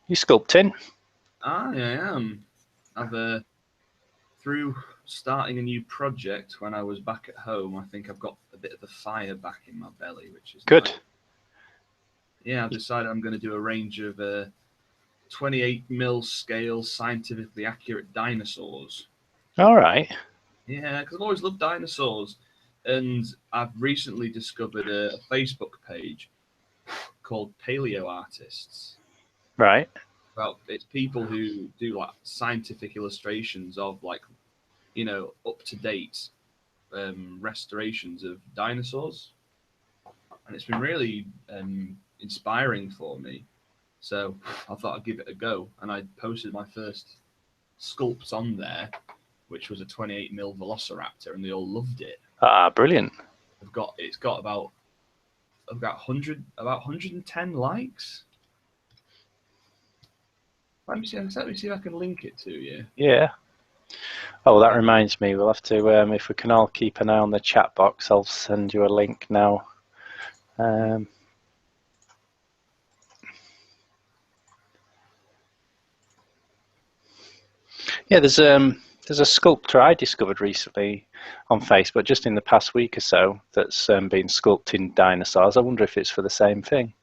You sculpting? I am. I've through starting a new project when I was back at home. I think I've got a bit of the fire back in my belly, which is Good. nice. Yeah, I've decided I'm going to do a range of 28mm scale, scientifically accurate dinosaurs. All right. Yeah, because I've always loved dinosaurs, and I've recently discovered a Facebook page called Paleo Artists. Right. Well, it's people who do like scientific illustrations of like up to date restorations of dinosaurs, and it's been really inspiring for me. So I thought I'd give it a go, and I posted my first sculpt on there, which was a 28mm Velociraptor, and they all loved it. Ah, brilliant. It's got about 110 likes. Let me see if I can link it to you. Yeah. Oh, that reminds me. We'll have to, if we can all keep an eye on the chat box, I'll send you a link now. Yeah, there's a sculptor I discovered recently on Facebook, just in the past week or so, that's been sculpting dinosaurs. I wonder if it's for the same thing.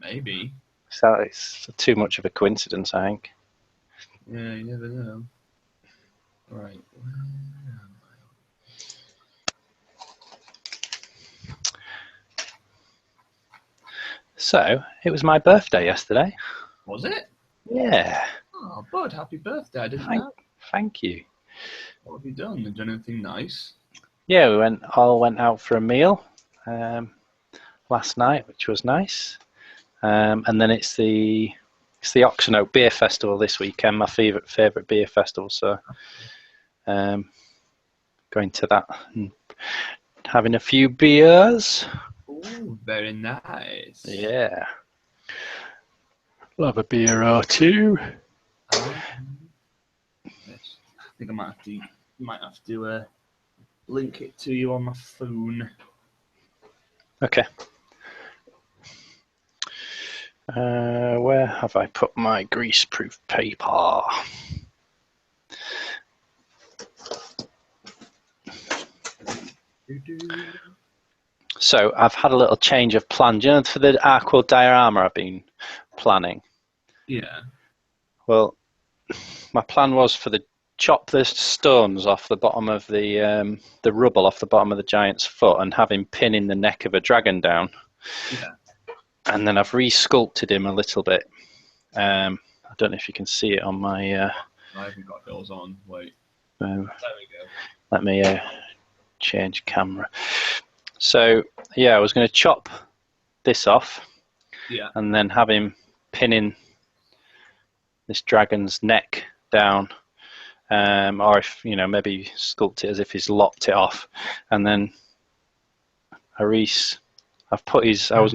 Maybe. So it's too much of a coincidence, I think. Yeah, you never know. Right. So it was my birthday yesterday. Was it? Yeah. Oh, Bud, happy birthday! I didn't know. Thank you. What have you done? Have you done anything nice? Yeah, we went out for a meal last night, which was nice. And then it's the Oxon Oak Beer Festival this weekend, my favourite beer festival. So going to that and having a few beers. Oh, very nice. Yeah. Love a beer or two. Yes. I think I might have to link it to you on my phone. Okay. Where have I put my greaseproof paper? So I've had a little change of plan. Do you know, for the Arcworlde diorama I've been planning? Yeah. Well, my plan was for chop the stones off the bottom of the rubble off the bottom of the giant's foot and have him pinning the neck of a dragon down. Yeah. And then I've re-sculpted him a little bit. I don't know if you can see it on my... I haven't got those on. Wait. There we go. Let me change camera. So, yeah, I was going to chop this off. Yeah. And then have him pinning this dragon's neck down. Or if, maybe sculpt it as if he's lopped it off. And then I wasn't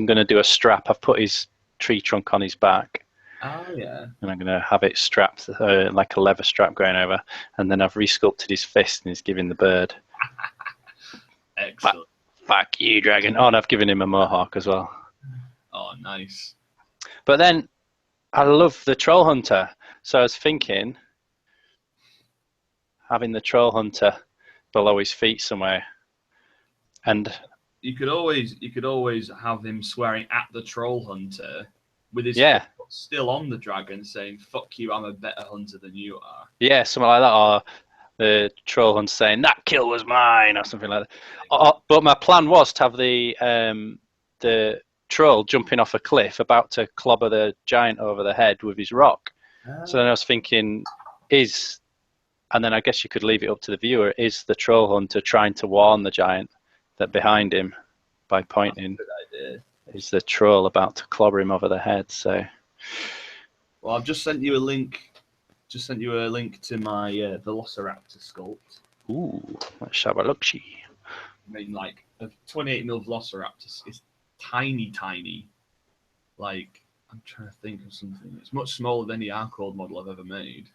going to do a strap. I've put his tree trunk on his back. Oh, yeah. And I'm going to have it strapped, like a leather strap going over. And then I've resculpted his fist and he's giving the bird. Excellent. Fuck you, dragon. Oh, and I've given him a mohawk as well. Oh, nice. But then I love the troll hunter. So I was thinking having the troll hunter below his feet somewhere. And you could always have him swearing at the troll hunter with his foot still on the dragon, saying, "Fuck you, I'm a better hunter than you are." Yeah, something like that. Or the troll hunter saying, "That kill was mine," or something like that. But my plan was to have the troll jumping off a cliff, about to clobber the giant over the head with his rock. So then I was thinking, and then I guess you could leave it up to the viewer, is the troll hunter trying to warn the giant that behind him, by pointing, is the troll about to clobber him over the head? So, well, I've just sent you a link. Just sent you a link to my Velociraptor sculpt. Ooh, let's have a look-see. I mean, like a 28mm Velociraptor is tiny, tiny. Like, I'm trying to think of something. It's much smaller than any Arcworlde model I've ever made.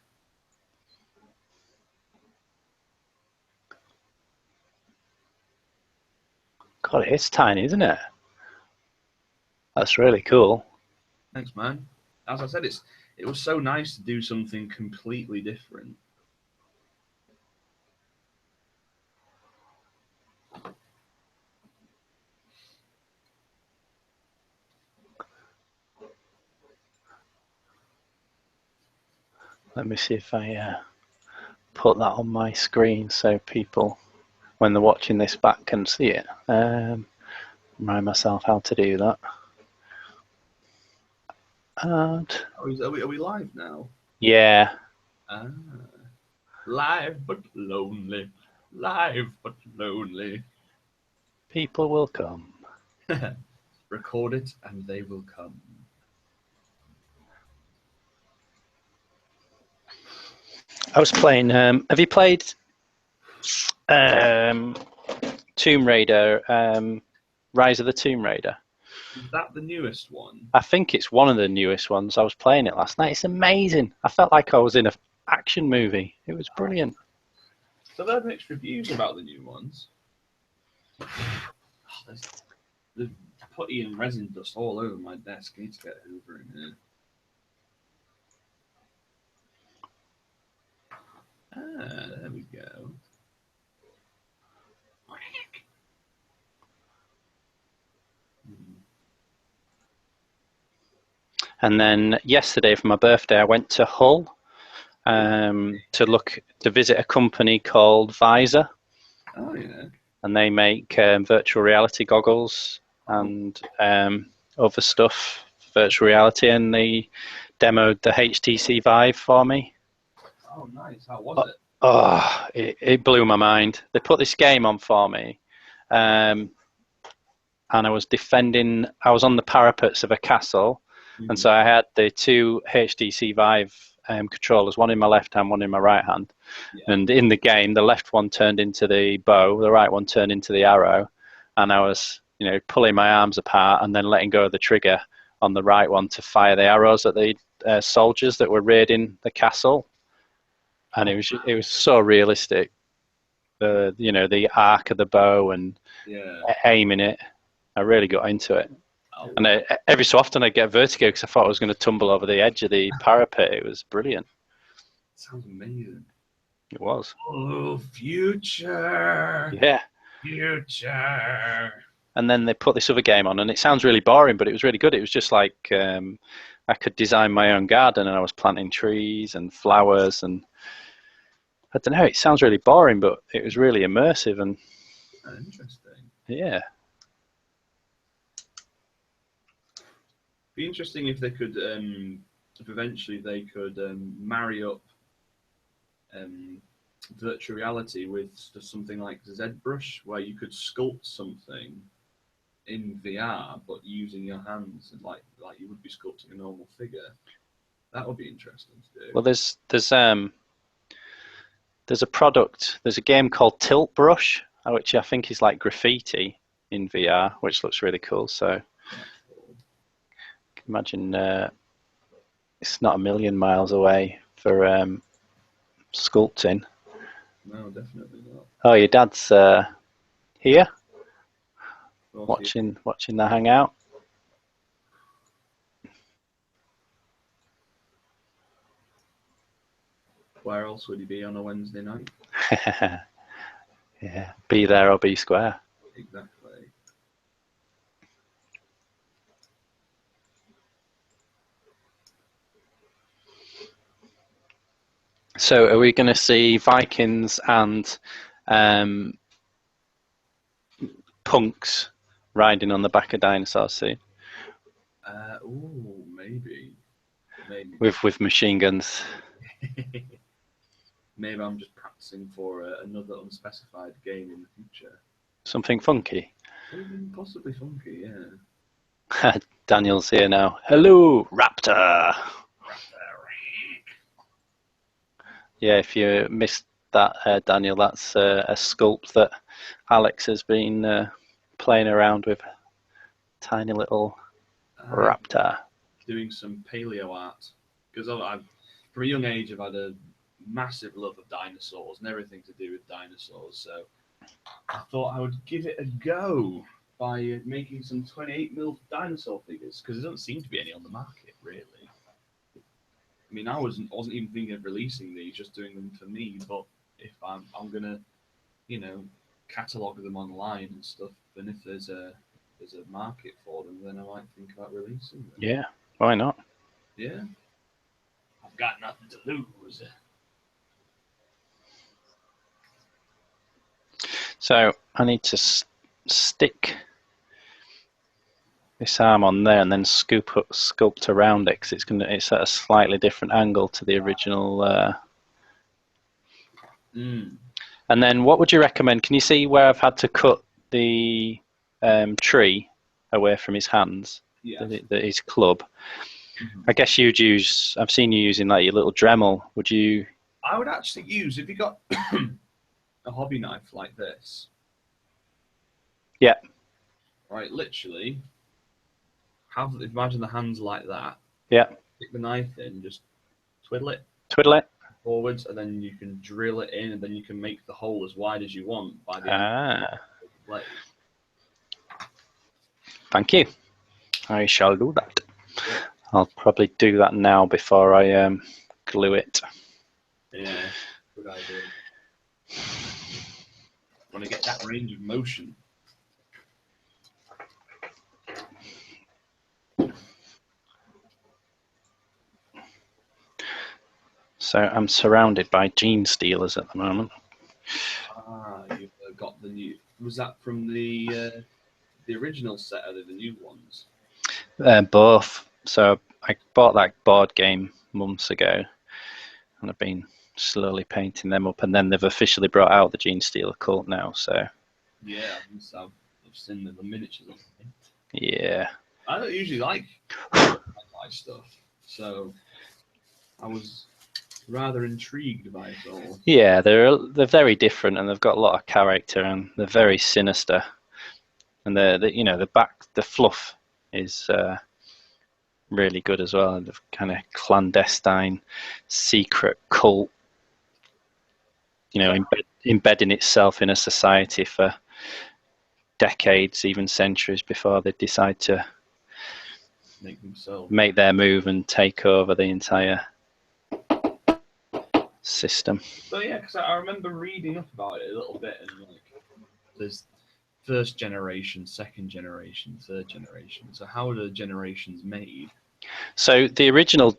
God, it's tiny, isn't it? That's really cool. Thanks, man. As I said, it was so nice to do something completely different. Let me see if I put that on my screen so people, when they're watching this back, can see it. Remind myself how to do that. And Are we live now? yeah. Ah, live but lonely. Live but lonely. People will come. Record it and they will come. I was playing. Have you played Tomb Raider? Rise of the Tomb Raider. Is that the newest one? I think it's one of the newest ones. I was playing it last night. It's amazing. I felt like I was in an action movie. It was brilliant. So I've heard mixed reviews about the new ones. Oh, there's putty and resin dust all over my desk. I need to get over in here. Ah, there we go. And then yesterday for my birthday, I went to Hull to visit a company called Visor. Oh yeah. And they make virtual reality goggles and other stuff, virtual reality, and they demoed the HTC Vive for me. Oh nice. How was it? Oh, it blew my mind. They put this game on for me, and I was on the parapets of a castle, and so I had the two HTC Vive controllers, one in my left hand, one in my right hand. Yeah. And in the game, the left one turned into the bow, the right one turned into the arrow, and I was, pulling my arms apart and then letting go of the trigger on the right one to fire the arrows at the soldiers that were raiding the castle. And it was so realistic. The arc of the bow and aiming it. I really got into it. Oh, and every so often I'd get vertigo because I thought I was going to tumble over the edge of the parapet. It was brilliant. Sounds amazing. It was. Oh, future. Yeah. Future. And then they put this other game on, and it sounds really boring, but it was really good. It was just like I could design my own garden, and I was planting trees and flowers, and I don't know. It sounds really boring, but it was really immersive and interesting. Yeah. Be interesting if they could, if eventually they could marry up virtual reality with something like ZBrush, where you could sculpt something in VR, but using your hands, and like you would be sculpting a normal figure. That would be interesting to do. Well, there's a product. There's a game called Tilt Brush, which I think is like graffiti in VR, which looks really cool. So imagine it's not a million miles away for sculpting. No, definitely not. Oh, your dad's here, watching the Hangout. Where else would he be on a Wednesday night? Yeah, be there or be square. Exactly. So are we going to see Vikings and punks riding on the back of dinosaurs soon? Ooh, maybe. With machine guns. Maybe I'm just practicing for another unspecified game in the future. Something funky? Possibly funky, yeah. Daniel's here now. Hello, Raptor! Yeah, if you missed that, Daniel, that's a sculpt that Alex has been playing around with. Tiny little raptor. Doing some paleo art. Because from a young age, I've had a massive love of dinosaurs and everything to do with dinosaurs. So I thought I would give it a go by making some 28mm dinosaur figures, because there doesn't seem to be any on the market, really. mean, I wasn't even thinking of releasing these, just doing them for me. But if I'm gonna, you know, catalog them online and stuff, and if there's a market for them, then I might think about releasing them. Yeah, why not? Yeah, I've got nothing to lose. So I need to stick this arm on there and then sculpt around it, because it's at a slightly different angle to the original. And then what would you recommend? Can you see where I've had to cut the tree away from his hands? Yeah. His club. I guess you'd use. I've seen you using like your little Dremel. Would you? I would actually use, if you got a hobby knife like this. Yeah. Right, literally. Imagine the hands like that. Yeah. Stick the knife in, just twiddle it. Twiddle it Forwards, and then you can drill it in, and then you can make the hole as wide as you want by the end of the blade. Thank you. I shall do that. Yeah. I'll probably do that now before I glue it. Yeah, good idea. Want to get that range of motion. So I'm surrounded by gene stealers at the moment. You've got the new. Was that from the original set, or the new ones? Both. So I bought that board game months ago, and I've been slowly painting them up, and then they've officially brought out the Gene Stealer cult now. So yeah, I've seen the miniatures of it. Yeah. I don't usually like stuff, so I was rather intrigued by it all. Yeah, they're very different, and they've got a lot of character, and they're very sinister. And the fluff is really good as well. The kind of clandestine, secret cult, embedding itself in a society for decades, even centuries, before they decide to make their move and take over the entire system. So yeah, because I remember reading up about it a little bit, and like, there's first generation, second generation, third generation. So how are the generations made? So the original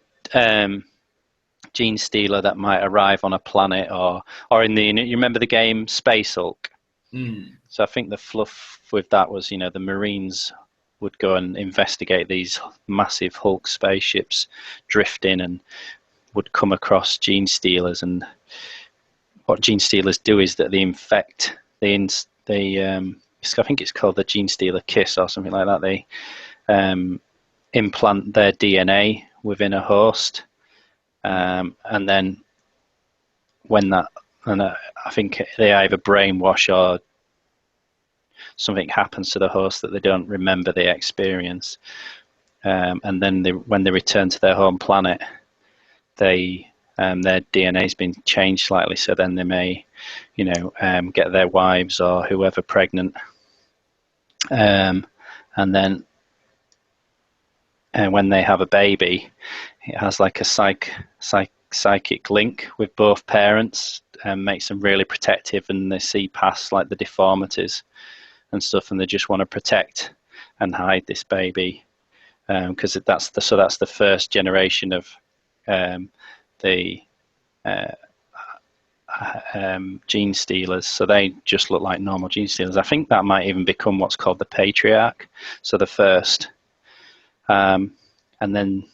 Gene Stealer that might arrive on a planet, or in you remember the game Space Hulk? So I think the fluff with that was, the Marines would go and investigate these massive Hulk spaceships drifting, and would come across Gene Stealers. And what Gene Stealers do is that they infect, I think it's called the Gene Stealer kiss or something like that. They implant their DNA within a host, and then I think they either brainwash or something happens to the host that they don't remember the experience, and then when they return to their home planet, their DNA has been changed slightly, so then they may, get their wives or whoever pregnant, and then when they have a baby, it has like a psychic link with both parents, and makes them really protective, and they see past like the deformities and stuff, and they just want to protect and hide this baby, because that's the first generation of the Gene Stealers. So they just look like normal Gene Stealers. I think that might even become what's called the Patriarch, so the first, and then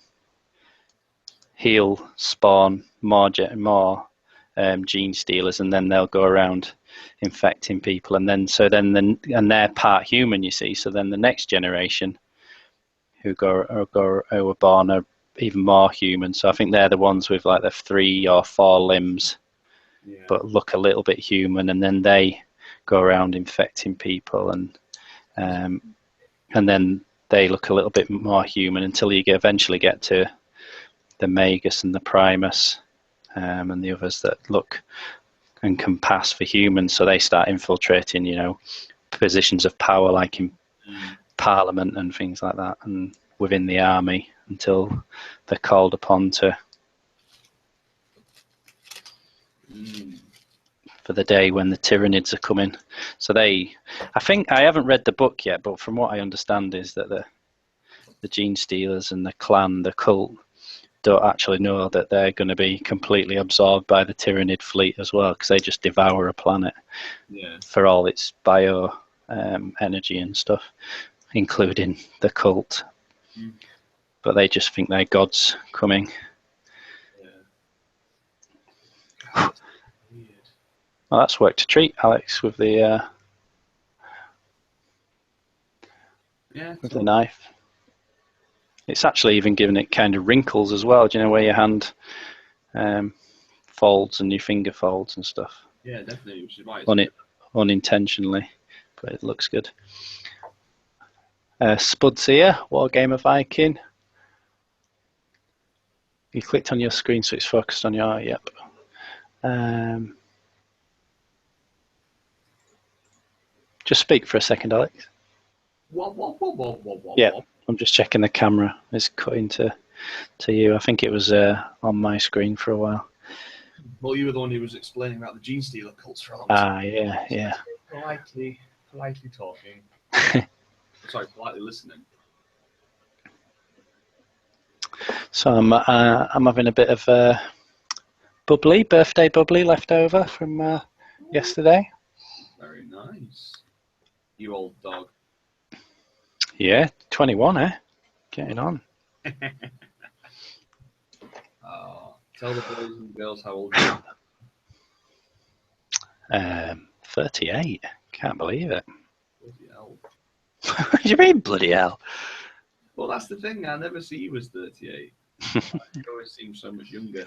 he'll spawn more Gene Stealers, and then they'll go around infecting people, and they're part human, you see. So then the next generation who are born are even more human. So I think they're the ones with like the 3 or 4 limbs, but look a little bit human, and then they go around infecting people, and then they look a little bit more human until you eventually get to the Magus and the Primus, and the others that look and can pass for humans. So they start infiltrating, positions of power, like in Parliament and things like that, and within the army, until they're called upon to for the day when the Tyranids are coming. So I think I haven't read the book yet, but from what I understand is that the Gene Stealers and the clan, the cult, don't actually know that they're going to be completely absorbed by the Tyranid fleet as well, because they just devour a planet for all its bio energy and stuff, including the cult. But they just think they're gods coming. God, weird. Well, that's worked a treat, Alex, with the with the knife. It's actually even given it kind of wrinkles as well. Do you know where your hand folds and your finger folds and stuff? Yeah, definitely. Which is why unintentionally, but it looks good. Spud's here, Wargamer Viking. You clicked on your screen, so it's focused on your. Yep. Just speak for a second, Alex. Yeah, I'm just checking the camera. It's cutting to you. I think it was on my screen for a while. Well, you were the one who was explaining about the Gene Stealer cults for a long time. Yeah. Politely talking. Sorry, politely listening. So I'm having a bit of birthday bubbly left over from yesterday. Very nice. You old dog. Yeah, 21, eh? Getting on. Tell the boys and girls how old you are. 38. Can't believe it. Bloody hell. What do you mean, bloody hell? Well, that's the thing. I never see you as 38. You always seem so much younger.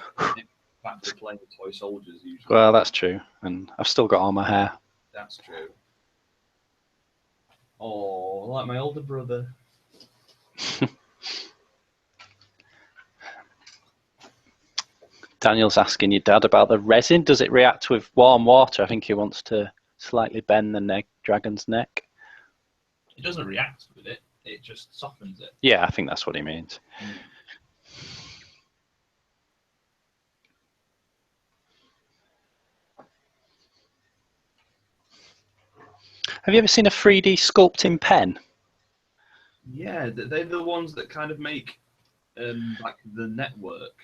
Back to playing with toy soldiers usually. Well, that's true. And I've still got all my hair. That's true. Oh, like my older brother. Daniel's asking your dad about the resin. Does it react with warm water? I think he wants to slightly bend the dragon's neck. It doesn't react with it. It just softens it. Yeah, I think that's what he means. Have you ever seen a 3D sculpting pen? Yeah, they're the ones that kind of make like the network.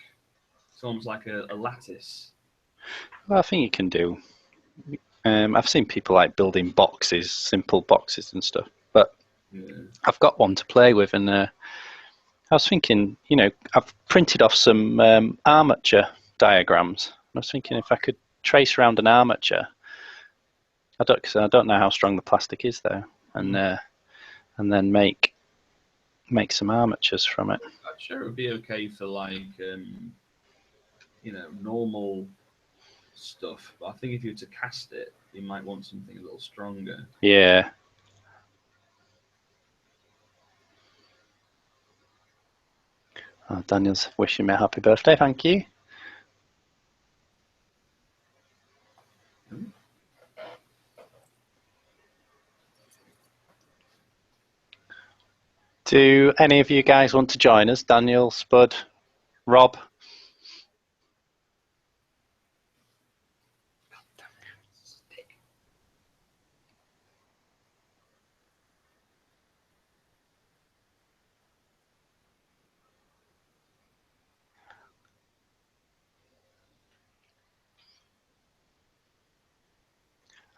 It's almost like a lattice. Well, I think you can do. I've seen people like building boxes, simple boxes and stuff. But I've got one to play with, and I was thinking, I've printed off some armature diagrams. I was thinking if I could trace around an armature. Cause I don't know how strong the plastic is though, and then make some armatures from it. I'm sure it would be okay for like normal stuff, but I think if you were to cast it, you might want something a little stronger. Yeah. Oh, Daniel's wishing me a happy birthday. Thank you. Do any of you guys want to join us? Daniel, Spud, Rob?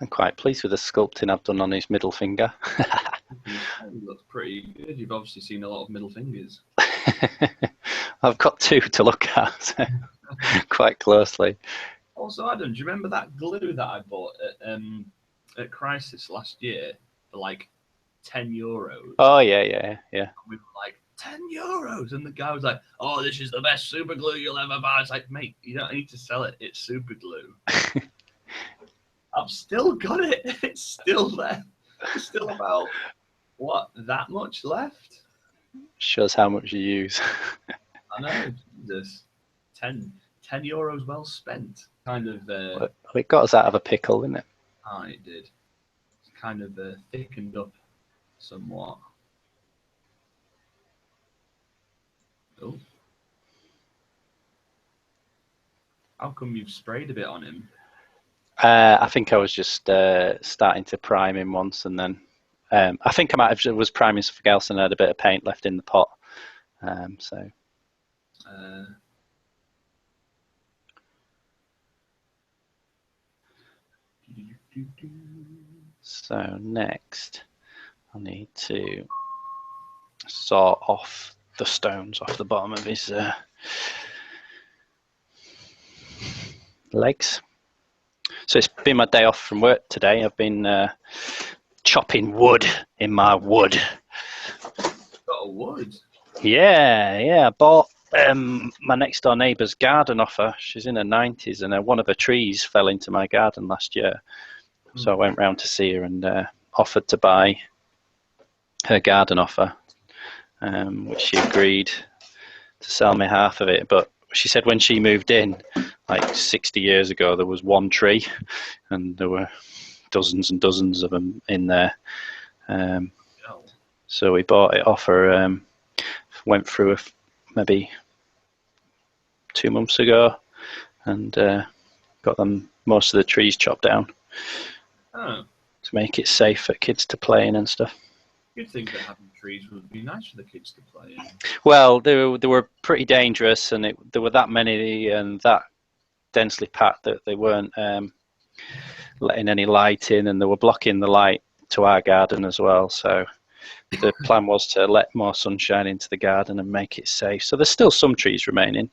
I'm quite pleased with the sculpting I've done on his middle finger. It looks pretty good. You've obviously seen a lot of middle fingers. I've got two to look at quite closely. Also, Adam, do you remember that glue that I bought at Crisis last year for like €10? Oh, yeah. We were like, €10? And the guy was like, oh, this is the best super glue you'll ever buy. It's like, mate, you don't need to sell it. It's super glue. I've still got it. It's still there. There's still about, that much left? Shows how much you use. I know, Jesus. €10 well spent. Kind of. Well, it got us out of a pickle, didn't it? Oh, it did. It's kind of thickened up somewhat. Oh. How come you've sprayed a bit on him? I think I was just starting to prime him once, and then I think I might have was priming something else and had a bit of paint left in the pot. So next, I need to saw off the stones off the bottom of his legs. So it's been my day off from work today. I've been chopping wood in my wood. Got a wood? Yeah. I bought my next door neighbour's garden off her. She's in her 90s, and one of her trees fell into my garden last year. So I went round to see her and offered to buy her garden off her, which she agreed to sell me half of it. But she said when she moved in, like 60 years ago, there was one tree, and there were dozens and dozens of them in there. So we bought it off her. Went through maybe 2 months ago, and got them most of the trees chopped down to make it safe for kids to play in and stuff. You'd think that having trees would be nice for the kids to play in. Well, they were pretty dangerous, and there were that many and that densely packed that they weren't letting any light in, and they were blocking the light to our garden as well. So the plan was to let more sunshine into the garden and make it safe. So there's still some trees remaining.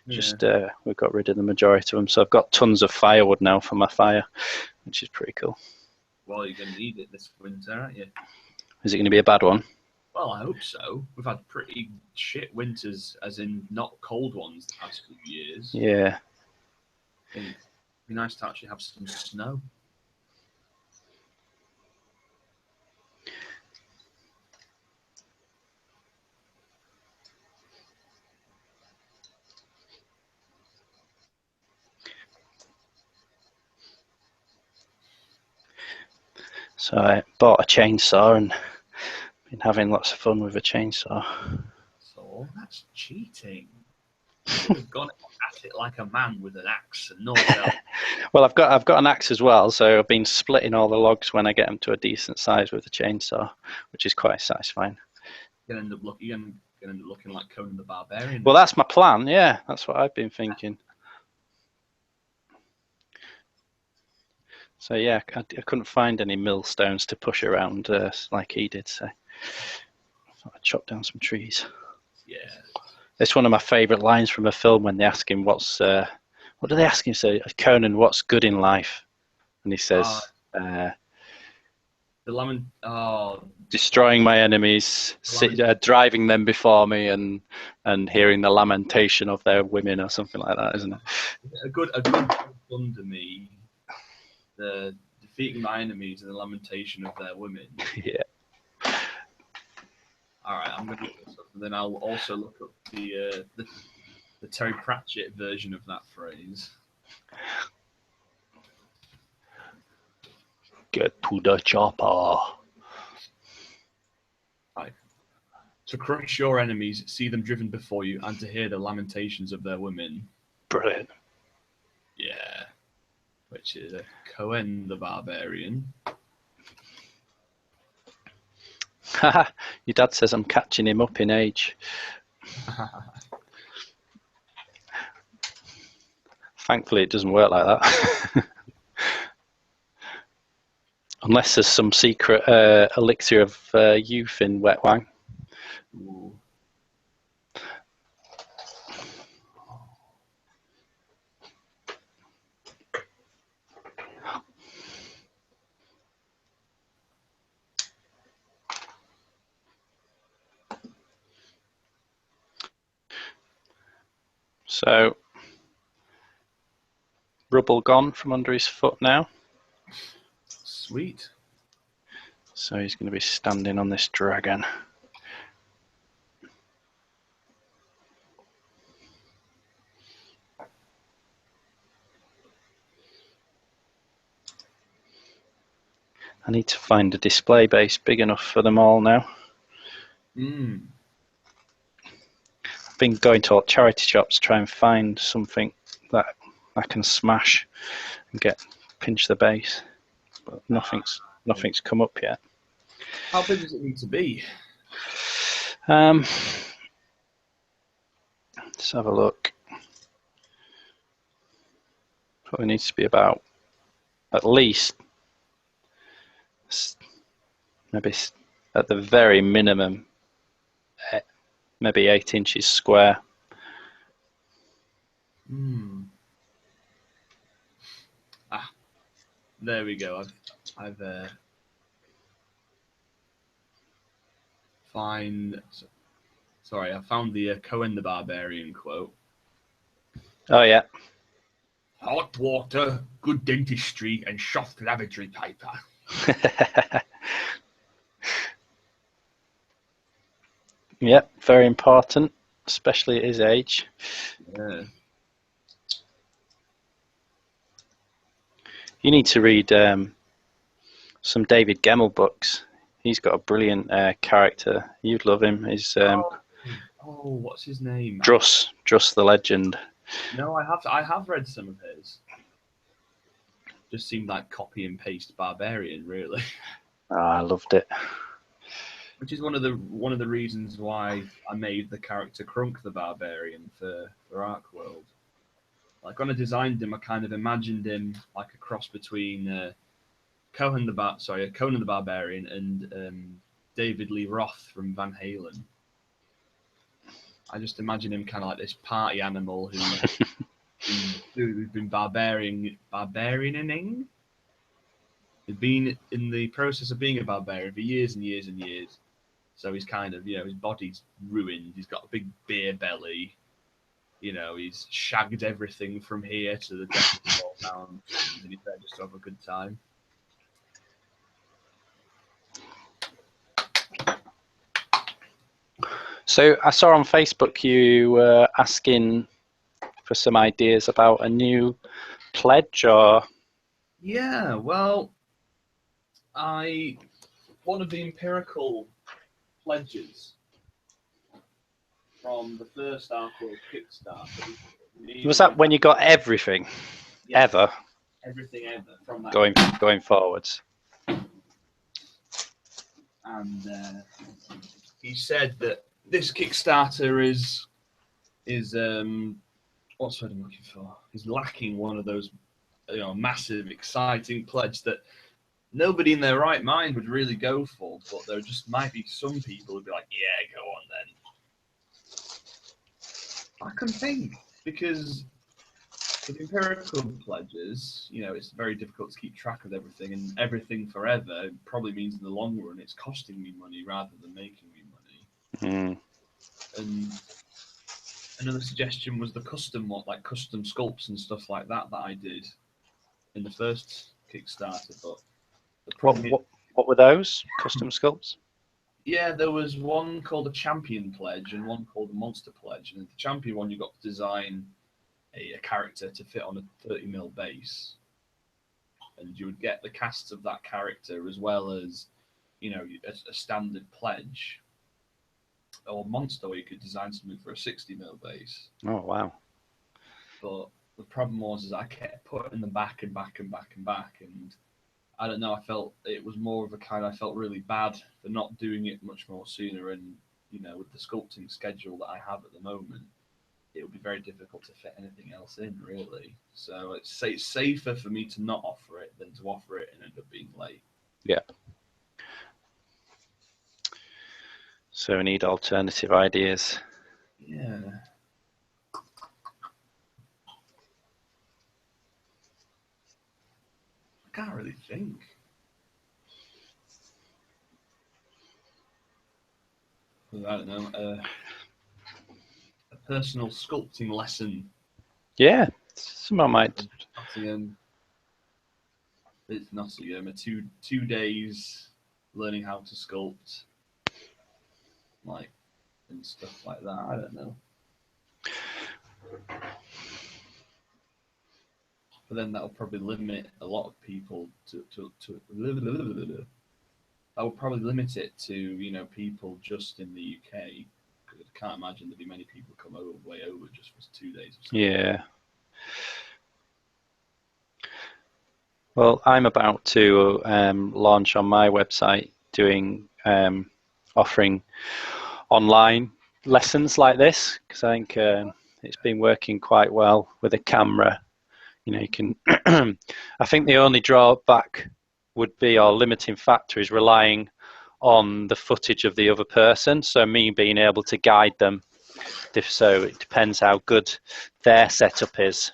Just we got rid of the majority of them. So I've got tons of firewood now for my fire, which is pretty cool. Well, you're going to need it this winter, aren't you? Is it going to be a bad one? Well, I hope so. We've had pretty shit winters, as in not cold ones, the past few years. Yeah. It'd be nice to actually have some snow. So I bought a chainsaw and been having lots of fun with a chainsaw. So that's cheating. You should have gone at it like a man with an axe and not else. Well, I've got an axe as well, so I've been splitting all the logs when I get them to a decent size with the chainsaw, which is quite satisfying. You're going to end up looking like Conan the Barbarian. Well, that's my plan. Yeah, that's what I've been thinking. So yeah, I couldn't find any millstones to push around like he did. So I thought I'd chop down some trees. Yeah. It's one of my favourite lines from a film when they ask him what do they ask him? Say, Conan, what's good in life? And he says, destroying my enemies, driving them before me, and hearing the lamentation of their women, or something like that, isn't it? A good under me. The defeating my enemies and the lamentation of their women. Yeah. All right, I'm going to look this up, and then I'll also look up the Terry Pratchett version of that phrase. Get to the chopper. Right. To crush your enemies, see them driven before you, and to hear the lamentations of their women. Brilliant. Yeah. Which is a Conan the Barbarian. Your dad says I'm catching him up in age. Thankfully, it doesn't work like that. Unless there's some secret elixir of youth in Wet Wang. Ooh. So, rubble gone from under his foot now. Sweet. So he's going to be standing on this dragon. I need to find a display base big enough for them all now. I've been going to all charity shops to try and find something that I can smash and get pinch the base, but nothing's come up yet. How big does it need to be? Let's have a look. Probably needs to be about at least, maybe at the very minimum, maybe 8 inches square. There we go. I've I found the Cohen the Barbarian quote. Oh yeah. Hot water, good dentistry, and soft lavatory paper. Yep, very important, especially at his age. Yeah. You need to read some David Gemmell books. He's got a brilliant character. You'd love him. He's what's his name? Druss the Legend. No, I have read some of his. Just seemed like copy and paste Barbarian, really. Oh, I loved it. Which is one of the reasons why I made the character Crunk the Barbarian for Arcworlde. Like when I designed him, I kind of imagined him like a cross between Conan the Barbarian and David Lee Roth from Van Halen. I just imagine him kind of like this party animal who's been barbarianing. He's been in the process of being a barbarian for years and years and years. So he's kind of, his body's ruined. He's got a big beer belly. He's shagged everything from here to the death of all town. And he's there just to have a good time. So I saw on Facebook you were asking for some ideas about a new pledge, or... Yeah, well, one of the empirical pledges from the first Arcworlde Kickstarter. Was that when you got everything? Yeah, ever? Everything ever from that. Going forwards. And he said that this Kickstarter is what's what I'm looking for? He's lacking one of those massive, exciting pledge that nobody in their right mind would really go for, but there just might be some people who'd be like, yeah, go on then. I can think, because with empirical pledges, it's very difficult to keep track of everything, and everything forever probably means in the long run it's costing me money rather than making me money. And another suggestion was the custom sculpts and stuff like that I did in the first Kickstarter, but the problem what were those custom sculpts? Yeah, there was one called a Champion Pledge and one called a Monster Pledge. And the Champion one, you got to design a character to fit on a 30mm base, and you would get the casts of that character as well as a standard pledge. Or Monster, where you could design something for a 60mm base. Oh wow! But the problem was I kept putting them back and back and back and back, and I don't know. I felt it was more of I felt really bad for not doing it much more sooner. And with the sculpting schedule that I have at the moment, it would be very difficult to fit anything else in, really. So it's safer for me to not offer it than to offer it and end up being late. Yeah. So we need alternative ideas. Yeah. I can't really think. I don't know. A personal sculpting lesson. Yeah, someone might. It's Nottingham. 2 days learning how to sculpt, and stuff like that. I don't know. But then that'll probably limit a lot of people to that will probably limit it to people just in the UK. Because I can't imagine there'd be many people come way over just for 2 days or something. Yeah. Well, I'm about to launch on my website doing offering online lessons like this, because I think it's been working quite well with a camera. You know, you can. I think the only drawback would be, or limiting factor, is relying on the footage of the other person. So me being able to guide them. So it depends how good their setup is.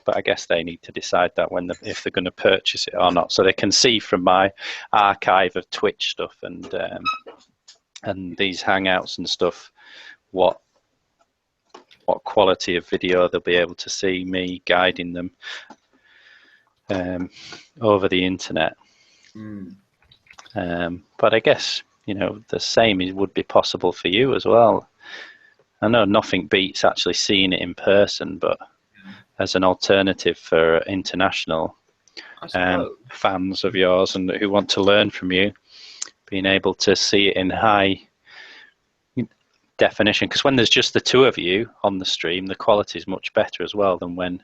But I guess they need to decide that if they're going to purchase it or not, so they can see from my archive of Twitch stuff and these Hangouts and stuff what quality of video they'll be able to see me guiding them over the internet. But I guess, you know, the same would be possible for you as well. I know nothing beats actually seeing it in person, but as an alternative for international fans of yours and who want to learn from you, being able to see it in high definition, because when there's just the two of you on the stream, the quality is much better as well than when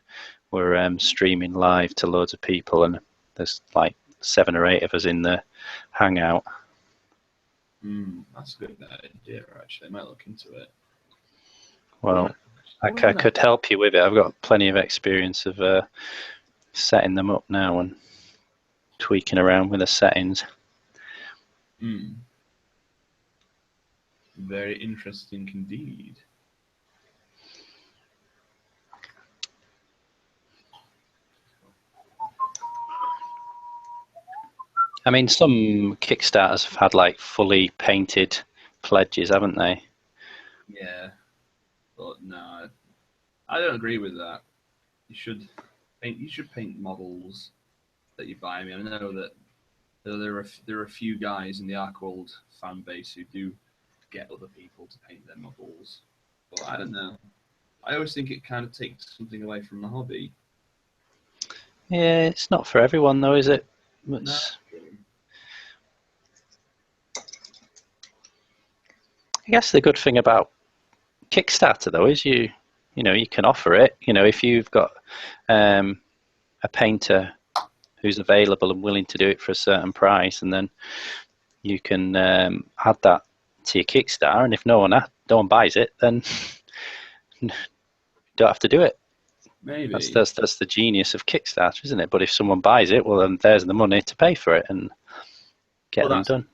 we're streaming live to loads of people and there's like 7 or 8 of us in the Hangout. That's a good idea, actually. I might look into it. Well, I could help you with it. I've got plenty of experience of setting them up now and tweaking around with the settings. Very interesting indeed. I mean, some Kickstarters have had like fully painted pledges, haven't they? Yeah, but no, I don't agree with that. You should paint models that you buy. I mean, I know that there are a few guys in the Arcworlde fan base who do get other people to paint their models, but I don't know. I always think it kind of takes something away from the hobby. Yeah, it's not for everyone though, is it? No. I guess the good thing about Kickstarter though is you can offer it. You know, if you've got a painter who's available and willing to do it for a certain price, and then you can add that to your Kickstarter, and if no one buys it, then you don't have to do it. Maybe that's the genius of Kickstarter, isn't it? But if someone buys it, well, then there's the money to pay for it and get them done.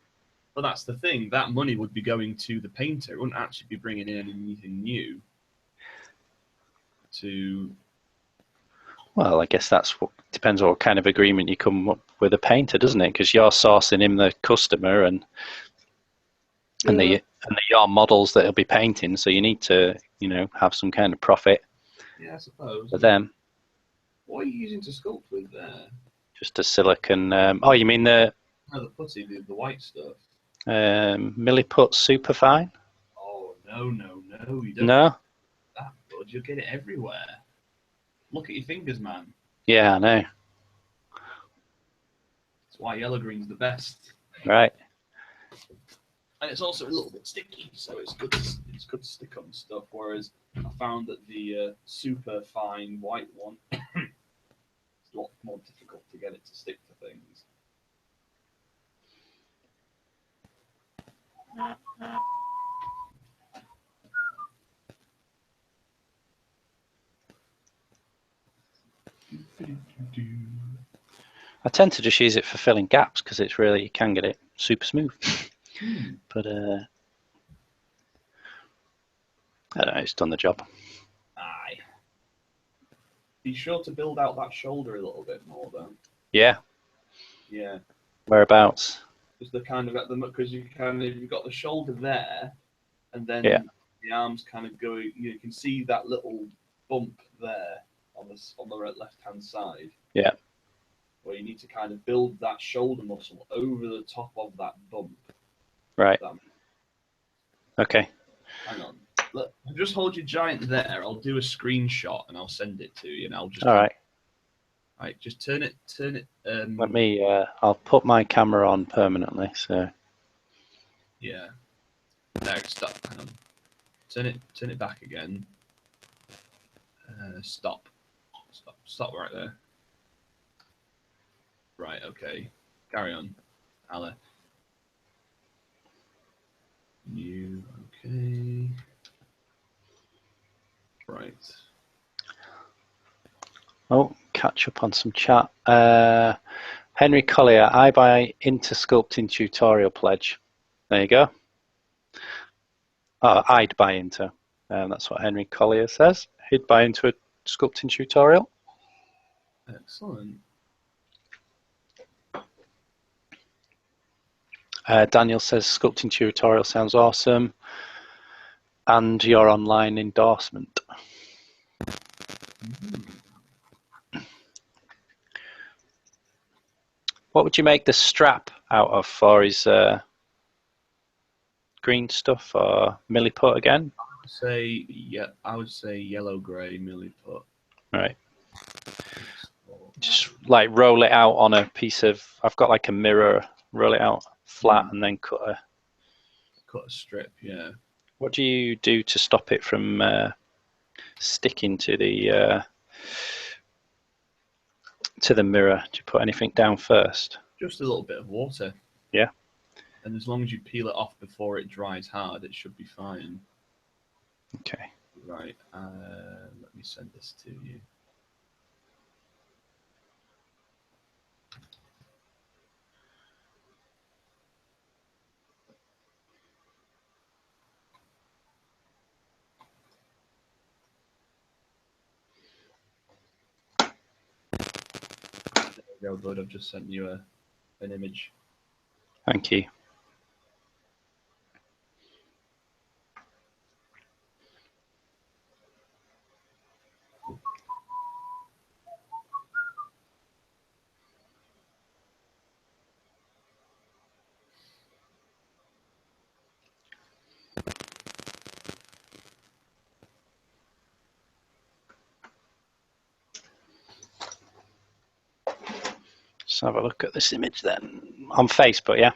But that's the thing. That money would be going to the painter. It wouldn't actually be bringing in anything new. Well, I guess depends on what kind of agreement you come up with a painter, doesn't it? Because you're sourcing him the customer and your models that he'll be painting, so you need to, have some kind of profit. Yeah, I suppose. For them. What are you using to sculpt with there? Just a silicon. Oh, you mean the putty, the white stuff. Milliput Superfine? Oh no, you don't. No. That bud, you'll get it everywhere. Look at your fingers, man. Yeah, I know. That's why yellow green's the best. Right. And it's also a little bit sticky, so it's good to stick on stuff. Whereas I found that the super fine white one, it's a lot more difficult to get it to stick to things. I tend to just use it for filling gaps because it's really, you can get it super smooth. But I don't know, it's done the job. Aye. Be sure to build out that shoulder a little bit more, though. Yeah. Yeah. Whereabouts? Just the kind of because you've got the shoulder there, and then the arms kind of go. You can see that little bump there on the left-hand side. Yeah. Where you need to kind of build that shoulder muscle over the top of that bump. Right. Okay. Hang on. Look, just hold your giant there. I'll do a screenshot and I'll send it to you. And I'll just. All right. Right. Just turn it. Let me. I'll put my camera on permanently. So. Yeah. There. Stop. Hang on. Turn it back again. Stop. Stop right there. Right, okay. Carry on, Ale. You, okay. Right. Oh, catch up on some chat. Henry Collier, I buy into sculpting tutorial pledge. There you go. Oh, I'd buy into. That's what Henry Collier says. He'd buy into a sculpting tutorial. Excellent. Daniel says sculpting tutorial sounds awesome. And your online endorsement. What would you make the strap out of for his green stuff or milliput again? I would say yellow grey milliput. Right. Just like roll it out on a piece of. I've got like a mirror. Roll it out flat and then cut a strip. Yeah. What do you do to stop it from sticking to the mirror? Do you put anything down first? Just a little bit of water. Yeah. And as long as you peel it off before it dries hard, it should be fine. Okay. Right. Let me send this to you. There we go, bud. I've just sent you an image. Thank you. Let's have a look at this image then. On Facebook, yeah?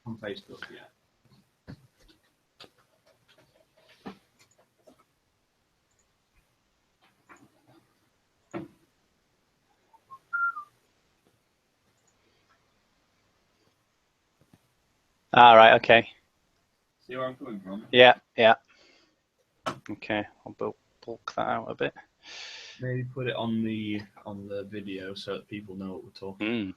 On Facebook, yeah. All right, okay. See where I'm coming from? Yeah, yeah. Okay, I'll bulk that out a bit. Maybe put it on the video so that people know what we're talking about.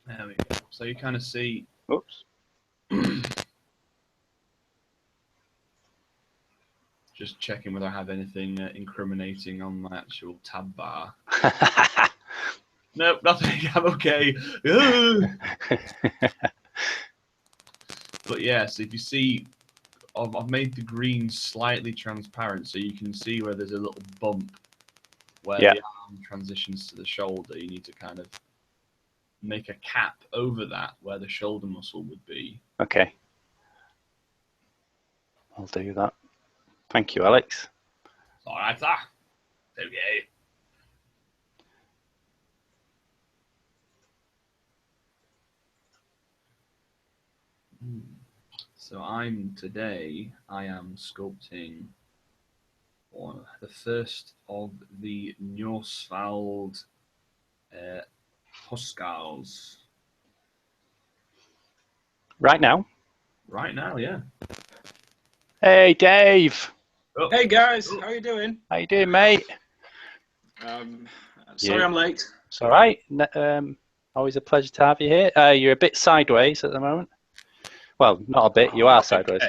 There we go. So you kind of see. Oops. Just checking whether I have anything incriminating on my actual tab bar. Nope, nothing. I'm okay. But yes, if you see, I've made the green slightly transparent so you can see where there's a little bump where the arm transitions to the shoulder. You need to kind of make a cap over that where the shoulder muscle would be. Okay. I'll do that. Thank you, Alex. All right, sir. Okay. So I am sculpting the first of the Njorsvald Hoskals. Right now? Right now, yeah. Hey, Dave. Oh. Hey, guys. How you doing? How you doing, mate? Sorry I'm late. It's all right. Always a pleasure to have you here. You're a bit sideways at the moment. Well, not a bit. You are sideways.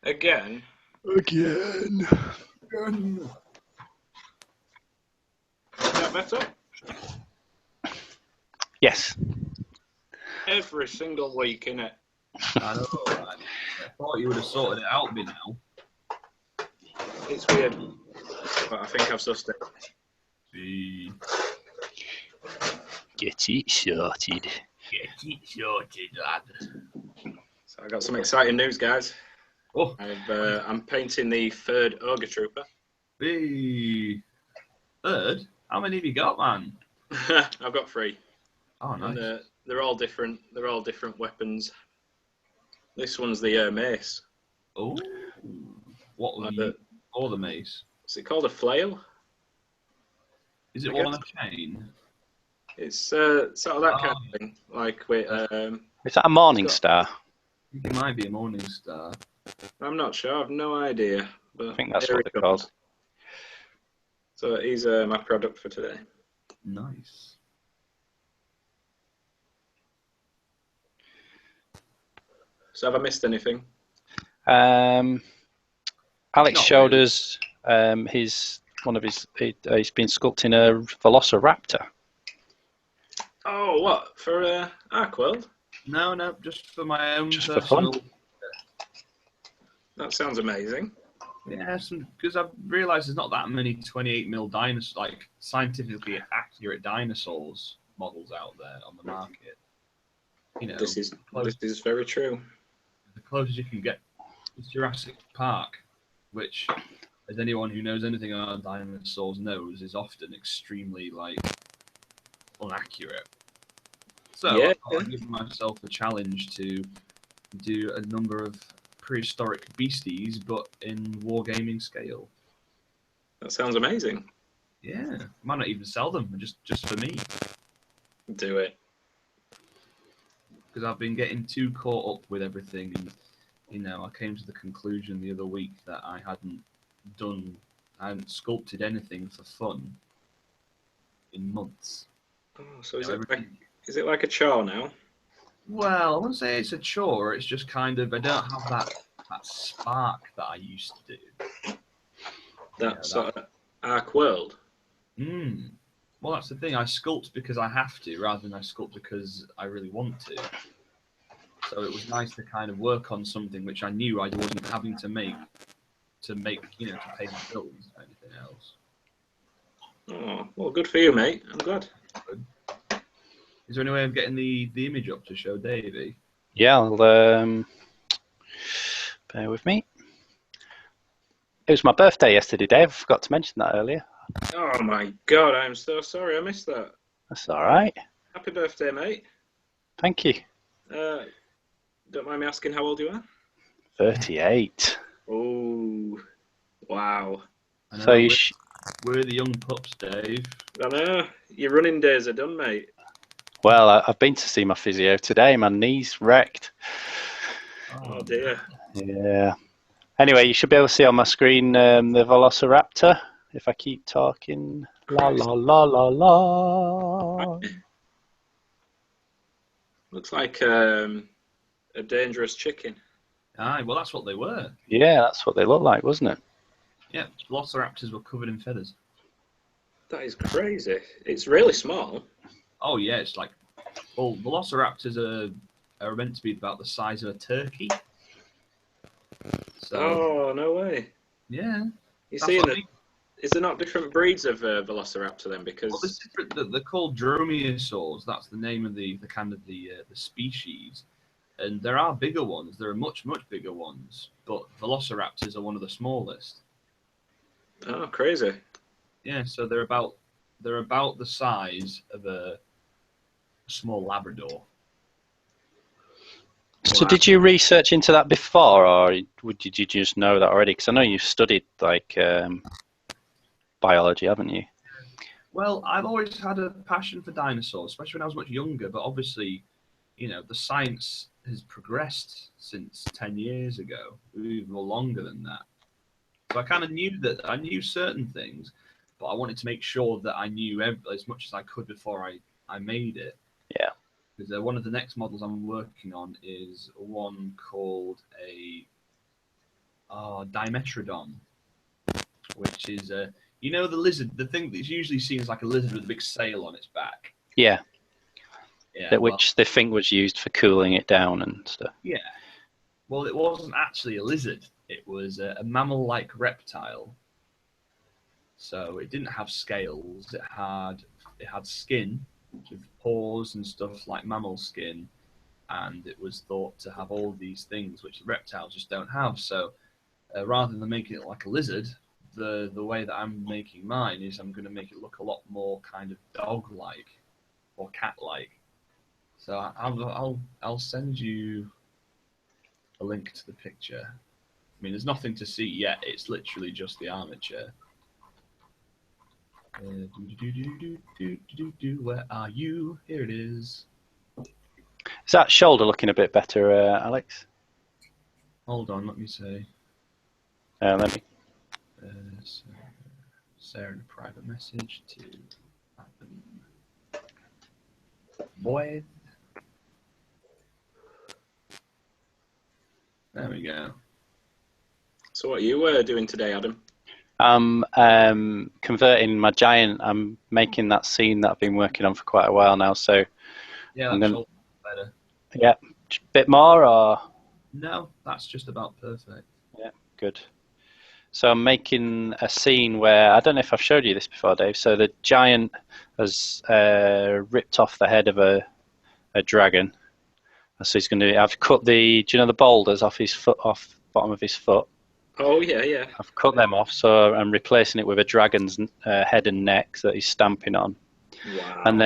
Again. Again. Is that better? Yes. Every single week, innit? I know. I thought you would have sorted it out by now. It's weird. But I think I've sussed it. Get it sorted. Get it sorted, lad. So I got some exciting news, guys. Oh, I'm painting the third Ogre Trooper. hey. Third? How many have you got, man? I've got 3. Oh, nice. And they're all different. They're all different weapons. This one's the mace. Oh. What Like were you or the mace? What's it called? A flail? Is it I one on guess. a chain? It's sort of that kind of thing. Like with Is that a morning star? I think it might be a morning star. I'm not sure. I've no idea. But I think that's here what it they're comes. called. So he's my product for today. Nice. So have I missed anything? Alex Not showed really. us he's been sculpting a velociraptor. Oh, what for Arcworlde? No, just for my own Just for personal. fun. That sounds amazing. Yeah, because I've realised there's not that many 28mm dinosaurs, like scientifically accurate dinosaurs models out there on the market. You know, This is very true. the closest you can get is Jurassic Park, which, as anyone who knows anything about dinosaurs knows, is often extremely inaccurate. So Yeah. I thought I'd give myself a challenge to do a number of prehistoric beasties, but in wargaming scale. That sounds amazing. Yeah, might not even sell them, just for me, Do it. because I've been getting too caught up with everything, and I came to the conclusion the other week that I hadn't sculpted anything for fun in months. Oh, so Everything. is it like a chore now? Well, I wouldn't say it's a chore. It's just kind of I don't have that spark that I used to do. That sort of Arcworlde. Well, that's the thing. I sculpt because I have to, rather than I sculpt because I really want to. So it was nice to kind of work on something which I knew I wasn't having to make, to pay my bills or anything else. Oh, well, good for you, mate. I'm glad. Is there any way of getting the image up to show Davey? Yeah, I'll, bear with me. It was my birthday yesterday, Dave. I forgot to mention that earlier. Oh my God, I'm so sorry. I missed that. That's all right. Happy birthday, mate. Thank you. Don't mind me asking how old you are? 38. Oh, wow. So we're the young pups, Dave. I know. Your running days are done, mate. Well, I've been to see my physio today. My knee's wrecked. Oh dear. Yeah. Anyway, you should be able to see on my screen the Velociraptor. If I keep talking, la la la la la. Looks like a dangerous chicken. Aye, well, that's what they were. Yeah, that's what they look like, wasn't it? Yeah, velociraptors were covered in feathers. That is crazy. It's really small. Oh yeah, it's like, well, velociraptors are meant to be about the size of a turkey. So, Oh, no way. yeah. You That's see, what I mean. is there not different breeds of Velociraptor then? Because Well, there's different. They're called dromaeosaurs. That's the name of the kind of the species. And there are bigger ones. There are much bigger ones. But velociraptors are one of the smallest. oh, crazy. Yeah, so they're about the size of a small Labrador. So did you research into that before, or did you just know that already? Because I know you've studied biology, haven't you? Well, I've always had a passion for dinosaurs, especially when I was much younger. But obviously, the science has progressed since 10 years ago, even longer than that. So I kind of knew that I knew certain things, but I wanted to make sure that I knew as much as I could before I made it. Yeah. Because one of the next models I'm working on is one called Dimetrodon, which is you know, the lizard, the thing that's usually seen as like a lizard with a big sail on its back. Yeah. Yeah. Which they think was used for cooling it down and stuff. Yeah. Well, it wasn't actually a lizard. It was a mammal-like reptile. So it didn't have scales. It had skin with paws and stuff like mammal skin, and it was thought to have all these things which the reptiles just don't have. So rather than making it like a lizard, the way that I'm making mine is I'm going to make it look a lot more kind of dog-like or cat-like. So I'll send you a link to the picture. I mean, there's nothing to see yet. It's literally just the armature. Where are you? Here it is. Is that shoulder looking a bit better, Alex? Hold on, let me say. Let me. Sarah in a private message to boy. There we go. So what are you doing today, Adam? I'm converting my giant. I'm making that scene that I've been working on for quite a while now. So Yeah, I'm that's gonna, better. Yeah, a bit more or? No, that's just about perfect. Yeah, good. So I'm making a scene where, I don't know if I've showed you this before, Dave. So the giant has ripped off the head of a dragon. So he's going to. I've cut the. Do you know the boulders off his foot, off the bottom of his foot? Oh yeah, yeah. I've cut them off, so I'm replacing it with a dragon's head and neck that he's stamping on. Wow. And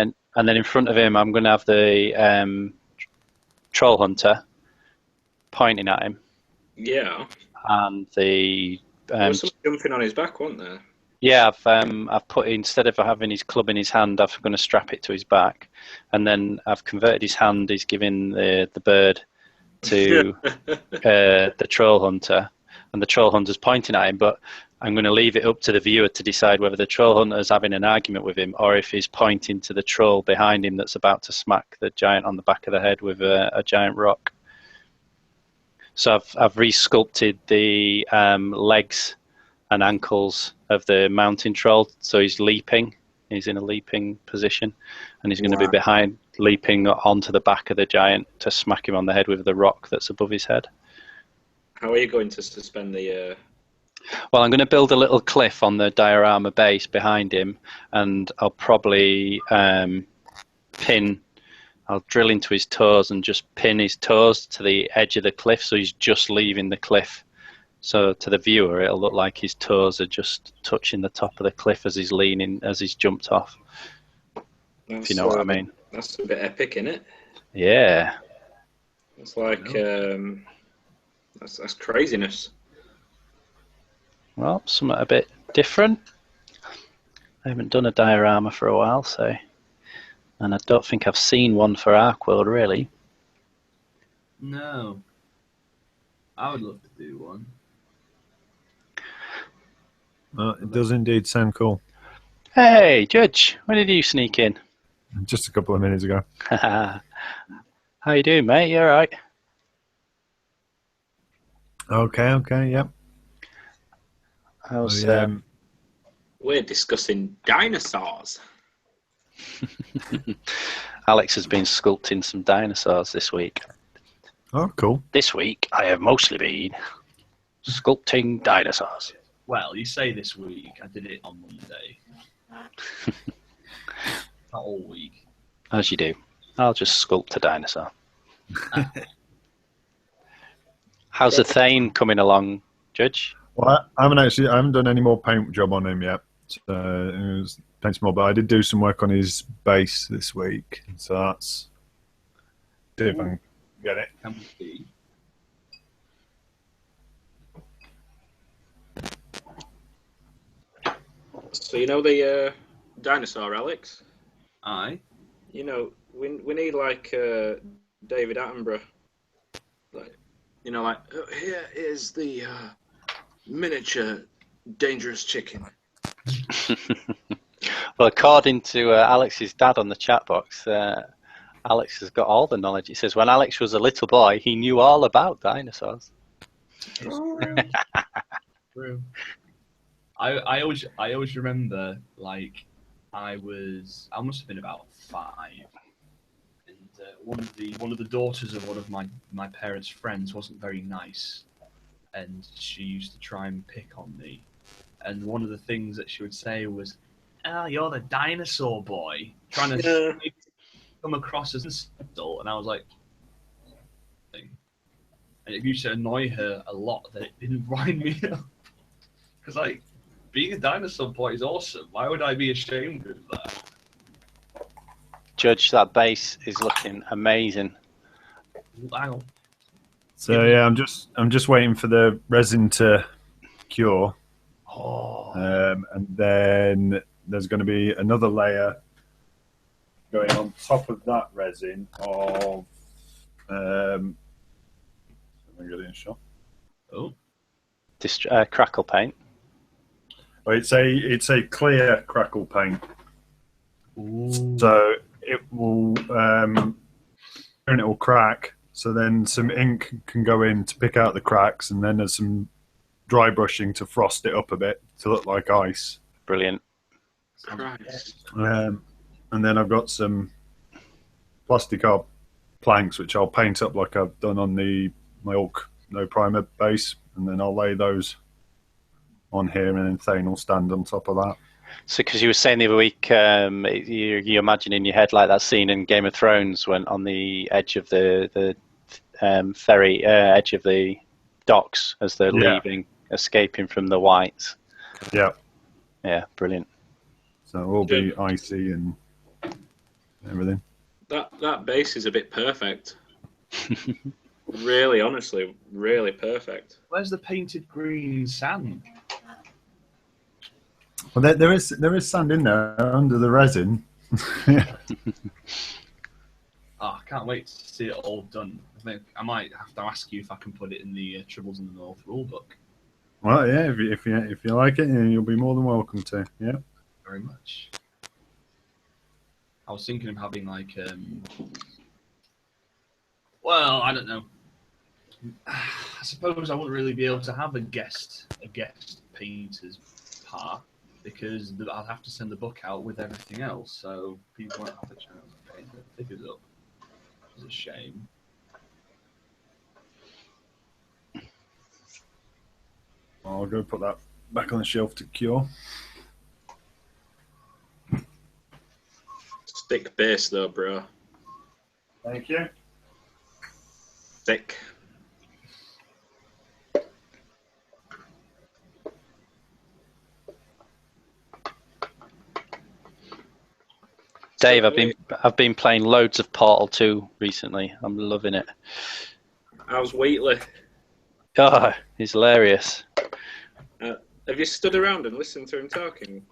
then in front of him, I'm going to have the troll hunter pointing at him. Yeah. And the there was someone jumping on his back, wasn't there? Yeah, I've put, instead of having his club in his hand, I'm going to strap it to his back, and then I've converted his hand. He's giving the bird to the troll hunter, and the troll hunter's pointing at him. But I'm going to leave it up to the viewer to decide whether the troll hunter's having an argument with him or if he's pointing to the troll behind him that's about to smack the giant on the back of the head with a giant rock. So I've re-sculpted the legs and ankles of the mountain troll, so he's leaping. He's in a leaping position, and he's going to be behind, leaping onto the back of the giant to smack him on the head with the rock that's above his head. How are you going to suspend the... Well, I'm going to build a little cliff on the diorama base behind him, and I'll probably I'll drill into his toes and just pin his toes to the edge of the cliff, so he's just leaving the cliff. So to the viewer, it'll look like his toes are just touching the top of the cliff as he's leaning, as he's jumped off. If you know what I mean. That's a bit epic, isn't it? Yeah. It's like, that's craziness. Well, something a bit different. I haven't done a diorama for a while, so, and I don't think I've seen one for Arcworlde, really. No. I would love to do one. It does indeed sound cool. Hey, Judge, when did you sneak in? Just a couple of minutes ago. How you doing, mate? You all right? Okay, yep. How's We're discussing dinosaurs. Alex has been sculpting some dinosaurs this week. Oh, cool. This week, I have mostly been sculpting dinosaurs. Well, you say this week. I did it on Monday. Not all week. As you do. I'll just sculpt a dinosaur. How's the Thane coming along, Judge? Well, I haven't done any more paint job on him yet. Paint more, but I did do some work on his base this week. So that's... See if I can get it. Can we see? So you know the dinosaur, Alex? Aye. You know, we need like David Attenborough. Like, you know, like, here is the miniature dangerous chicken. Well, according to Alex's dad on the chat box, Alex has got all the knowledge. He says when Alex was a little boy, he knew all about dinosaurs. It's true. True. I always remember, like, I must have been about 5, and one of the daughters of one of my parents' friends wasn't very nice, and she used to try and pick on me, and one of the things that she would say was, "Oh, you're the dinosaur boy," trying to come across as an adult, and I was like, and it used to annoy her a lot that it didn't wind me up, because like, being a dinosaur boy is awesome. Why would I be ashamed of that? Judge, that bass is looking amazing. Wow. So yeah, I'm just waiting for the resin to cure, and then there's going to be another layer going on top of that resin of. Let me get it in shot. Oh. Crackle paint. Well, it's a clear crackle paint, Ooh. so it will and it will crack. So then some ink can go in to pick out the cracks, and then there's some dry brushing to frost it up a bit to look like ice. Brilliant. Christ. And then I've got some plastic art planks which I'll paint up like I've done on my Orc no primer base, and then I'll lay those on here, and then Thane will stand on top of that. So, because you were saying the other week, you imagine in your head like that scene in Game of Thrones when on the edge of the ferry, edge of the docks as they're leaving, escaping from the whites. Yeah. Yeah, brilliant. So it will be icy and everything. That base is a bit perfect. Really, honestly, really perfect. Where's the painted green sand? Well, there is sand in there under the resin. I can't wait to see it all done. I think I might have to ask you if I can put it in the Tribbles in the North rulebook. Well, yeah, if you like it, you'll be more than welcome to. Yeah. Very much. I was thinking of having like, well, I don't know. I suppose I wouldn't really be able to have a guest painter's part because I'd have to send the book out with everything else, so people won't have the chance to paint their figures up. It's a shame. I'll go put that back on the shelf to cure. Thick base though, bro. Thank you. Thick. Dave, I've been playing loads of Portal 2 recently. I'm loving it. How's Wheatley? Oh, he's hilarious. Have you stood around and listened to him talking?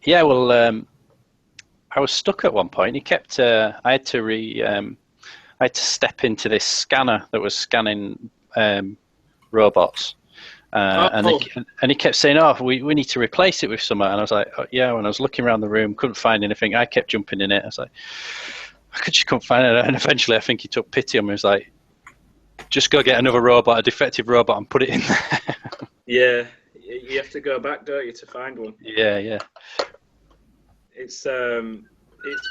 Yeah, well, I was stuck at one point. He kept. I had to step into this scanner that was scanning robots, and he kept saying, "Oh, we need to replace it with something." And I was like, oh, "Yeah." When I was looking around the room, couldn't find anything. I kept jumping in it. I was like, "I just couldn't find it." And eventually, I think he took pity on me. He was like, "Just go get another robot, a defective robot, and put it in there." Yeah, you have to go back, don't you, to find one? Yeah. It's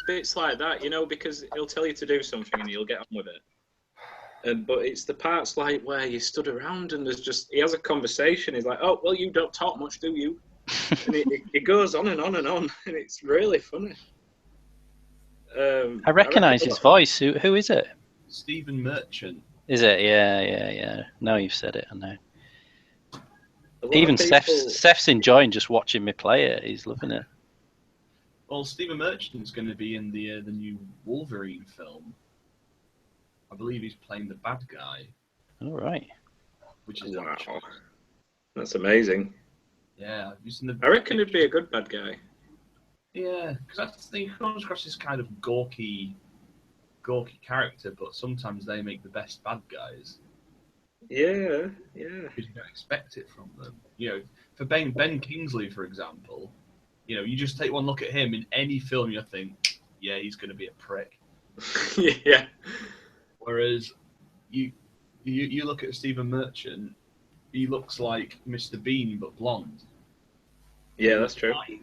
bits like that, you know, because he'll tell you to do something and you'll get on with it. But it's the parts like where you stood around and he has a conversation. He's like, "Oh, well, you don't talk much, do you?" And it goes on and on and on, and it's really funny. I recognise his voice. Who is it? Stephen Merchant. Is it? Yeah. Now you've said it, I know. Even Seth's enjoying just watching me play it. He's loving it. Well, Stephen Merchant's going to be in the new Wolverine film. I believe he's playing the bad guy. All right. Which is wow. That's amazing. Yeah, I reckon he'd be a good bad guy. Yeah, because he comes across this kind of gawky character, but sometimes they make the best bad guys. Yeah. Because you don't expect it from them. You know, for Ben Kingsley, for example, you know, you just take one look at him in any film, you think, yeah, he's going to be a prick. Yeah. Whereas You look at Stephen Merchant, he looks like Mr. Bean but blonde. Yeah, that's true. He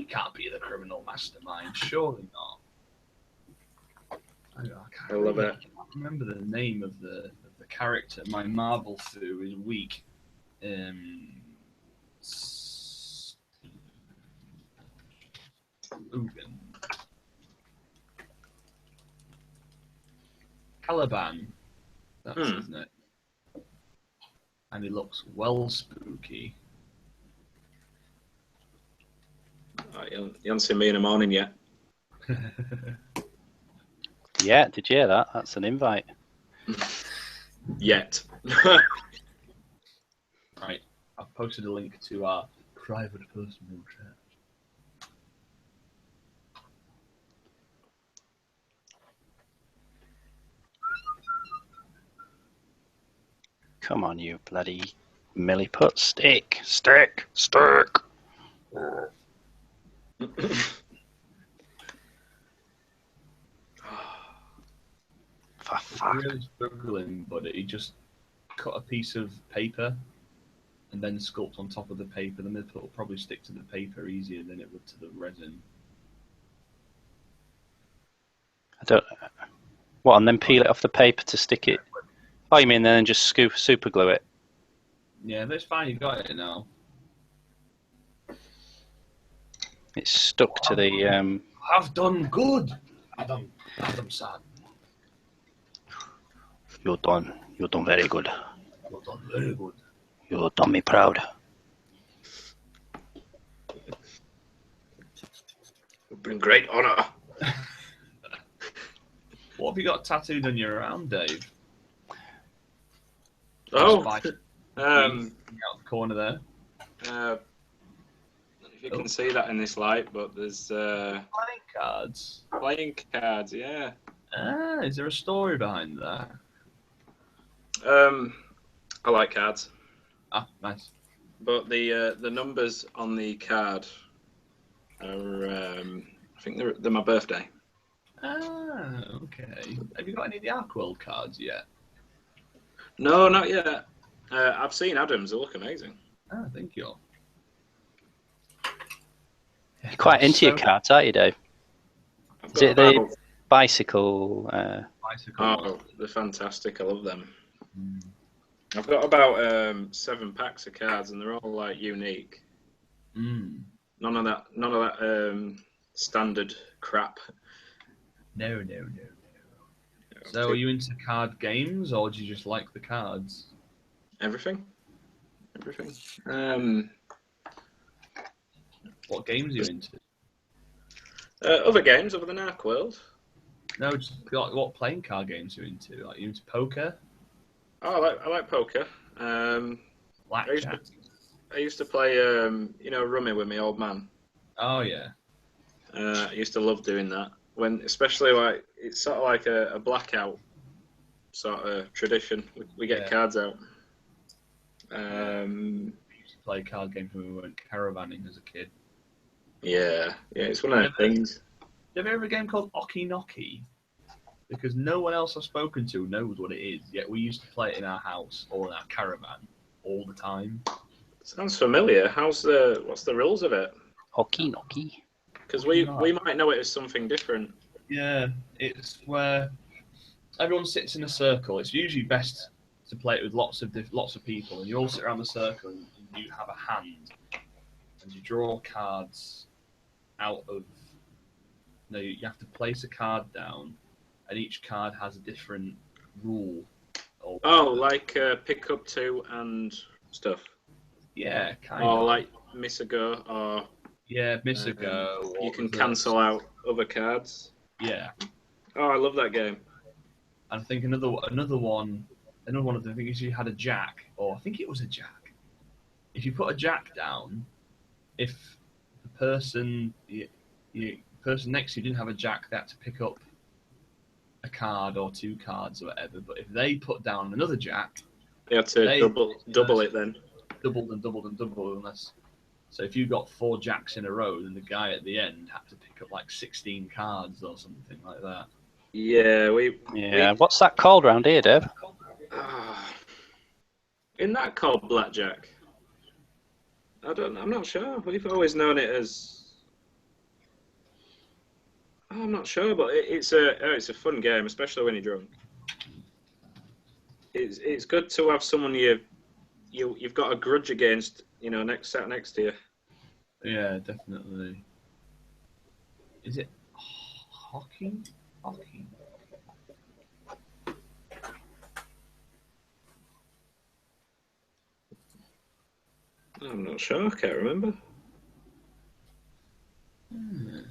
can't be the criminal mastermind. Surely not. I love it. I can't remember the name of the character. My marble foo is weak. Caliban. That's his name. And he looks well spooky. Oh, you haven't seen me in the morning yet. Yeah, did you hear that? That's an invite. Yet. Right, I've posted a link to our private personal chat. Come on, you bloody milliput. Stick. For fuck. I'm really struggling, but he just cut a piece of paper and then sculpt on top of the paper. The nipple will probably stick to the paper easier than it would to the resin. I don't. What? And then peel it off the paper to stick it. Oh, you mean then just super glue it? Yeah, that's fine. You got it now. It's stuck to the. I've done good. Adam Sad. You're done very good. You've done very good. You've done me proud. It's been great honour. What have you got tattooed on your arm, Dave? Oh, out the corner there. I don't know if you can see that in this light, but there's Playing cards. playing cards. Yeah. Ah, is there a story behind that? I like cards, Ah, nice. but the numbers on the card are I think they're my birthday. Ah, okay. Have you got any of the Arcworlde cards yet? No, not yet. I've seen Adam's. They look amazing. Ah, thank you. You're quite into your cards, aren't you, Dave? I've Is got it the about- bicycle? Bicycle. Oh, they're fantastic. I love them. Mm. I've got about 7 packs of cards, and they're all like unique. Mm. None of that standard crap. No. So, are you into card games, or do you just like the cards? Everything. What games are you into? Other games other than Arcworlde. No, just like, what playing card games are you into? Like, you into poker? Oh, I like poker. Blackjack? I used to play rummy with my old man. Oh, yeah. I used to love doing that. Especially like it's sort of like a blackout sort of tradition. We get cards out. We used to play card games when we went caravanning as a kid. Yeah, it's one of those things. Have you ever a game called Oki Noki? Because no one else I've spoken to knows what it is, yet we used to play it in our house or in our caravan all the time. Sounds familiar. What's the rules of it? Oki Noki. Because we might know it as something different. Yeah, it's where everyone sits in a circle. It's usually best to play it with lots of people, and you all sit around the circle and you have a hand, and you draw cards out of. No, you have to place a card down, and each card has a different rule. Like pick up 2 and stuff. Yeah, kind of. Or like miss a go, or miss a go. You can cancel out other cards. Yeah. Oh, I love that game. And I think another one of the things you had a jack, or I think it was a jack. If you put a jack down, if the person next to you didn't have a jack, they had to pick up a card or 2 cards or whatever. But if they put down another jack, they had to double it then. Doubled unless. So if you got 4 jacks in a row, then the guy at the end had to pick up like 16 cards or something like that. Yeah, what's that called round here, Dave? Isn't that called blackjack? I'm not sure. We've always known it as. Oh, I'm not sure, but it's a fun game, especially when you're drunk. It's good to have someone you've got a grudge against, sat next to you. Yeah, definitely. Is it hockey? Hockey. I'm not sure. I can't remember. I'm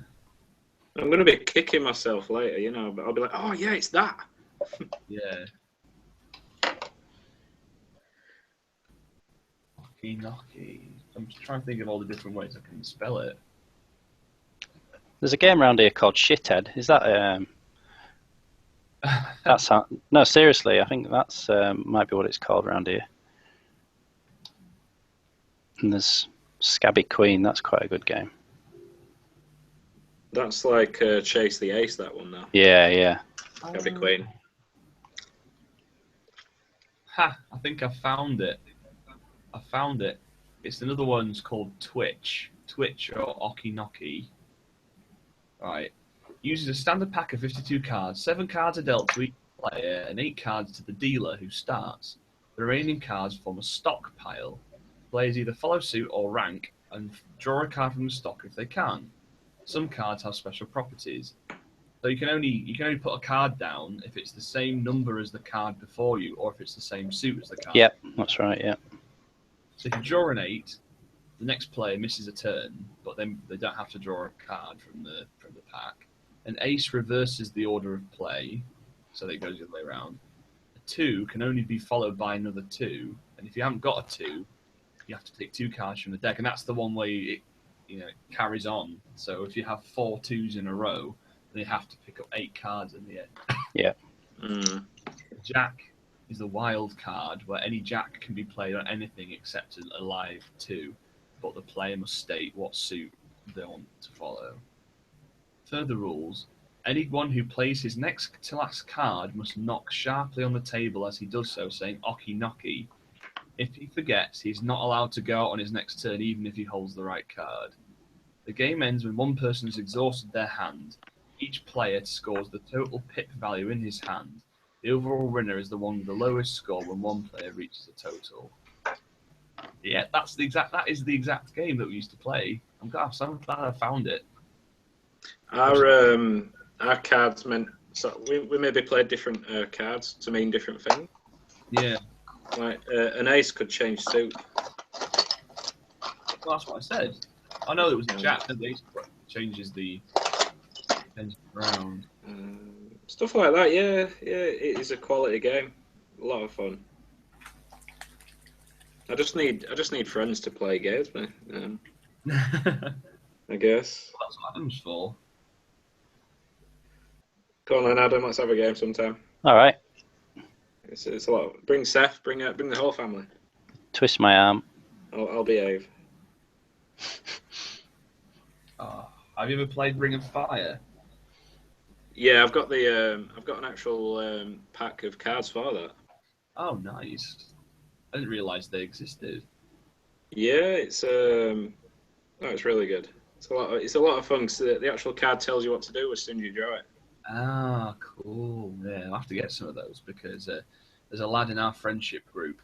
going to be kicking myself later, but I'll be like, oh, yeah, it's that. Yeah. Hockey. I'm just trying to think of all the different ways I can spell it. There's a game around here called Shithead. Is that that's no, seriously, I think that's might be what it's called around here. And there's Scabby Queen. That's quite a good game. That's like Chase the Ace, that one, though. Yeah. Scabby Queen. Ha! I think I found it. It's another one's called Twitch. Twitch or Okinoki. Right. Uses a standard pack of 52 cards. 7 cards are dealt to each player and 8 cards to the dealer who starts. The remaining cards form a stockpile. Players either follow suit or rank and draw a card from the stock if they can. Some cards have special properties. So you can only put a card down if it's the same number as the card before you, or if it's the same suit as the card. Yep, that's right. Yeah. So if you draw an 8, the next player misses a turn, but then they don't have to draw a card from the pack. An ace reverses the order of play, so that it goes the other way around. A 2 can only be followed by another 2, and if you haven't got a 2, you have to take 2 cards from the deck, and that's the one where it carries on. So if you have 4 2s in a row, then you have to pick up 8 cards in the end. Yeah. Jack is the wild card, where any jack can be played on anything except a live 2, but the player must state what suit they want to follow. Further rules: anyone who plays his next to last card must knock sharply on the table as he does so, saying "Okinoki." If he forgets, he is not allowed to go out on his next turn, even if he holds the right card. The game ends when one person has exhausted their hand. Each player scores the total pip value in his hand. The overall winner is the one with the lowest score when one player reaches a total. Yeah, that is the exact game that we used to play. I'm glad I found it. Our cards meant, so we maybe played different cards to mean different things. Yeah. Like an ace could change suit. Well, that's what I said. I know it was a jack, and the ace changes the round. Stuff like that, yeah, it is a quality game. A lot of fun. I just need friends to play games with me. I guess. Well, that's what Adam's for. Go on then, Adam. Let's have a game sometime. All right. It's a lot. Bring Seth. Bring the whole family. Twist my arm. I'll behave. Have you ever played Ring of Fire? Yeah, I've got an actual pack of cards for that. Oh, nice. I didn't realise they existed. Yeah, it's really good. It's a lot of fun. 'Cause the actual card tells you what to do as soon as you draw it. Ah, cool. Yeah, I'll have to get some of those because there's a lad in our friendship group.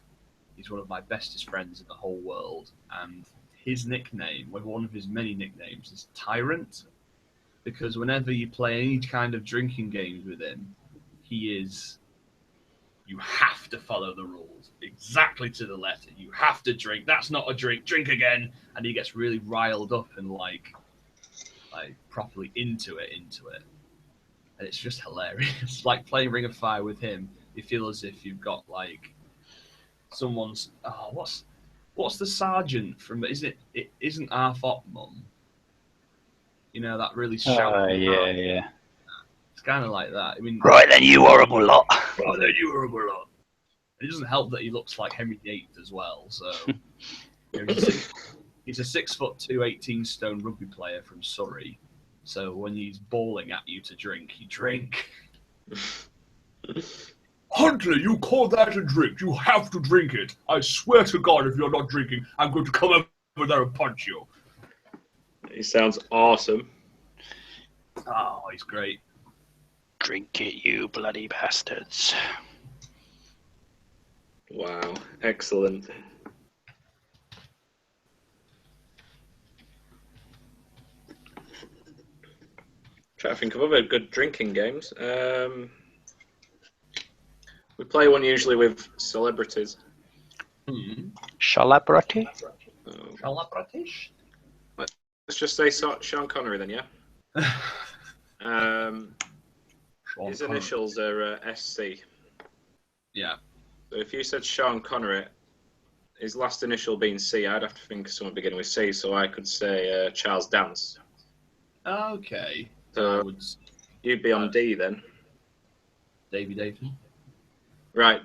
He's one of my bestest friends in the whole world, and his nickname, one of his many nicknames, is Tyrant. Because whenever you play any kind of drinking games with him, you have to follow the rules exactly to the letter. You have to drink. That's not a drink. Drink again. And he gets really riled up and like properly into it. And it's just hilarious. Like playing Ring of Fire with him, you feel as if you've got like someone's. Oh, what's the sergeant from? It isn't our Fop Mum. You know, that really shouting. Yeah. It's kind of like that. I mean, Right then, you horrible lot. Right then, you horrible lot. It doesn't help that he looks like Henry VIII as well. So he's a 6'2", 18-stone rugby player from Surrey. So when he's bawling at you to drink, you drink. Hunter, you call that a drink? You have to drink it. I swear to God, if you're not drinking, I'm going to come over there and punch you. He sounds awesome. Oh, he's great. Drink it, you bloody bastards. Wow, excellent. Try to think of other good drinking games. We play one usually with celebrities. Celebrity? Celebrities? Let's just say Sean Connery then, yeah? His initials are SC. Yeah. So if you said Sean Connery, his last initial being C, I'd have to think of someone beginning with C, so I could say Charles Dance. Okay. So you'd be on D then. Davy Davison. Right.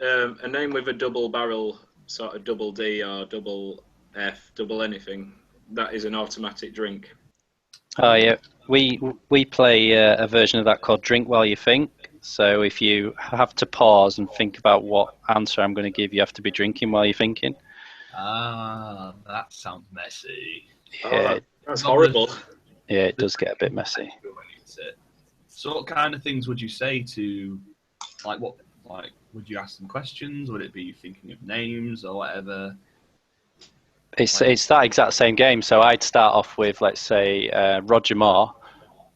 A name with a double barrel, sort of double D or double F, double anything, that is an automatic drink. Oh yeah, we play a version of that called Drink While You Think. So if you have to pause and think about what answer I'm going to give, you have to be drinking while you're thinking. Ah, that sounds messy. Yeah, That's horrible. yeah, it does get a bit messy. So what kind of things would you say to, would you ask them questions? Would it be thinking of names or whatever? It's that exact same game. So I'd start off with, let's say, Roger Moore,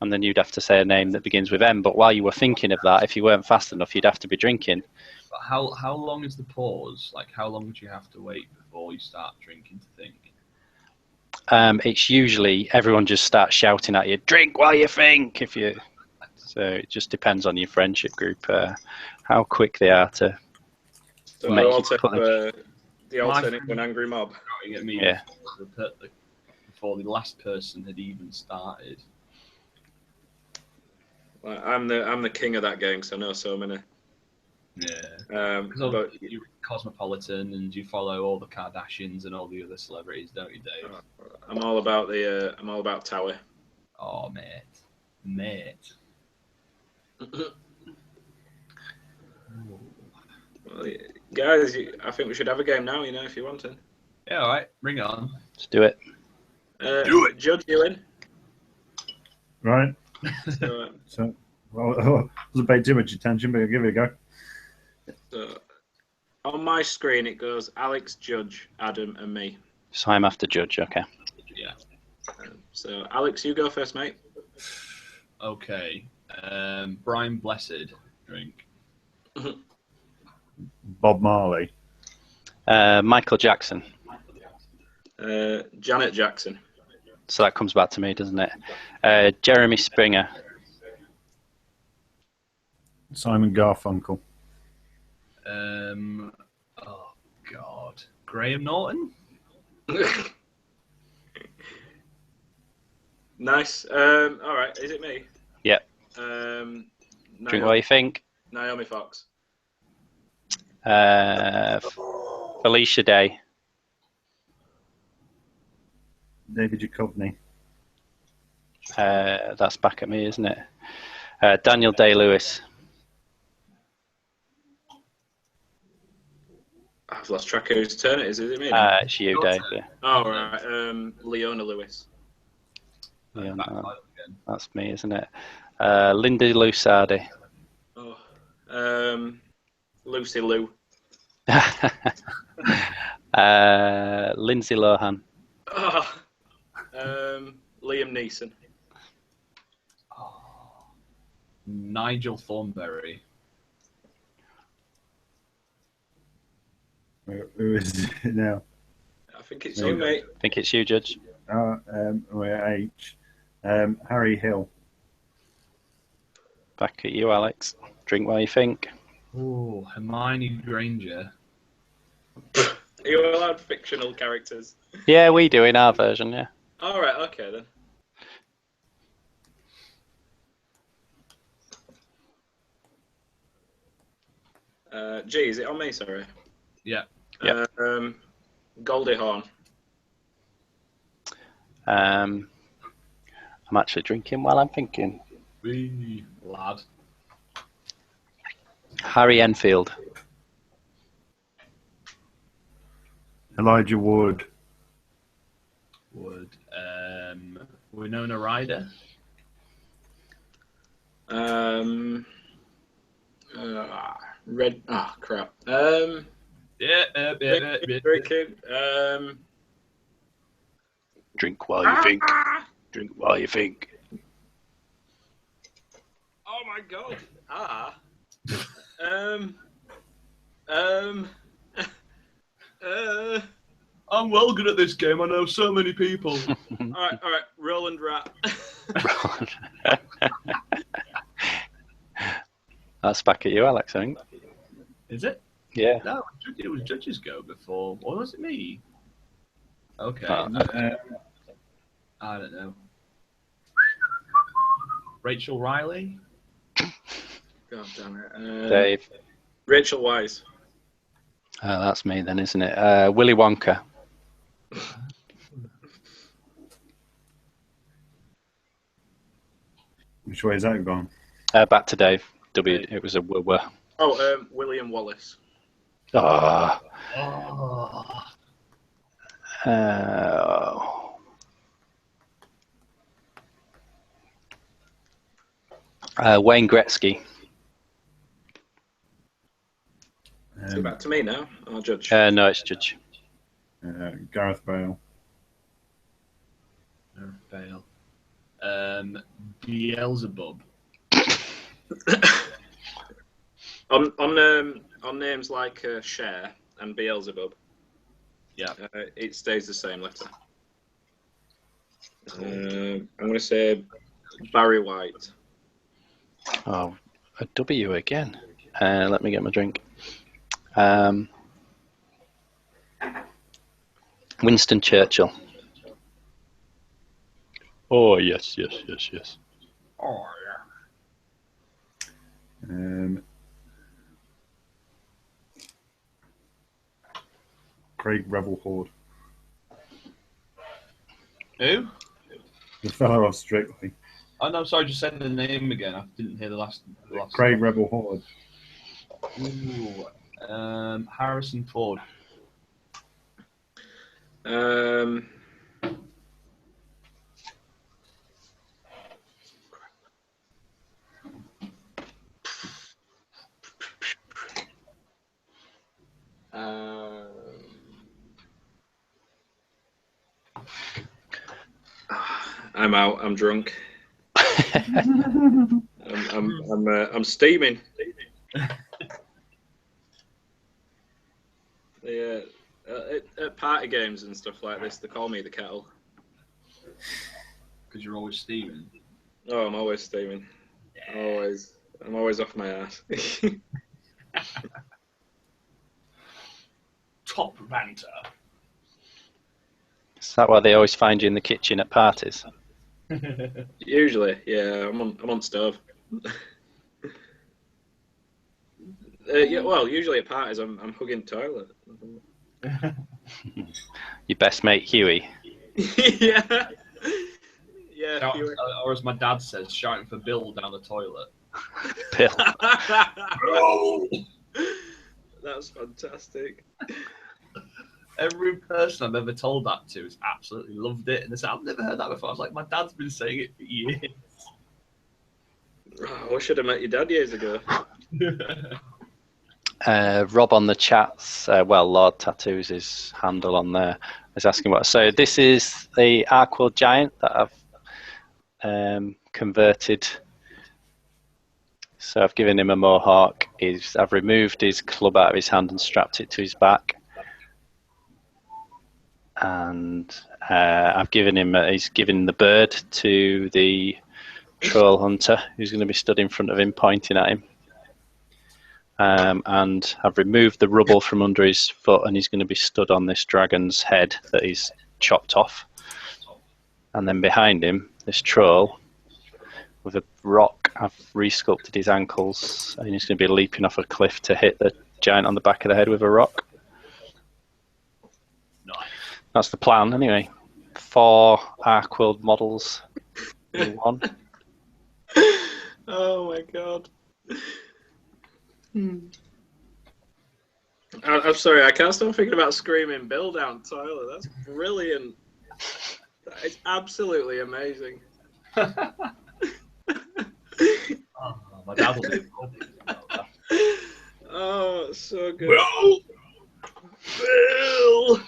and then you'd have to say a name that begins with M. But while you were thinking of that, if you weren't fast enough, you'd have to be drinking. But how long is the pause? Like, how long would you have to wait before you start drinking to think? It's usually everyone just starts shouting at you, "Drink while you think." So it just depends on your friendship group, how quick they are to make you put the alternate one, angry mob. At me Yeah. Before the last person had even started. Well, I'm the king of that game because I know so many. Yeah. But you're cosmopolitan and you follow all the Kardashians and all the other celebrities, don't you, Dave? I'm all about Tower. Oh, mate. Well, guys, I think we should have a game now. If you want to. Yeah, all right, bring it on. Let's do it. Do it, Judge. You in? Right. So, Well, I wasn't paying too much attention, but I'll give it a go. So, on my screen, it goes Alex, Judge, Adam, and me. So I'm after Judge, okay. Yeah. So, Alex, you go first, mate. Okay. Brian Blessed, drink. Bob Marley. Michael Jackson. Janet Jackson. So that comes back to me, doesn't it? Jeremy Springer. Simon Garfunkel. Oh, God. Graham Norton? Nice. All right. Is it me? Yep. Drink while you think. Naomi Fox. Felicia Day. David Duchovny. That's back at me, isn't it? Daniel Day-Lewis. I've lost track of whose turn it is. Is it me? It's you, Dave. Yeah. Oh, right. Leona Lewis. That's me, isn't it? Linda Lusardi. Oh. Lucy Liu. Lindsay Lohan. Oh. Liam Neeson. Oh. Nigel Thornberry. Who is it now? I think it's you, mate. I think it's you, Judge. We're H. Harry Hill. Back at you, Alex. Drink while you think. Oh, Hermione Granger. Are you allowed fictional characters? Yeah, we do in our version, yeah. All right, okay then. Gee, is it on me? Sorry. Yeah. Yep. Goldie Hawn. I'm actually drinking while I'm thinking. Wee, lad. Harry Enfield. Elijah Wood. Wood. Winona Ryder. Red. Ah, crap. Drinking. Drink while you think. Drink while you think. Oh my god. I'm well good at this game. I know so many people. All right. Roland Rat. That's back at you, Alex, I think. Is it? Yeah. No, it was Judge's go before. Or was it me? Okay. I don't know. Rachel Riley? God damn it. Dave. Rachel Weisz. That's me then, isn't it? Willy Wonka. Which way is that gone? Back to Dave. It was a w. Oh, William Wallace. Oh. Wayne Gretzky. Is it back to me now? I'll judge. No, it's Judge. Gareth Bale. Bale. Beelzebub. On names like Cher and Beelzebub, Yeah. it stays the same letter. I'm going to say Barry White. Oh, a W again. Let me get my drink. Winston Churchill. Oh, yes. Oh, yeah. Craig Rebel Horde. Who? The fellow off Strictly. Oh, no, sorry, just said the name again. I didn't hear the last Craig Rebel Horde. Ooh. Harrison Ford. I'm out. I'm drunk. I'm steaming. Yeah, at party games and stuff like this, they call me the kettle. Because you're always steaming. Oh, I'm always steaming. Yeah. I'm always off my ass. Top ranter. Is that why they always find you in the kitchen at parties? Usually, yeah. I'm on stove. Yeah, well, usually at parties, I'm hugging the toilet. Your best mate Huey. Yeah. Yeah. Shout, or as my dad says, shouting for Bill down the toilet. Bill. No! That's fantastic. Every person I've ever told that to has absolutely loved it. And they say, I've never heard that before. I was like, my dad's been saying it for years. Oh, I should have met your dad years ago. Rob on the chats, Lord Tattoos, his handle on there, is asking what. So this is the Arcworlde Giant that I've converted. So I've given him a mohawk. I've removed his club out of his hand and strapped it to his back. And I've given him. He's given the bird to the troll hunter, who's going to be stood in front of him, pointing at him. And I've removed the rubble from under his foot, and he's going to be stood on this dragon's head that he's chopped off. And then behind him, this troll with a rock. I've resculpted his ankles, and he's going to be leaping off a cliff to hit the giant on the back of the head with a rock. Nice. That's the plan, anyway. 4 Arcworlde models in one. Oh my god. I'm sorry, I can't stop thinking about Screaming Bill down toilet. That's brilliant. That is absolutely amazing. My dad will do about that. Oh, it's so good. Bill! Bill!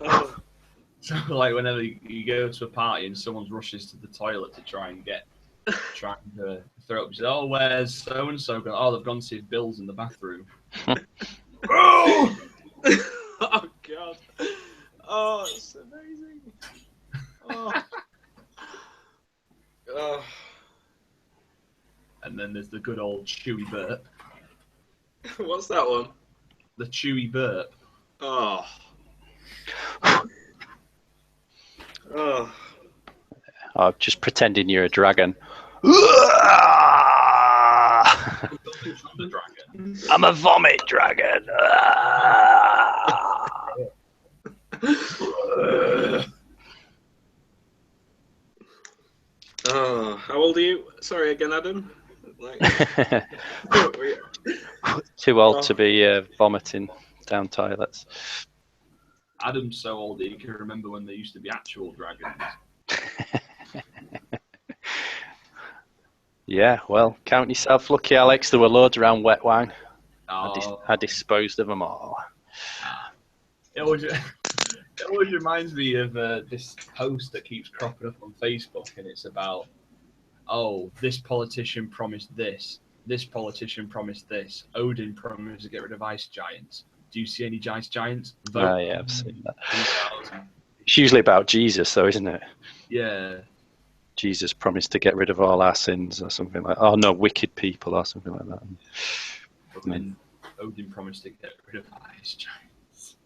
Oh. So, like, whenever you go to a party and someone rushes to the toilet to try and throw up, you say, "Oh, where's so and so gone? Oh, they've gone to see if Bill's in the bathroom." Oh! Oh God! Oh, it's amazing. Oh. Oh. And then there's the good old chewy burp. What's that one? The chewy burp. Oh. Oh. Oh, just pretending you're a dragon. The dragon. I'm a vomit dragon. Oh, how old are you? Sorry again, Adam. Like, Too old to be vomiting down toilets. Adam's so old that he can remember when there used to be actual dragons. Yeah, well, count yourself lucky, Alex. There were loads around Wet Wang. Oh. I disposed of them all. It always reminds me of this post that keeps cropping up on Facebook, and it's about, oh, this politician promised this. This politician promised this. Odin promised to get rid of ice giants. Do you see any ice giants? Oh, yeah, I've seen that. 2000. It's usually about Jesus, though, isn't it? Yeah. Jesus promised to get rid of all our sins or something like that. Oh, no, wicked people or something like that. But then Odin promised to get rid of ice giants.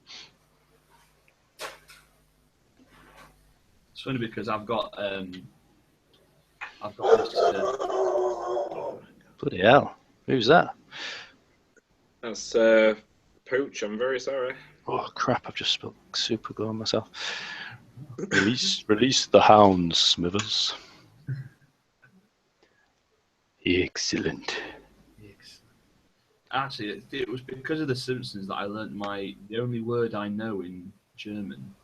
It's funny because I've got this. Bloody hell. Who's that? that's Pooch. I'm very sorry. Oh, crap, I've just spilled super glue on myself. Release the hounds, Smithers. Excellent. Actually, it was because of The Simpsons that I learned the only word I know in German.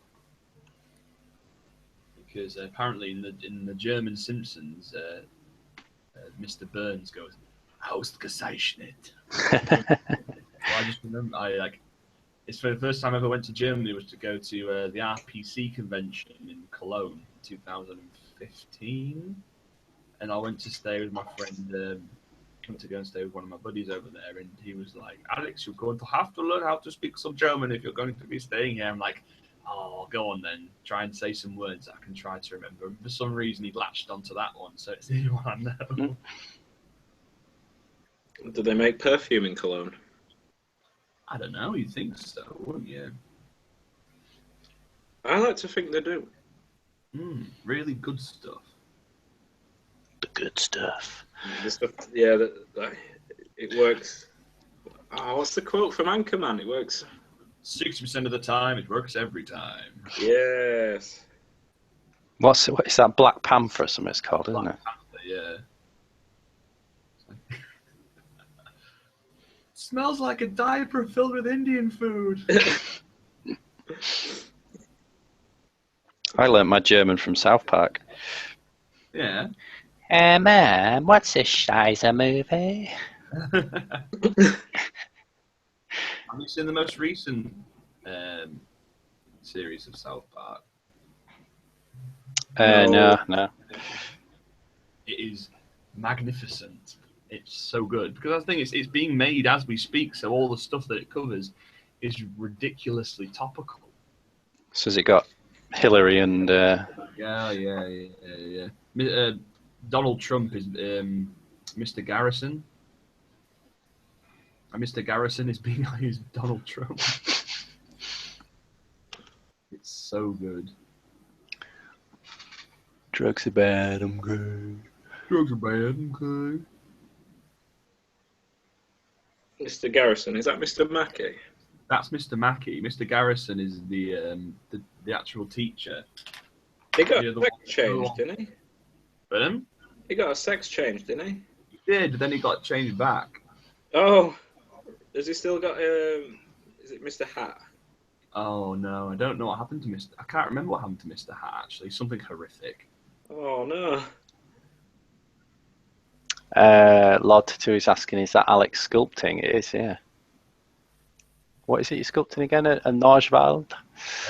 Because apparently in the German Simpsons, Mr. Burns goes, "Ausgezeichnet." I just remember, it's for the first time I ever went to Germany was to go to the RPC convention in Cologne, 2015, and I went to stay with my friend. Went to go and stay with one of my buddies over there, and he was like, "Alex, you're going to have to learn how to speak some German if you're going to be staying here." I'm like, "Oh, go on then. Try and say some words I can try to remember." And for some reason, he latched onto that one, so it's the only one I know. Do they make perfume in Cologne? I don't know. You'd think so, wouldn't you? I like to think they do. Really good stuff. The good stuff. The stuff, yeah, it works. Oh, what's the quote from Anchorman? It works 60% of the time, it works every time. Yes. What is that? Black Panther or something it's called, isn't it? Panther, yeah. Smells like a diaper filled with Indian food. I learnt my German from South Park. Yeah. Ma'am, what's this Shizer movie? Have you seen the most recent series of South Park? No. It is magnificent. It's so good because I think it's being made as we speak, so all the stuff that it covers is ridiculously topical. So has it got Hillary and? Yeah. Donald Trump is Mr. Garrison. And Mr. Garrison is being used Donald Trump. It's so good. Drugs are bad, I'm good. Drugs are bad, I'm good. Mr. Garrison, is that Mr. Mackey? That's Mr. Mackey. Mr. Garrison is the actual teacher. He got sex changed, didn't he? Pardon? He got a sex change, didn't he? He did, then he got changed back. Oh, has he still got? Is it Mr. Hat? Oh no, I don't know what happened to Mr. I can't remember what happened to Mr. Hat actually. Something horrific. Oh no. Lord Tattoo is asking, is that Alex sculpting? It is, yeah. What is it you're sculpting again? A Norschwald?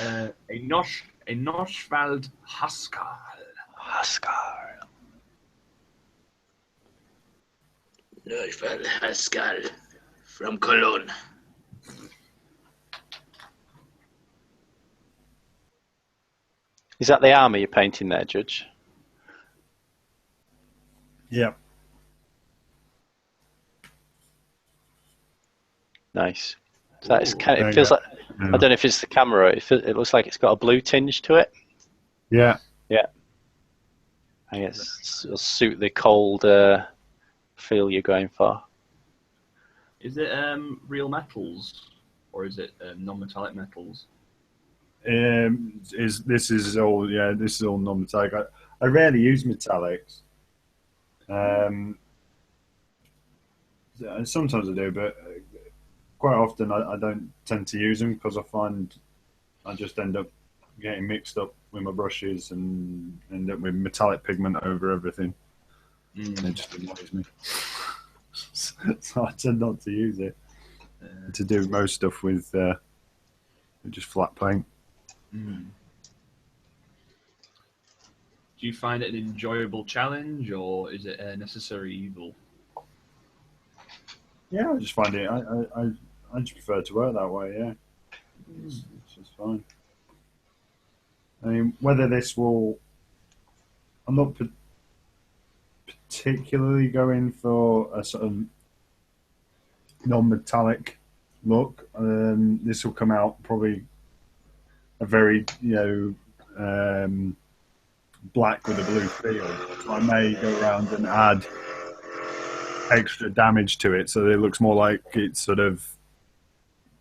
A Norschwald Huskar. Huskar. Norschwald Haskell from Cologne. Is that the armour you're painting there, Judge? Yep. Nice. So it's Ooh, kind of, there it you feels go. like, Yeah. I don't know if it's the camera. It looks like it's got a blue tinge to it. Yeah. Yeah. I guess it'll suit the cold feel you're going for. Is it real metals or is it non-metallic metals? This is all non-metallic. I rarely use metallics. Sometimes I do, but quite often I don't tend to use them because I find I just end up getting mixed up with my brushes and end up with metallic pigment over everything. And it just annoys me. So I tend not to use it. To do most stuff with just flat paint. Do you find it an enjoyable challenge or is it a necessary evil? Yeah, I just find it. I just prefer to work that way. Yeah, it's just fine. I mean, whether this will, I'm not particularly going for a sort of non-metallic look. This will come out probably a very black with a blue feel. So I may go around and add extra damage to it, so it looks more like it's sort of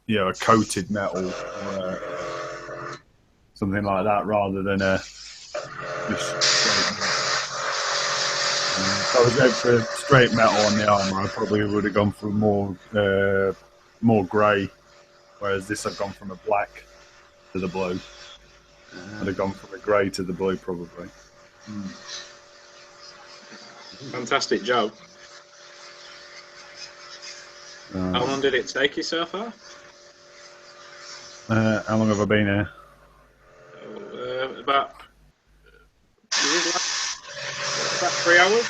a coated metal or something like that, rather than a just straight metal. If I was going for straight metal on the armor, I probably would have gone for more grey, whereas this I've gone from a black to the blue. I'd have gone from a grey to the blue probably. Fantastic job. How long did it take you so far? How long have I been here? About 3 hours.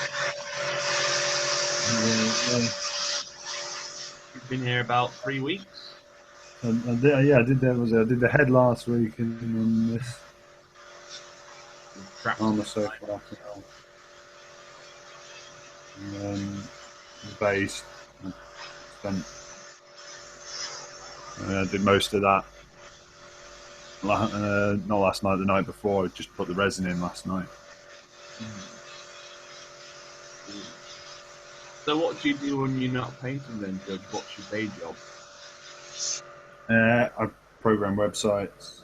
You've been here about 3 weeks? I did the head last week and then this armor so far. And then the base. I did most of that. Not last night, the night before. I just put the resin in last night. So what do you do when you're not painting then, Judge? What's your day job? I program websites.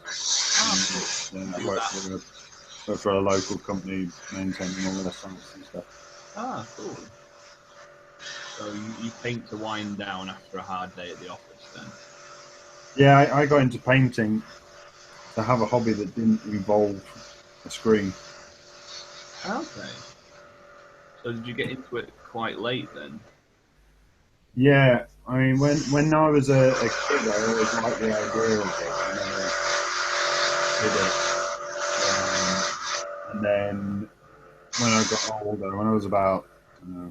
I work for a local company maintaining all their sites and stuff. Ah, cool. So you paint to wind down after a hard day at the office then? Yeah, I got into painting to have a hobby that didn't involve a screen. Okay. So did you get into it quite late then? Yeah, I mean, when I was a kid, I always liked the idea of it. I never did it. And then when I got older, when I was about 26,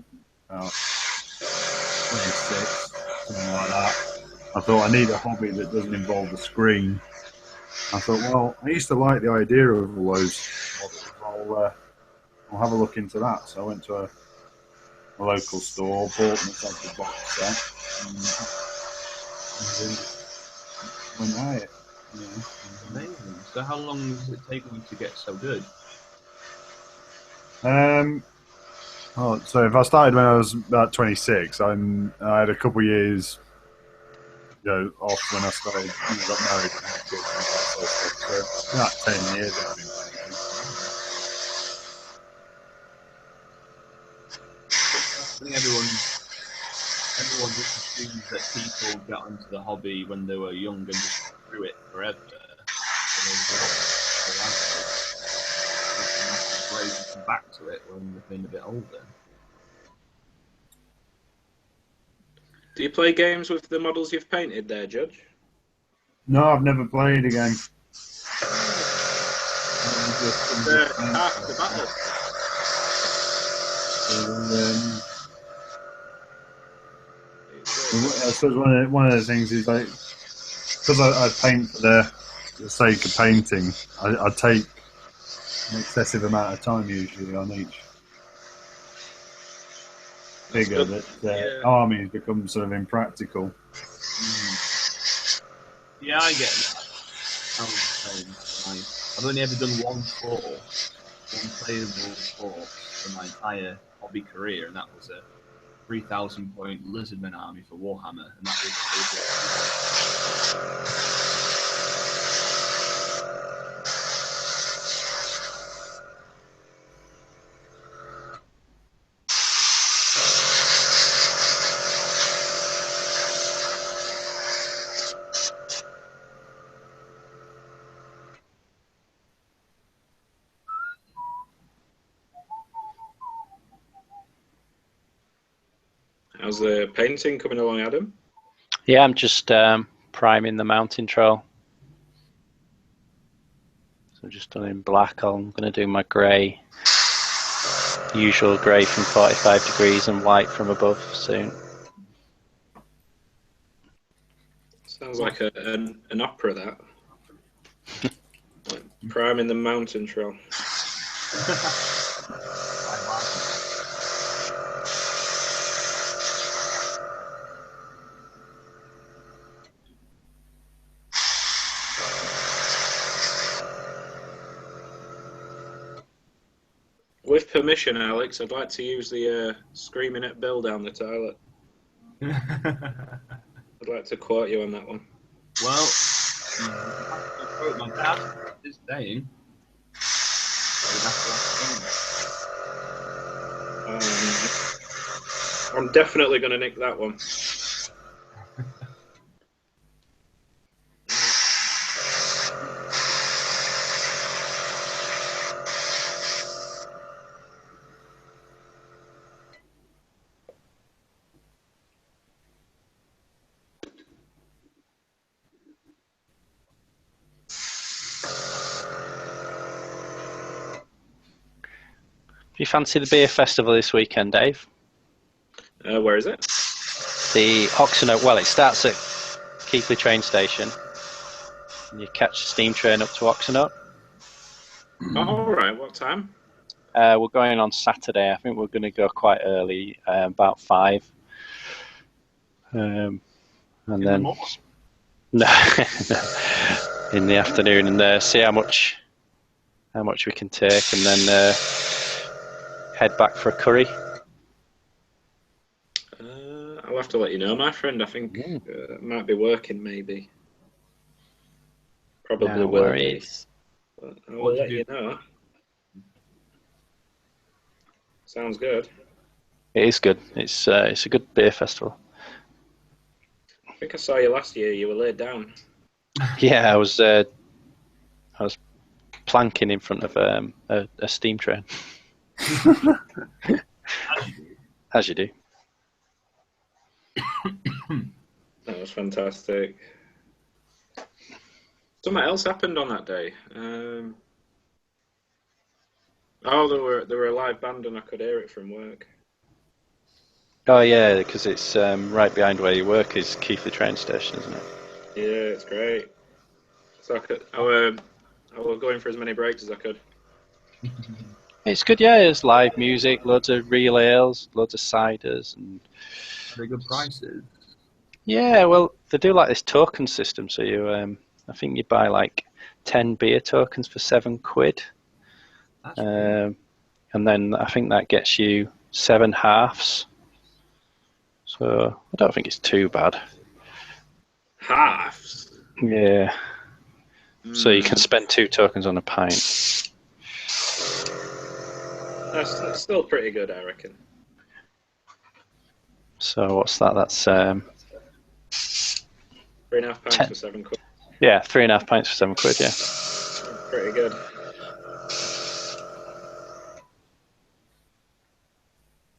something like that, I thought I need a hobby that doesn't involve the screen. I thought, well, I used to like the idea of all those models. I'll have a look into that. So I went to a local store, bought myself a box set, and went at it. Amazing. So how long has it taken you to get so good? So if I started when I was about 26, I had a couple of years, off when I started. I got married and had kids and that sort of stuff. So about 10 years I've been painting. think everyone just assumes that people got into the hobby when they were young and just threw it forever. Ways to come back to it when they've been a bit older. Do you play games with the models you've painted there, Judge? No, I've never played a game. Half the battle. I suppose one of the things is like, because I paint for the sake of painting, I take an excessive amount of time usually on each figure that armies become sort of impractical. Yeah, I get that. I've only ever done one playable force for my entire hobby career, and that was a 3,000 point Lizardman army for Warhammer, and that was How's the painting coming along, Adam? Yeah, I'm just priming the mountain troll. So I'm just done in black. I'm going to do my grey, usual grey from 45 degrees and white from above soon. Sounds like an opera, that. Like priming the mountain troll. With permission, Alex, I'd like to use the screaming at Bill down the toilet. I'd like to quote you on that one. Well, my dad is staying. I'm definitely going to nick that one. Do you fancy the beer festival this weekend, Dave? Where is it? The Oxenote. Well, it starts at Keighley train station. And you catch the steam train up to Oxenote. All right. What time? We're going on Saturday. I think we're going to go quite early, about 5. And then in the afternoon, and see how much we can take, and then head back for a curry. I'll have to let you know, my friend. I think might be working, maybe. Probably No will worries. be. But I will let you know. Sounds good. It is good. It's a good beer festival. I think I saw you last year. You were laid down. Yeah, I was planking in front of a steam train. As you do. That was fantastic. Something else happened on that day. There were a live band and I could hear it from work. Oh yeah, because it's right behind where you work is Keighley train station, isn't it? Yeah, it's great. So I was going for as many breaks as I could. It's good, yeah. It's live music, loads of real ales, loads of ciders, and very good prices. Yeah, well, they do like this token system. So you, I think you buy like 10 beer tokens for £7. And then I think that gets you 7 halves. So I don't think it's too bad. Halves? Yeah. So you can spend 2 tokens on a pint. That's still pretty good, I reckon. So what's that? That's 3.5 pints for £7. yeah, 3.5 pints for £7. Yeah. Pretty good.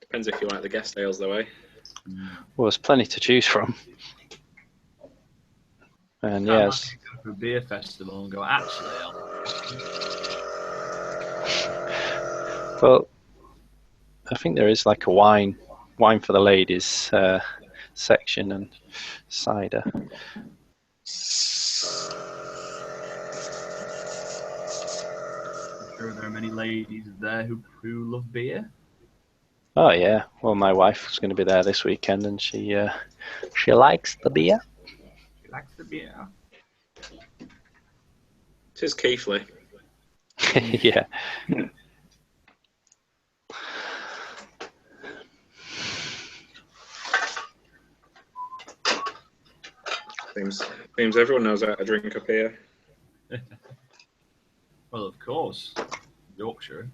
Depends if you like the guest ales, though, eh? Well, there's plenty to choose from. And I yes, might go to a beer festival and go, actually, well, I think there is like a wine for the ladies section and cider. I'm sure there are many ladies there who love beer. Oh yeah, well my wife's going to be there this weekend, and she likes the beer. She likes the beer. Tis Keithley. Yeah. Seems everyone knows how to drink up here. Well, of course, Yorkshire.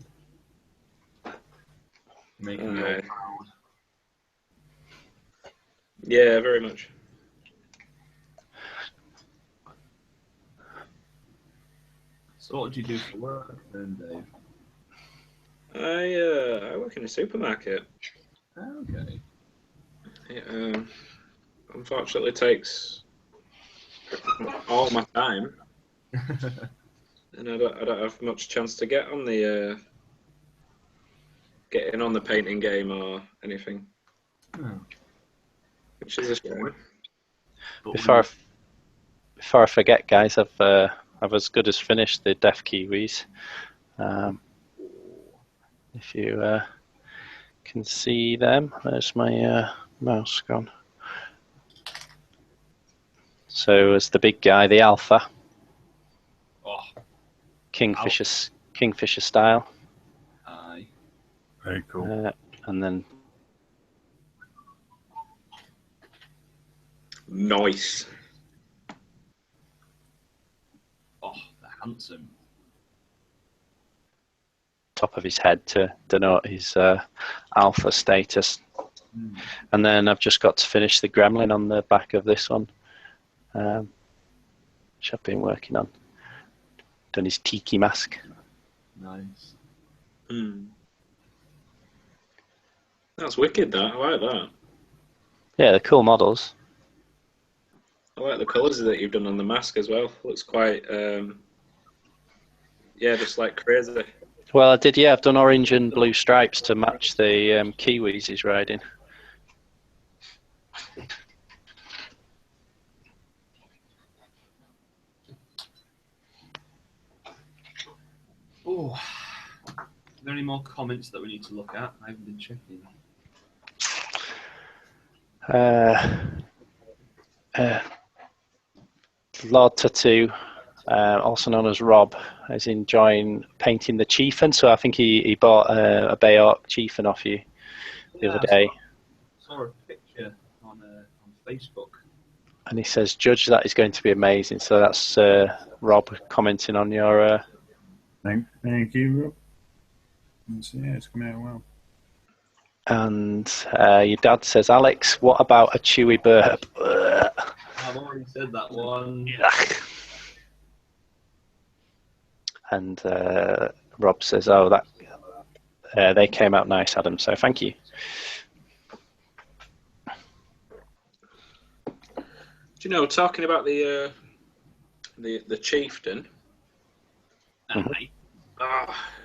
Making me all Aye. proud. Yeah, very much. So what do you do for work then, Dave? I work in a supermarket. Okay. It unfortunately takes all my time, and I don't have much chance to get on the getting on the painting game or anything, Oh. which is a shame. But Before I forget, guys, I've as good as finished the Deaf Kiwis. If you can see them, there's my mouse gone. So as the big guy, the Alpha, oh, Kingfisher style, aye. Very cool. and then Nice. Oh, they're handsome. top of his head to denote his Alpha status. Mm. And then I've just got to finish the gremlin on the back of this one, which I've been working on. Done his tiki mask. Nice. That's wicked. That I like that. Yeah, they're cool models. I like the colours that you've done on the mask as well. Looks quite, yeah, just like crazy. Well, I did, yeah. I've done orange and blue stripes to match the Kiwis he's riding. Oh, are there any more comments that we need to look at? I haven't been checking. Lord Tattoo, also known as Rob, is enjoying painting the chieftain. So I think he bought a Bayark chieftain off you the other day. Saw a picture on Facebook. And he says, "Judge, that is going to be amazing." So that's Rob commenting on your. Thank you, Rob. Yeah, it's coming out well. And your dad says, "Alex, what about a chewy burp?" I've already said that one. And Rob says, "Oh, that they came out nice, Adam. So thank you." Do you know, talking about the chieftain?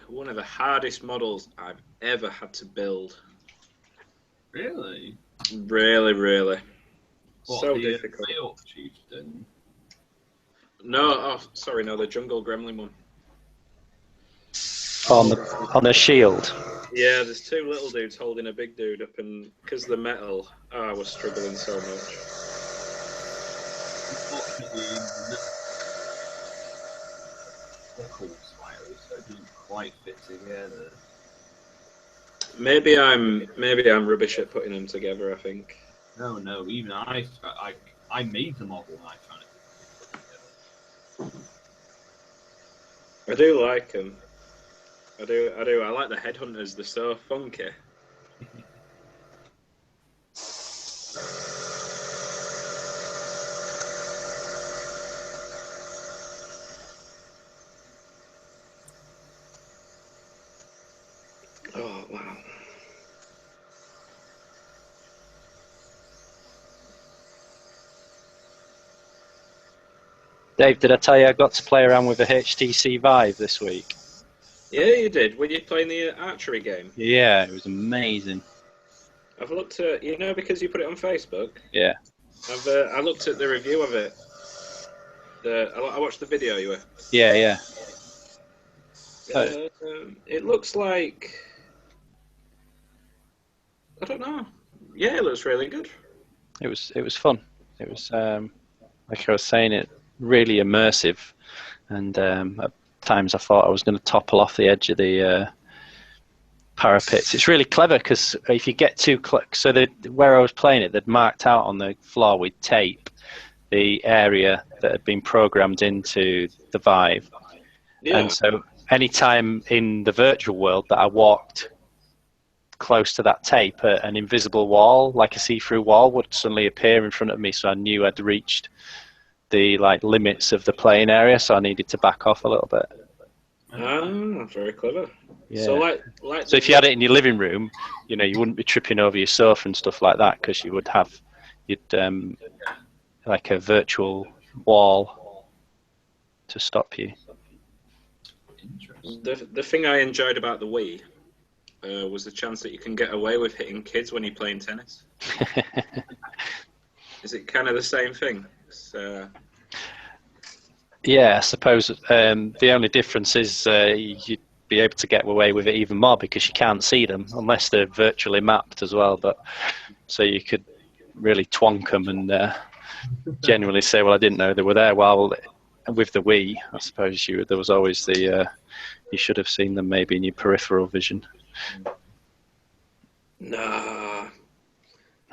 One of the hardest models I've ever had to build. Really? Really, really. What, So the difficult. Bayark chieftain? No, sorry, no, the jungle gremlin one. On the shield. Yeah, there's two little dudes holding a big dude up, and because the metal, I was struggling so much. Unfortunately, buckles slightly, so it doesn't quite fit together. Maybe I'm rubbish at putting them together. I think. No, even I made the model and I found it. I do like them. I do. I like the headhunters. They're so funky. Oh wow. Dave, did I tell you I got to play around with a HTC Vive this week? Yeah, you did. Were you playing the archery game? Yeah, it was amazing. I've looked at, because you put it on Facebook. Yeah. I looked at the review of it. I watched the video you were. Yeah, yeah. It looks like, I don't know. Yeah, it looks really good. It was fun. It was like I was saying, it really immersive, and at times I thought I was going to topple off the edge of the parapets. It's really clever because if you get too close, so where I was playing it, they'd marked out on the floor with tape the area that had been programmed into the Vive, and so anytime in the virtual world that I walked close to that tape, an invisible wall, like a see-through wall, would suddenly appear in front of me, so I knew I'd reached the limits of the playing area, so I needed to back off a little bit. Ah, very clever. Yeah. So if you had it in your living room, you wouldn't be tripping over your sofa and stuff like that, because you'd like a virtual wall to stop you. The thing I enjoyed about the Wii was the chance that you can get away with hitting kids when you're playing tennis. Is it kind of the same thing? Yeah, I suppose the only difference is you'd be able to get away with it even more because you can't see them unless they're virtually mapped as well. But so you could really twonk them and genuinely say, "Well, I didn't know they were there." While with the Wii, I suppose there was always you should have seen them maybe in your peripheral vision. No,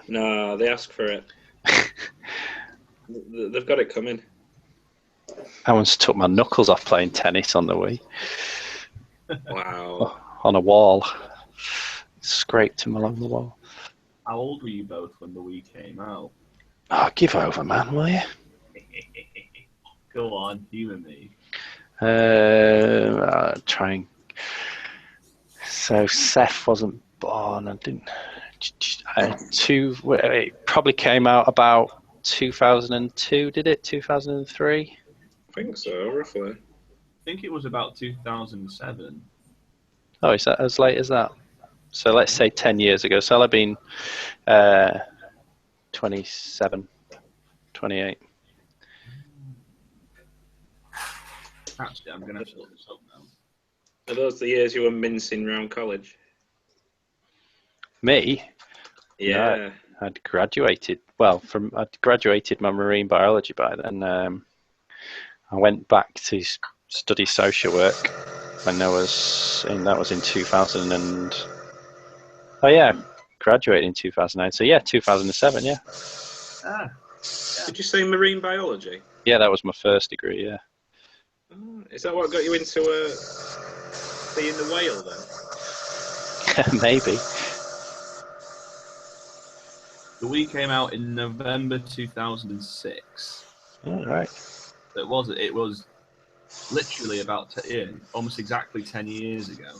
they ask for it. They've got it coming. I once took my knuckles off playing tennis on the Wii. Wow. On a wall. Scraped him along the wall. How old were you both when the Wii came out? Oh, give over, man, will you? Go on, you and me. I'll try and... So Seth wasn't born. I didn't... It probably came out about 2002, did it? 2003? I think so, roughly. I think it was about 2007. Oh, is that as late as that? So let's say 10 years ago. So I'll have been 27, 28. Actually, I'm going to have to look this up now. Are those the years you were mincing around college? Me? Yeah. No, I'd graduated. Well, I'd graduated my marine biology by then. I went back to study social work when that was in 2000 and... Oh yeah, graduated in 2009. So yeah, 2007. Yeah. Ah. Did you say marine biology? Yeah, that was my first degree. Yeah. Oh, is that what got you into being the whale then? Maybe. The Wii came out in November 2006. All right. It was literally about almost exactly 10 years ago.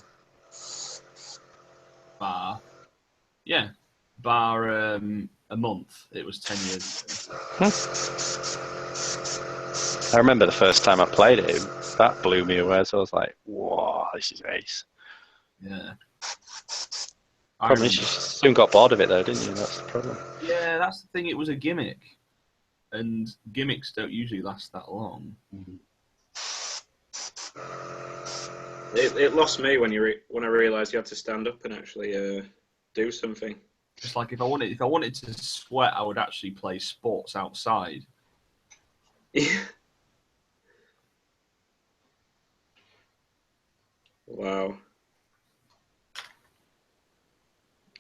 Bar a month. It was 10 years ago. I remember the first time I played it. That blew me away. So I was like, "Whoa, this is ace." Yeah. Problem is, you soon got bored of it, though, didn't you? That's the problem. Yeah, that's the thing. It was a gimmick, and gimmicks don't usually last that long. Mm-hmm. It lost me when I realised you had to stand up and actually do something. It's like if I wanted to sweat, I would actually play sports outside. Yeah. Wow.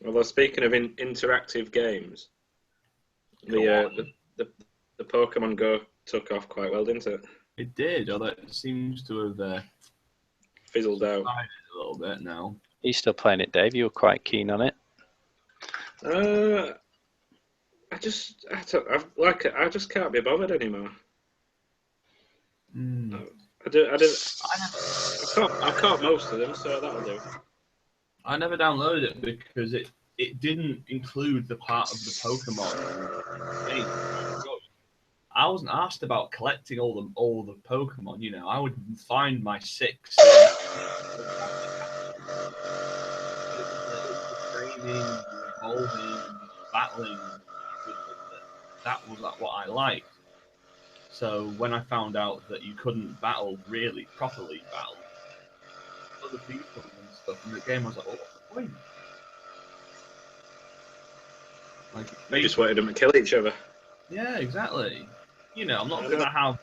Although speaking of interactive games, the Pokemon Go took off quite well, didn't it? It did, although it seems to have fizzled out a little bit now. Are you still playing it, Dave? You were quite keen on it. I just can't be bothered anymore. I caught most of them, so that'll do. I never downloaded it because it didn't include the part of the Pokemon game. I wasn't asked about collecting all the Pokemon. You know, I would find my 6. Training, evolving, battling. That was what I liked. So when I found out that you couldn't really properly battle other people and stuff in the game, I was like, oh, what's the point? Like, They just wanted them to kill each other. Yeah, exactly. You know, I'm not going to have,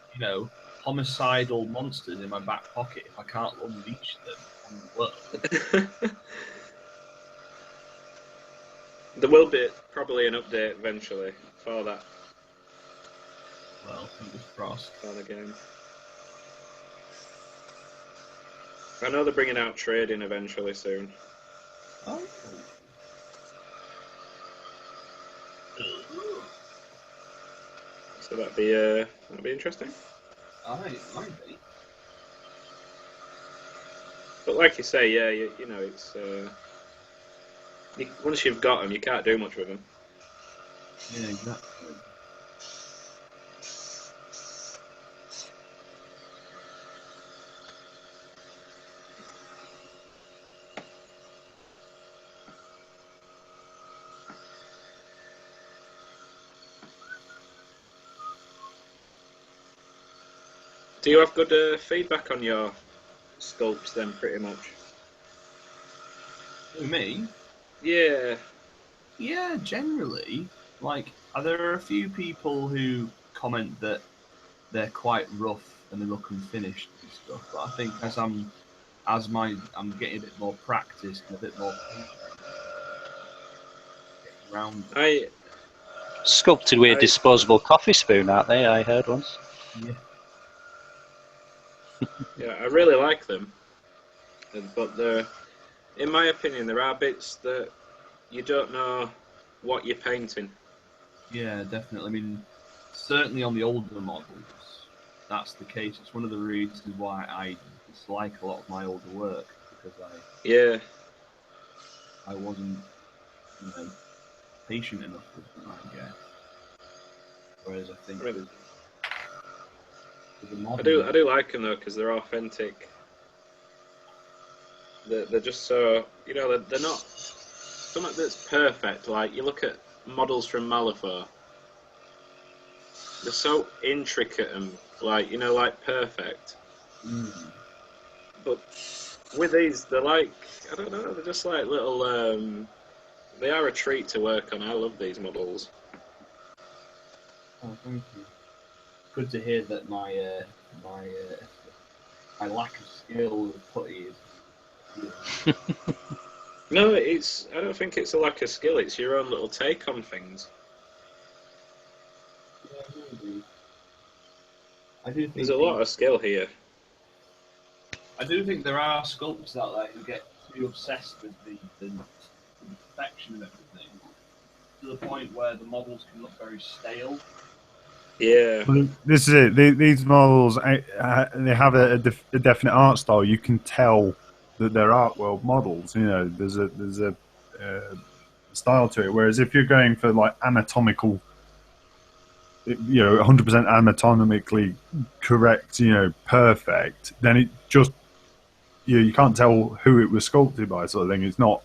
homicidal monsters in my back pocket if I can't unleash them on the world. There will be probably an update eventually for that. Well, fingers crossed. For the game. I know they're bringing out trading eventually soon. Oh. So that'd be interesting. Might be. But like you say, yeah, you know, it's once you've got them, you can't do much with them. Yeah, exactly. Do you have good feedback on your sculpts then, pretty much? Me? Yeah. Yeah, generally. Like, there are a few people who comment that they're quite rough and they look unfinished and stuff. But I think I'm getting a bit more practice and a bit more around. Sculpted with a disposable coffee spoon, aren't they? I heard once. Yeah. Yeah, I really like them, but in my opinion, there are bits that you don't know what you're painting. Yeah, definitely. I mean, certainly on the older models, that's the case. It's one of the reasons why I dislike a lot of my older work, because I wasn't, patient enough with them, I guess. Whereas I think with the modern, I do like them though, because they're authentic. They're just so, they're not something that's perfect. Like, you look at models from Malifaux, they're so intricate and like perfect. But with these, they're like, I don't know, they're just like little. They are a treat to work on. I love these models. Oh, thank you. Good to hear that my lack of skill with putty is. No, I don't think it's a lack of skill. It's your own little take on things. Yeah, maybe. I do think there's a lot of skill here. I do think there are sculptors out there who get too obsessed with the perfection of everything to the point where the models can look very stale. Yeah. Well, this is it. These models, they have a definite art style. You can tell that they're Arcworld models. You know, there's a style to it. Whereas if you're going for like anatomical, 100% anatomically correct, perfect, then it just you can't tell who it was sculpted by, sort of thing. It's not.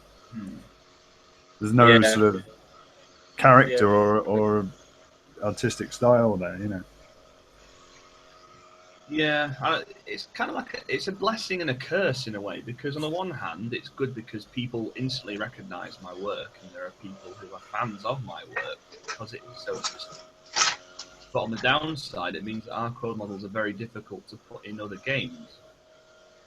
There's no sort of character or artistic style there, Yeah, it's kind of like it's a blessing and a curse in a way, because on the one hand, it's good because people instantly recognise my work, and there are people who are fans of my work because it is so interesting. But on the downside, it means that Arcworlde models are very difficult to put in other games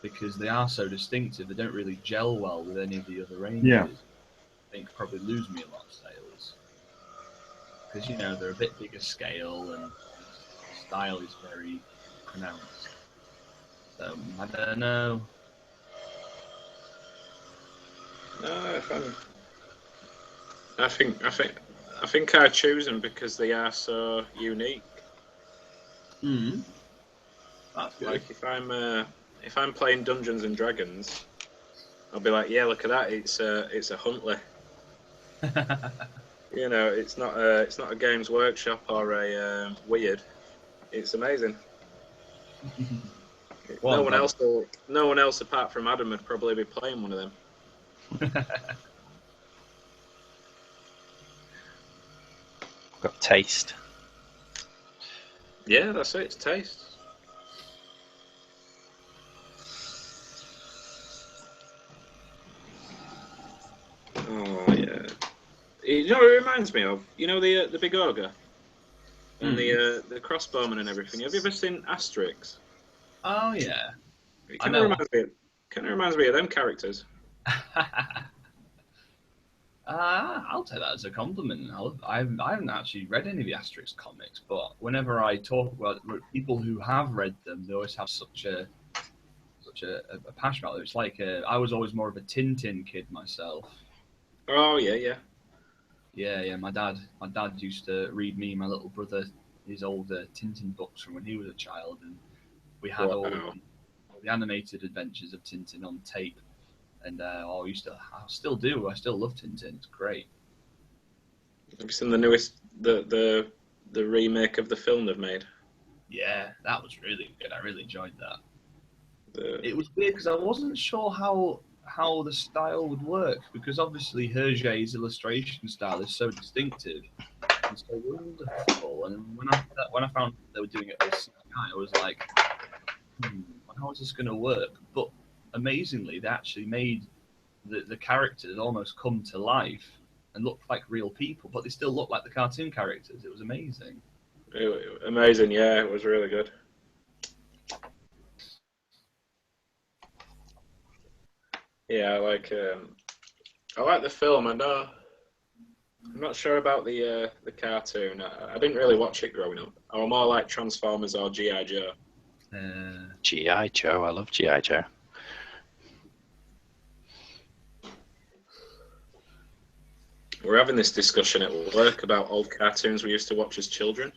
because they are so distinctive. They don't really gel well with any of the other ranges. Yeah. I think probably lose me a lot of sales because they're a bit bigger scale and the style is very pronounced. So I don't know. No, I think I choose them because they are so unique. That's good. Like if I'm playing Dungeons and Dragons, I'll be like, yeah, look at that. It's a Huntley. You know, it's not a Games Workshop or a Weird. It's amazing. Well, no one else apart from Adam would probably be playing one of them. Got taste. Yeah, that's it. It's taste. Oh yeah. You know what it reminds me of? You know the big ogre and the crossbowman and everything. Have you ever seen Asterix? Oh yeah. It kind of reminds me of them characters. I'll take that as a compliment. I haven't actually read any of the Asterix comics, but whenever I talk about people who have read them, they always have such a passion about it. It's like I was always more of a Tintin kid myself. Oh yeah. Yeah. My dad used to read me and my little brother his old Tintin books from when he was a child, and we had all the animated adventures of Tintin on tape. And I still do. I still love Tintin. It's great. Have you seen the newest the remake of the film they've made? Yeah, that was really good. I really enjoyed that. It was weird because I wasn't sure how the style would work, because obviously Hergé's illustration style is so distinctive and so wonderful. And when I found they were doing it with CGI, I was like, how is this going to work? But amazingly, they actually made the characters almost come to life and look like real people, but they still look like the cartoon characters. It was amazing. Amazing, yeah, it was really good. Yeah, I like the film. I'm not sure about the cartoon. I didn't really watch it growing up. I was more like Transformers or G.I. Joe. G.I. Joe, I love G.I. Joe. We're having this discussion at work about old cartoons we used to watch as children.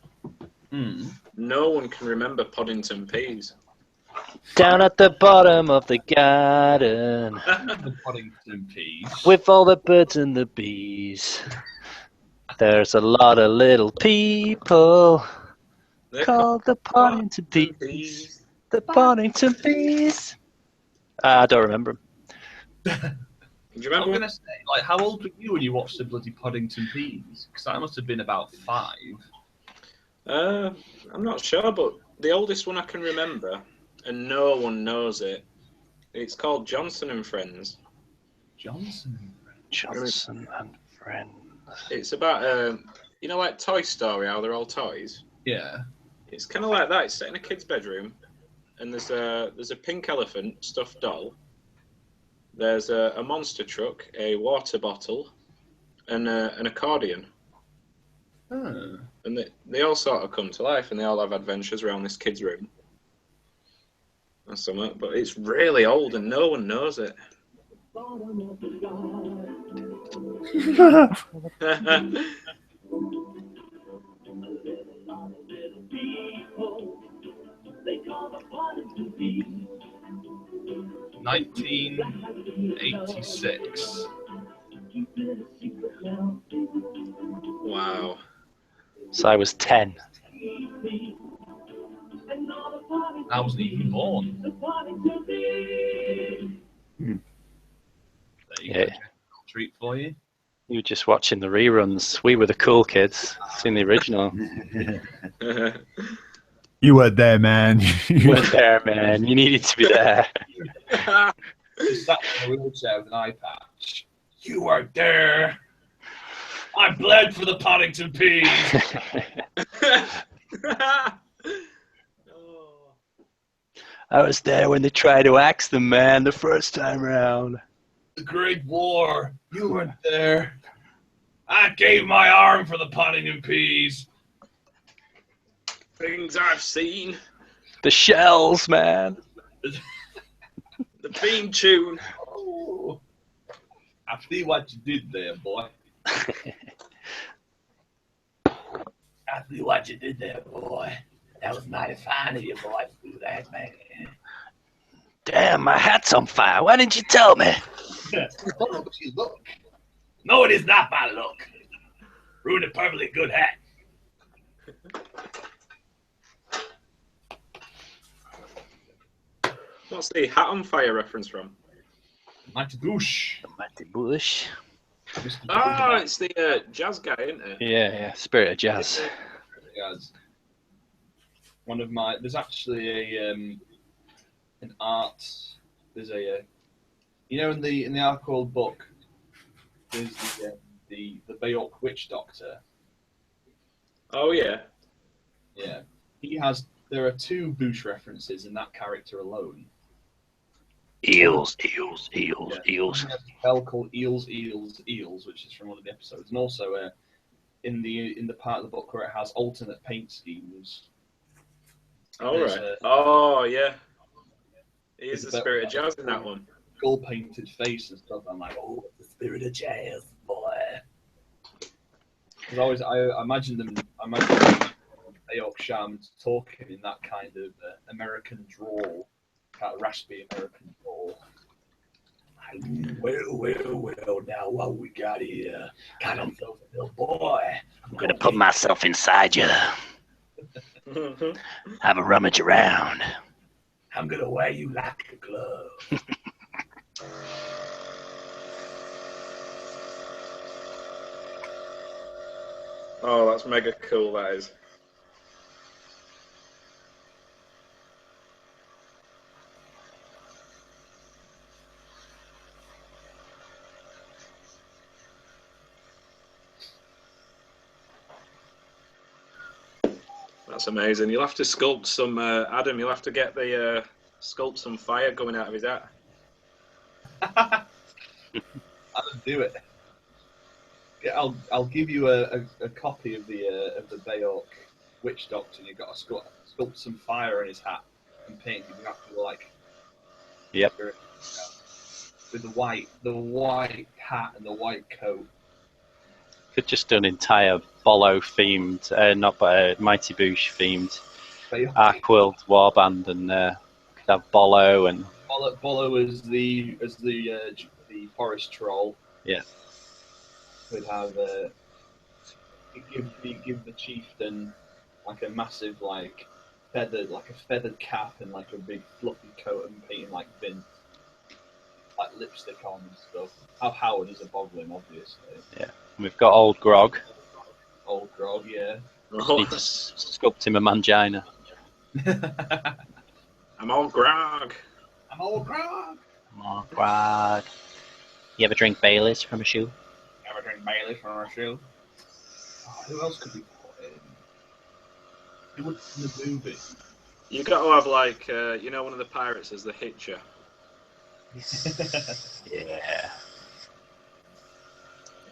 No one can remember Poddington Peas. Down at the bottom of the garden, The Poddington Peas. with all the birds and the bees, there's a lot of little people called the Poddington Peas. The Poddington Peas. I don't remember them. Do you remember? I'm gonna say, like, how old were you when you watched the bloody Poddington Peas? Because I must have been about 5. I'm not sure, but the oldest one I can remember, and no one knows it. It's called Johnson and Friends. Johnson and Friends. It's about like Toy Story, how they're all toys. Yeah. It's kind of like that. It's set in a kid's bedroom, and there's a pink elephant stuffed doll. There's a monster truck, a water bottle, and an accordion. Oh. And they all sort of come to life, and they all have adventures around this kid's room. Or something, but it's really old, and no one knows it. 1986. Wow. So I was 10. I wasn't even born. There you go. Treat for you. You were just watching the reruns. We were the cool kids. Seen the original. You weren't there, man. You weren't there, man. You needed to be there. He sat in a wheelchair with an eye patch. You weren't there. I bled for the Poddington Peas. I was there when they tried to axe them, man, the first time round. The Great War. You weren't there. I gave my arm for the Poddington Peas. Things I've seen. The shells, man. The theme tune. Oh. I see what you did there, boy. I see what you did there, boy. That was mighty fine of you, boy, to do that, man. Damn, my hat's on fire. Why didn't you tell me? Look, look. No, it is not my look. Ruined a perfectly good hat. What's the hat on fire reference from? Mighty Bush. Mighty Bush. Oh, it's the jazz guy, isn't it? Yeah, Spirit of Jazz. Jazz. One of my. There's actually an art. There's a. You know, in the Arcworlde book, there's the Bayok witch doctor. Oh yeah. Yeah, he has. There are 2 Bush references in that character alone. Eels. Yeah. He has a spell called Eels, which is from one of the episodes, and also in the part of the book where it has alternate paint schemes. All right. Oh yeah. He is the Spirit of Jazz in that one. Skull painted face and stuff. I'm like, oh, the Spirit of Jazz, boy. Because I imagine Ayok Sham talking in that kind of American drawl, kind of raspy American drawl. Well, now what we got here? Got himself a little boy. I'm gonna put myself inside you. Have a rummage around. I'm gonna wear you like a glove. Oh, that's mega cool, that is. That's amazing. You'll have to sculpt some, Adam, you'll have to get the sculpt some fire coming out of his hat. I'll do it. Yeah, I'll give you a copy of the Bayok witch doctor, and you've got to sculpt some fire in his hat and paint him exactly like. Yep. With the white hat and the white coat. Could just do an entire Bolo themed, not but Mighty Boosh themed Arcworlde warband, and could have Bolo and Bolo as the forest troll. Yeah. Could have give the chieftain like a massive feathered cap and like a big fluffy coat and painting like Vince, like lipstick on and stuff. Have Howard as a boglin, obviously. Yeah. We've got Old Grog. Old Grog, yeah. Need to sculpt him a mangina. I'm Old Grog. I'm Old Grog. I'm Old Grog. You ever drink Baileys from a shoe? Ever drink Bailey from our shoe? Oh, who else could we put in? Who would in the movie? You got to have like, one of the pirates as the Hitcher. Yeah.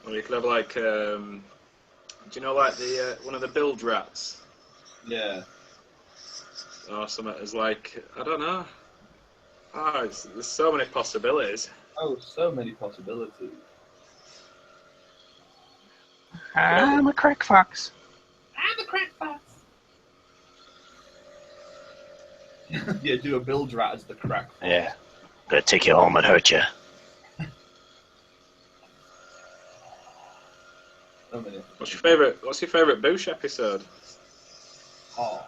Or you could have like, do you know like the one of the bilge rats? Yeah. Or something as like, I don't know. Oh, there's so many possibilities. Oh, so many possibilities. I'm a crack fox. I'm a crack fox. Yeah, do a bilge rat as the crack fox. Yeah. Gonna take you home and hurt you. So many. What's your favorite Boosh episode? Oh,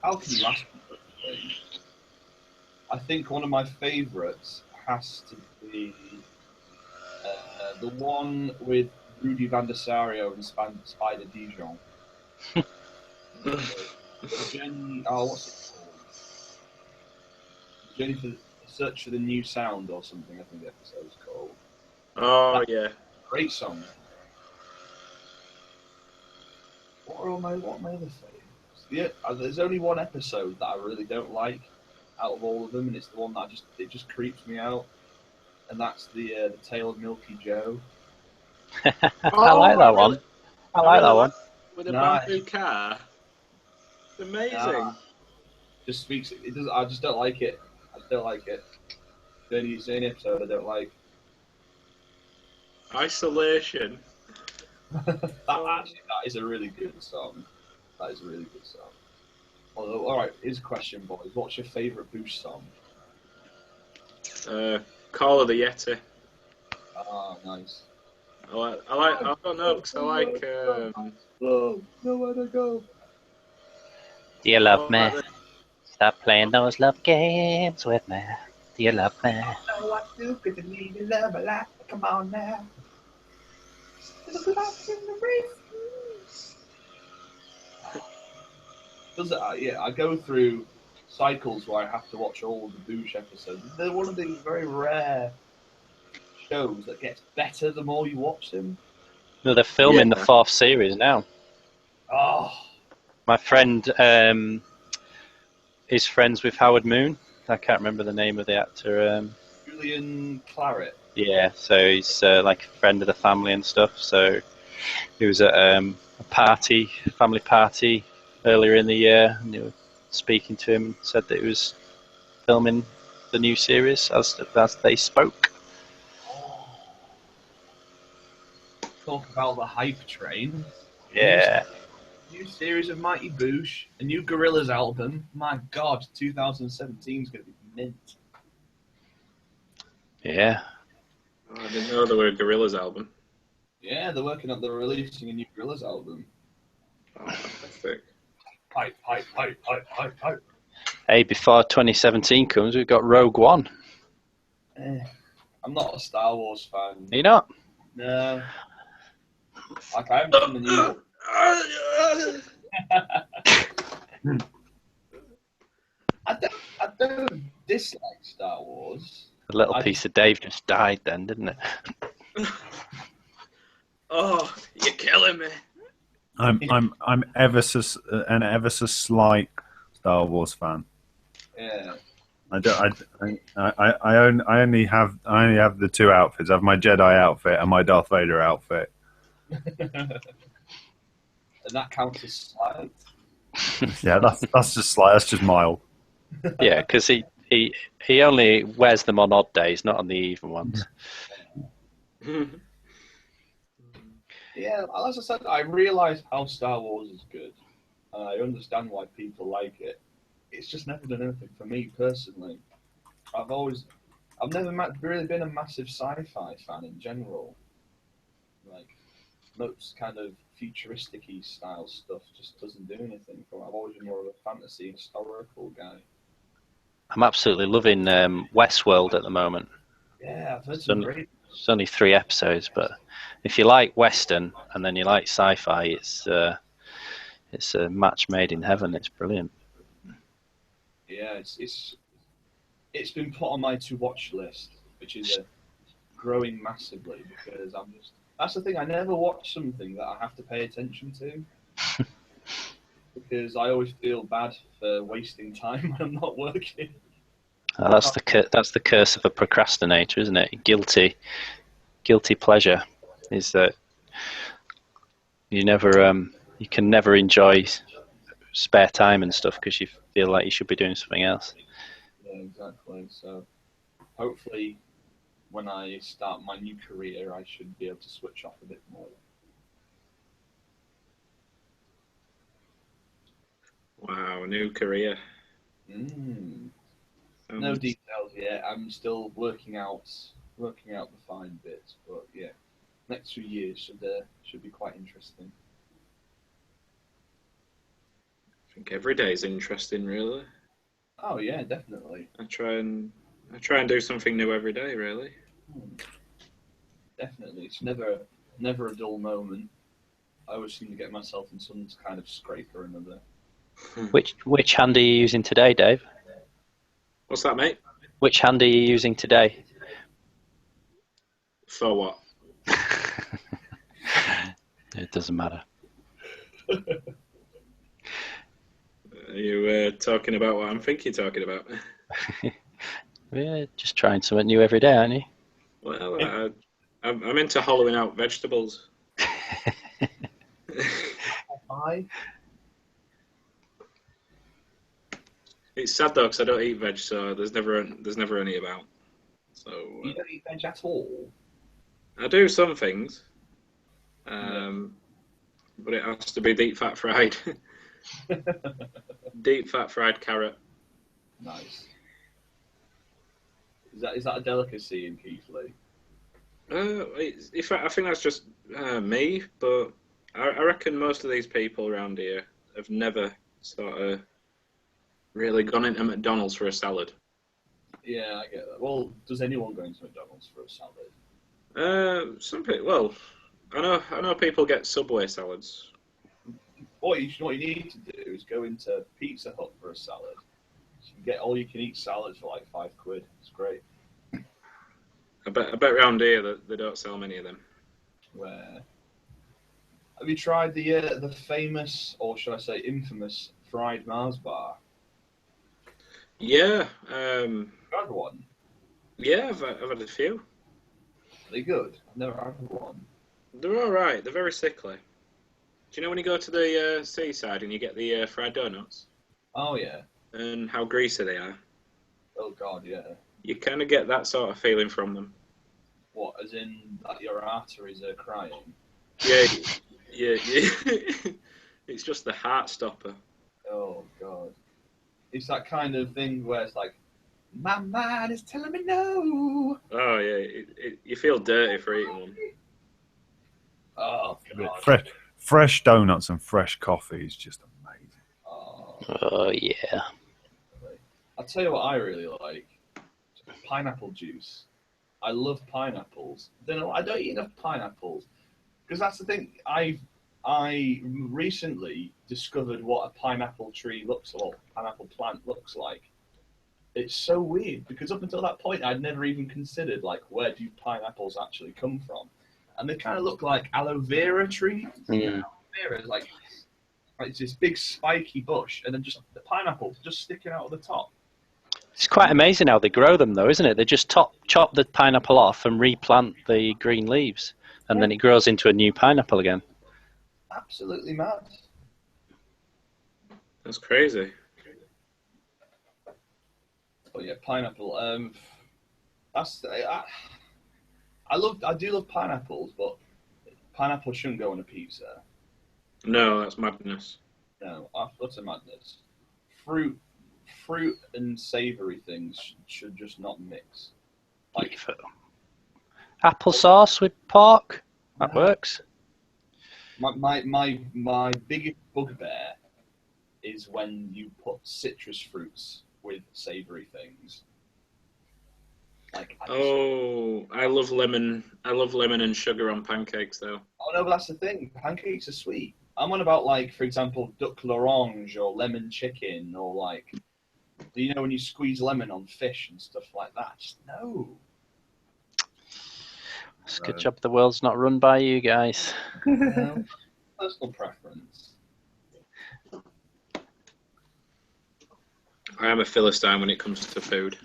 how can you ask me such a thing? I think one of my favourites has to be the one with Rudy Van der Sario and Spider Dijon. What's it called? Journey for Search for the New Sound or something, I think the episode's called. Oh, yeah. Great song. What are my other favourites? Yeah, there's only one episode that I really don't like out of all of them, and it's the one that it just creeps me out, and that's the Tale of Milky Joe. I like that one. I like that one. With a brand new car. It's amazing. Nah. Just speaks. It does. I just don't like it. I don't like it. It's the only episode I don't like. Isolation. That is a really good song. That is a really good song. Although, all right, here's a question, boys. What's your favourite Boosh song? Call of the Yeti. Ah, nice. I don't know, because I like... Oh, nowhere to go. Do you love me? like Stop playing those love games with me. Do you love me? I know what to do, 'cause you need to love a lot. Come on now. Yeah, I go through cycles where I have to watch all the Boosh episodes. They're one of these very rare shows that gets better the more you watch them. No, they're filming the 4th series now. Oh, My friend is friends with Howard Moon. I can't remember the name of the actor. Julian Claret. Yeah, so he's like a friend of the family and stuff. So he was at a party, family party, earlier in the year, and they were speaking to him. Said that he was filming the new series as they spoke. Talk about the hype train. Yeah, New series of Mighty Boosh, a new Gorillaz album. My God, 2017 is going to be mint. yeah. I didn't know there were a Gorillaz album. Yeah, they're releasing a new Gorillaz album. Oh, fantastic. Hype. Hey, before 2017 comes, we've got Rogue One. I'm not a Star Wars fan. Are you not? No. Like, I haven't seen the new I don't dislike Star Wars. A little piece of Dave just died then, didn't it? Oh, you're killing me. I'm ever so slight Star Wars fan. Yeah. I only have the 2 outfits. I have my Jedi outfit and my Darth Vader outfit. And that counts as slight. Yeah, that's just slight. That's just mild. Yeah, because he only wears them on odd days, not on the even ones. Yeah, as I said, I realise how Star Wars is good, and I understand why people like it. It's just never done anything for me personally. I've never really been a massive sci-fi fan in general. Like, most kind of futuristic-y style stuff just doesn't do anything for me. I've always been more of a fantasy historical guy. I'm absolutely loving Westworld at the moment. Yeah, I've heard some great. It's only 3 episodes, but if you like Western and then you like sci-fi, it's a match made in heaven. It's brilliant. Yeah, it's been put on my to-watch list, which is growing massively because that's the thing. I never watch something that I have to pay attention to because I always feel bad for wasting time when I'm not working. That's the curse of a procrastinator, isn't it? Guilty pleasure is that you can never enjoy spare time and stuff because you feel like you should be doing something else. Yeah, exactly. So hopefully when I start my new career, I should be able to switch off a bit more. Wow, new career. No details yet. I'm still working out the fine bits, but yeah, next few years should be quite interesting. I think every day is interesting, really. Oh yeah, definitely. I try and do something new every day, really. Definitely, it's never a dull moment. I always seem to get myself in some kind of scrape or another. Which hand are you using today, Dave? What's that, mate? Which hand are you using today? For what? It doesn't matter. Are you talking about what I'm thinking you're talking about? Yeah, just trying something new every day, aren't you? Well, I'm into hollowing out vegetables. Bye. It's sad though because I don't eat veg, so there's never any about. So You don't eat veg at all? I do some things, but it has to be deep fat fried. Deep fat fried carrot. Nice. Is that a delicacy in Keighley? I think that's just me, but I reckon most of these people around here have never sort of really gone into McDonald's for a salad. Yeah, I get that. Well, does anyone go into McDonald's for a salad? Some people. Well, I know people get Subway salads. What you need to do is go into Pizza Hut for a salad. You can get all you can eat salads for like £5. It's great. I bet around here that they don't sell many of them. Where have you tried the famous, or should I say infamous, fried Mars bar? Yeah, Had one. yeah, I've had a few. Are they good? I've never had one. They're all right. They're very sickly. Do you know when you go to the seaside and you get the fried donuts Oh yeah. and how greasy they are? Oh god, yeah. You kind of get that sort of feeling from them. What, as in that your arteries are crying? Yeah, yeah. It's just the heart stopper. Oh god. It's that kind of thing where it's like, my mind is telling me no. Oh yeah, you feel dirty for eating one. Oh god. Fresh donuts and fresh coffee is just amazing. Oh yeah. I'll tell you what I really like. Pineapple juice. I love pineapples. I don't eat enough pineapples because that's the thing. I recently discovered what a pineapple tree looks like, pineapple plant looks like. It's so weird because up until that point, I'd never even considered like where do pineapples actually come from, and they kind of look like aloe vera trees. Mm. Aloe vera is like it's this big spiky bush, and then just the pineapple just sticking out of the top. It's quite amazing how they grow them, though, isn't it? They just chop the pineapple off and replant the green leaves, and then it grows into a new pineapple again. Absolutely mad. That's crazy. Oh yeah, pineapple. I do love pineapples, but pineapple shouldn't go on a pizza. No, that's madness. No, utter madness. Fruit and savoury things should just not mix. Like Applesauce with pork, that works. My biggest bugbear is when you put citrus fruits with savoury things. Like I love lemon. I love lemon and sugar on pancakes, though. Oh no, but that's the thing. Pancakes are sweet. I'm on about like, for example, duck l'orange or lemon chicken, or like, you know, when you squeeze lemon on fish and stuff like that. Just no. It's a good job the world's not run by you guys. No. Personal preference. I am a Philistine when it comes to food.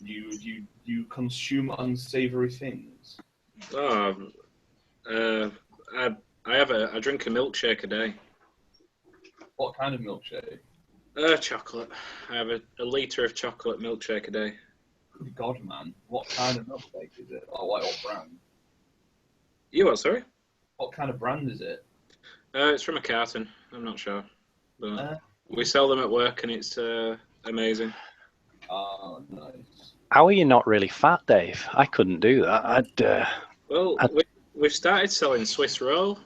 You consume unsavory things. Oh, I drink a milkshake a day. What kind of milkshake? Chocolate. I have a litre of chocolate milkshake a day. Good God, man! What kind of milkshake is it? Or what brand? You what? Sorry. What kind of brand is it? It's from a carton. I'm not sure, but we sell them at work, and it's amazing. Oh, nice. How are you not really fat, Dave? I couldn't do that. We've started selling Swiss roll,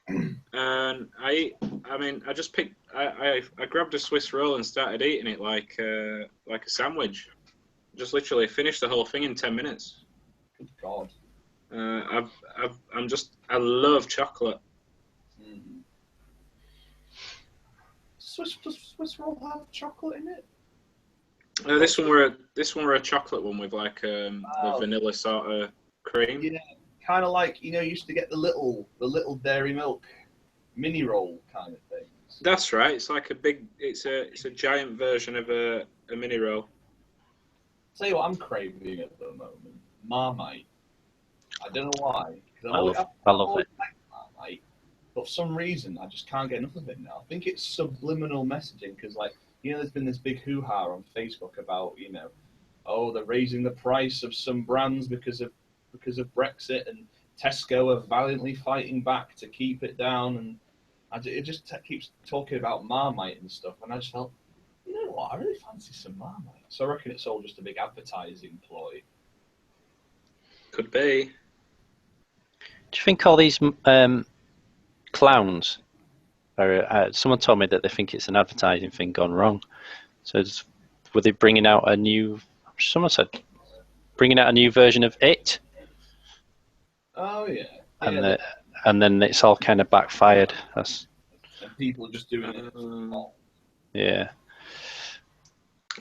and I just picked. I grabbed a Swiss roll and started eating it like a sandwich. Just literally finished the whole thing in 10 minutes. Good God. I love chocolate. Swiss roll have chocolate in it? This one were a chocolate one with like the vanilla sort of cream. Yeah, kind of like, you know, you used to get the little dairy milk mini roll kind of thing. That's right. It's like it's a giant version of a mini roll. Tell you what, I'm craving at the moment. Marmite. I don't know why. I love it. Marmite, but for some reason I just can't get enough of it now. I think it's subliminal messaging because, like, you know, there's been this big hoo-ha on Facebook about, you know, oh, they're raising the price of some brands because of Brexit, and Tesco are valiantly fighting back to keep it down, and it just keeps talking about Marmite and stuff, and I just felt, you know what? I really fancy some Marmite. So I reckon it's all just a big advertising ploy. Could be. Do you think all these clowns are? Someone told me that they think it's an advertising thing gone wrong. So were they bringing out a new? Someone said bringing out a new version of it. Oh yeah. And then it's all kind of backfired. And people are just doing it. Yeah.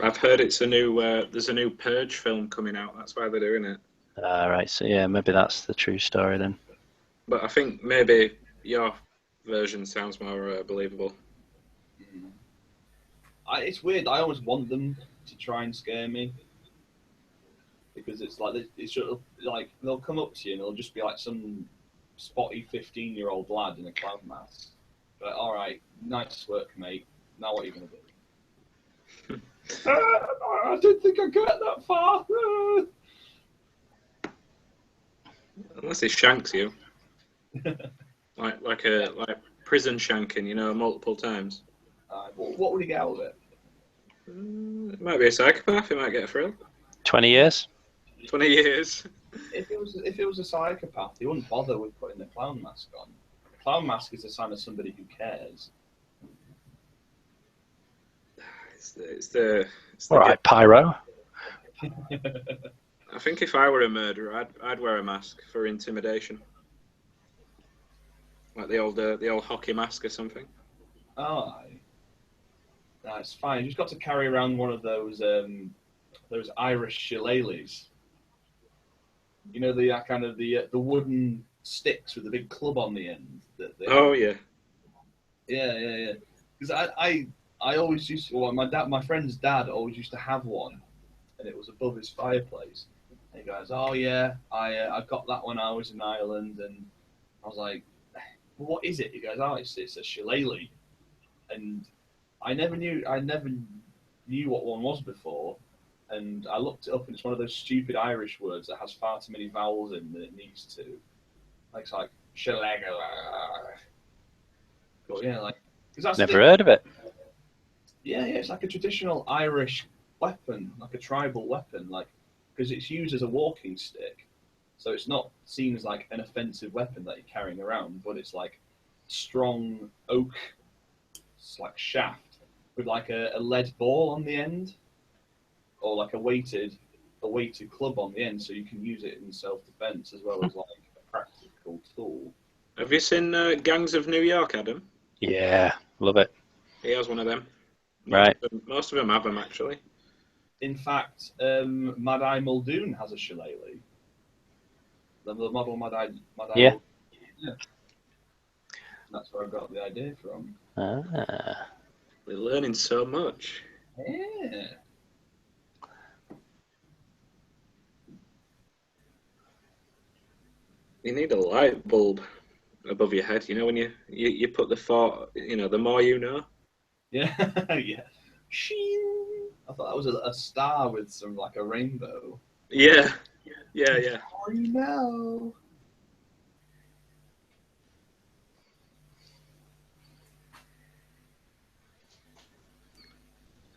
I've heard it's a new. There's a new Purge film coming out. That's why they're doing it. Right. So yeah, maybe that's the true story then. But I think maybe your version sounds more believable. It's weird. I always want them to try and scare me because it's like like they'll come up to you and they'll just be like some spotty 15-year-old lad in a clown mask. But all right, nice work, mate. Now what are you gonna do? I didn't think I'd get that far. Unless he shanks you, like prison shanking, multiple times. What would he get out of it? It might be a psychopath. He might get a thrill. 20 years. 20 years. If it was a psychopath, he wouldn't bother with putting the clown mask on. The clown mask is a sign of somebody who cares. It's the All right, pyro. I think if I were a murderer, I'd wear a mask for intimidation, like the old hockey mask or something. Oh, no, it's fine. You just got to carry around one of those Irish shillelaghs. You know, the kind of the wooden sticks with the big club on the end. Oh yeah. Yeah. Because I always used to. Well, my friend's dad always used to have one, and it was above his fireplace. And he goes, "Oh yeah, I got that when I was in Ireland," and I was like, well, "What is it?" He goes, "Oh, it's a shillelagh," and I never knew what one was before. And I looked it up, and it's one of those stupid Irish words that has far too many vowels in than it needs to. Like it's like shillelagh. But yeah, like Never heard of it. Yeah, it's like a traditional Irish weapon, like a tribal weapon, like because it's used as a walking stick, so it's not seen as like an offensive weapon that you're carrying around, but it's like strong oak, it's like shaft with like a lead ball on the end, or like a weighted club on the end, so you can use it in self-defense as well as like a practical tool. Have you seen Gangs of New York, Adam? Yeah, love it. He has one of them. Right. Most of them have them, actually. In fact, Mad Eye Muldoon has a shillelagh. The model Mad Eye. Yeah. Yeah. That's where I got the idea from. Ah. We're learning so much. Yeah. You need a light bulb above your head. When you put the thought, the more you know. Yeah, yeah. Shing. I thought that was a star with some like a rainbow. Yeah. Oh, you know.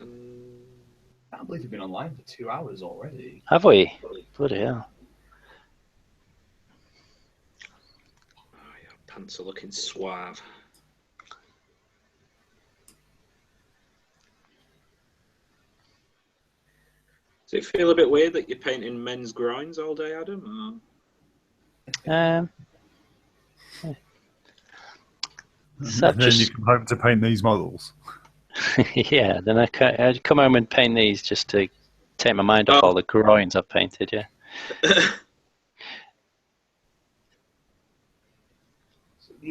I can't believe you've been online for 2 hours already. Have we? Bloody hell. Oh, your pants are looking suave. Does it feel a bit weird that you're painting men's groins all day, Adam? Then you come home to paint these models. Yeah, then I'd come home and paint these just to take my mind off all the groins I've painted, yeah.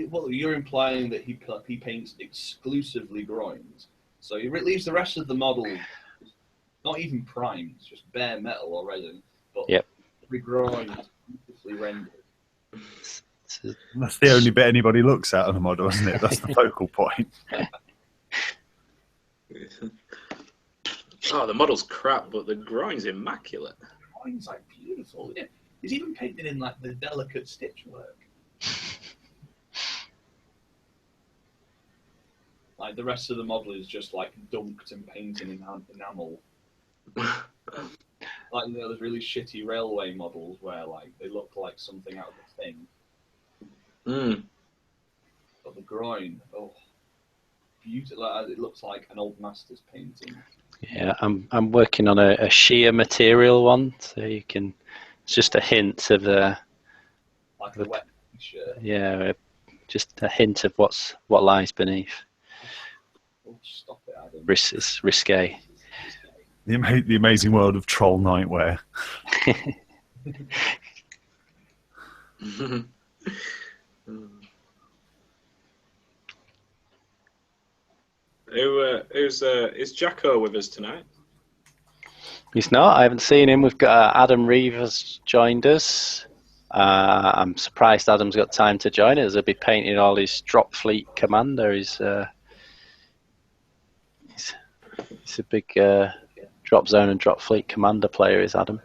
Well, you're implying that he paints exclusively groins. So he leaves the rest of the model not even primed, it's just bare metal or resin. But every groin is beautifully rendered. That's the only bit anybody looks at on a model, isn't it? That's the focal point. Oh, the model's crap, but the groin's immaculate. The groin's like beautiful. Yeah. He's even painted in like the delicate stitch work. Like the rest of the model is just like dunked and painted in enamel. Like those really shitty railway models where like they look like something out of the Thing. But the groin, beautiful. It looks like an old master's painting. Yeah, I'm working on a sheer material one, so you can. It's just a hint of the. Like a wet t-shirt. Yeah, just a hint of what lies beneath. Oh, stop it, Adam. It's risque. The amazing world of troll nightwear. Is Jacko with us tonight? He's not. I haven't seen him. We've got Adam Reeve has joined us. I'm surprised Adam's got time to join us. He'll be painting all his Drop Fleet Commander. He's a big Drop Zone and Drop Fleet Commander player, is Adam.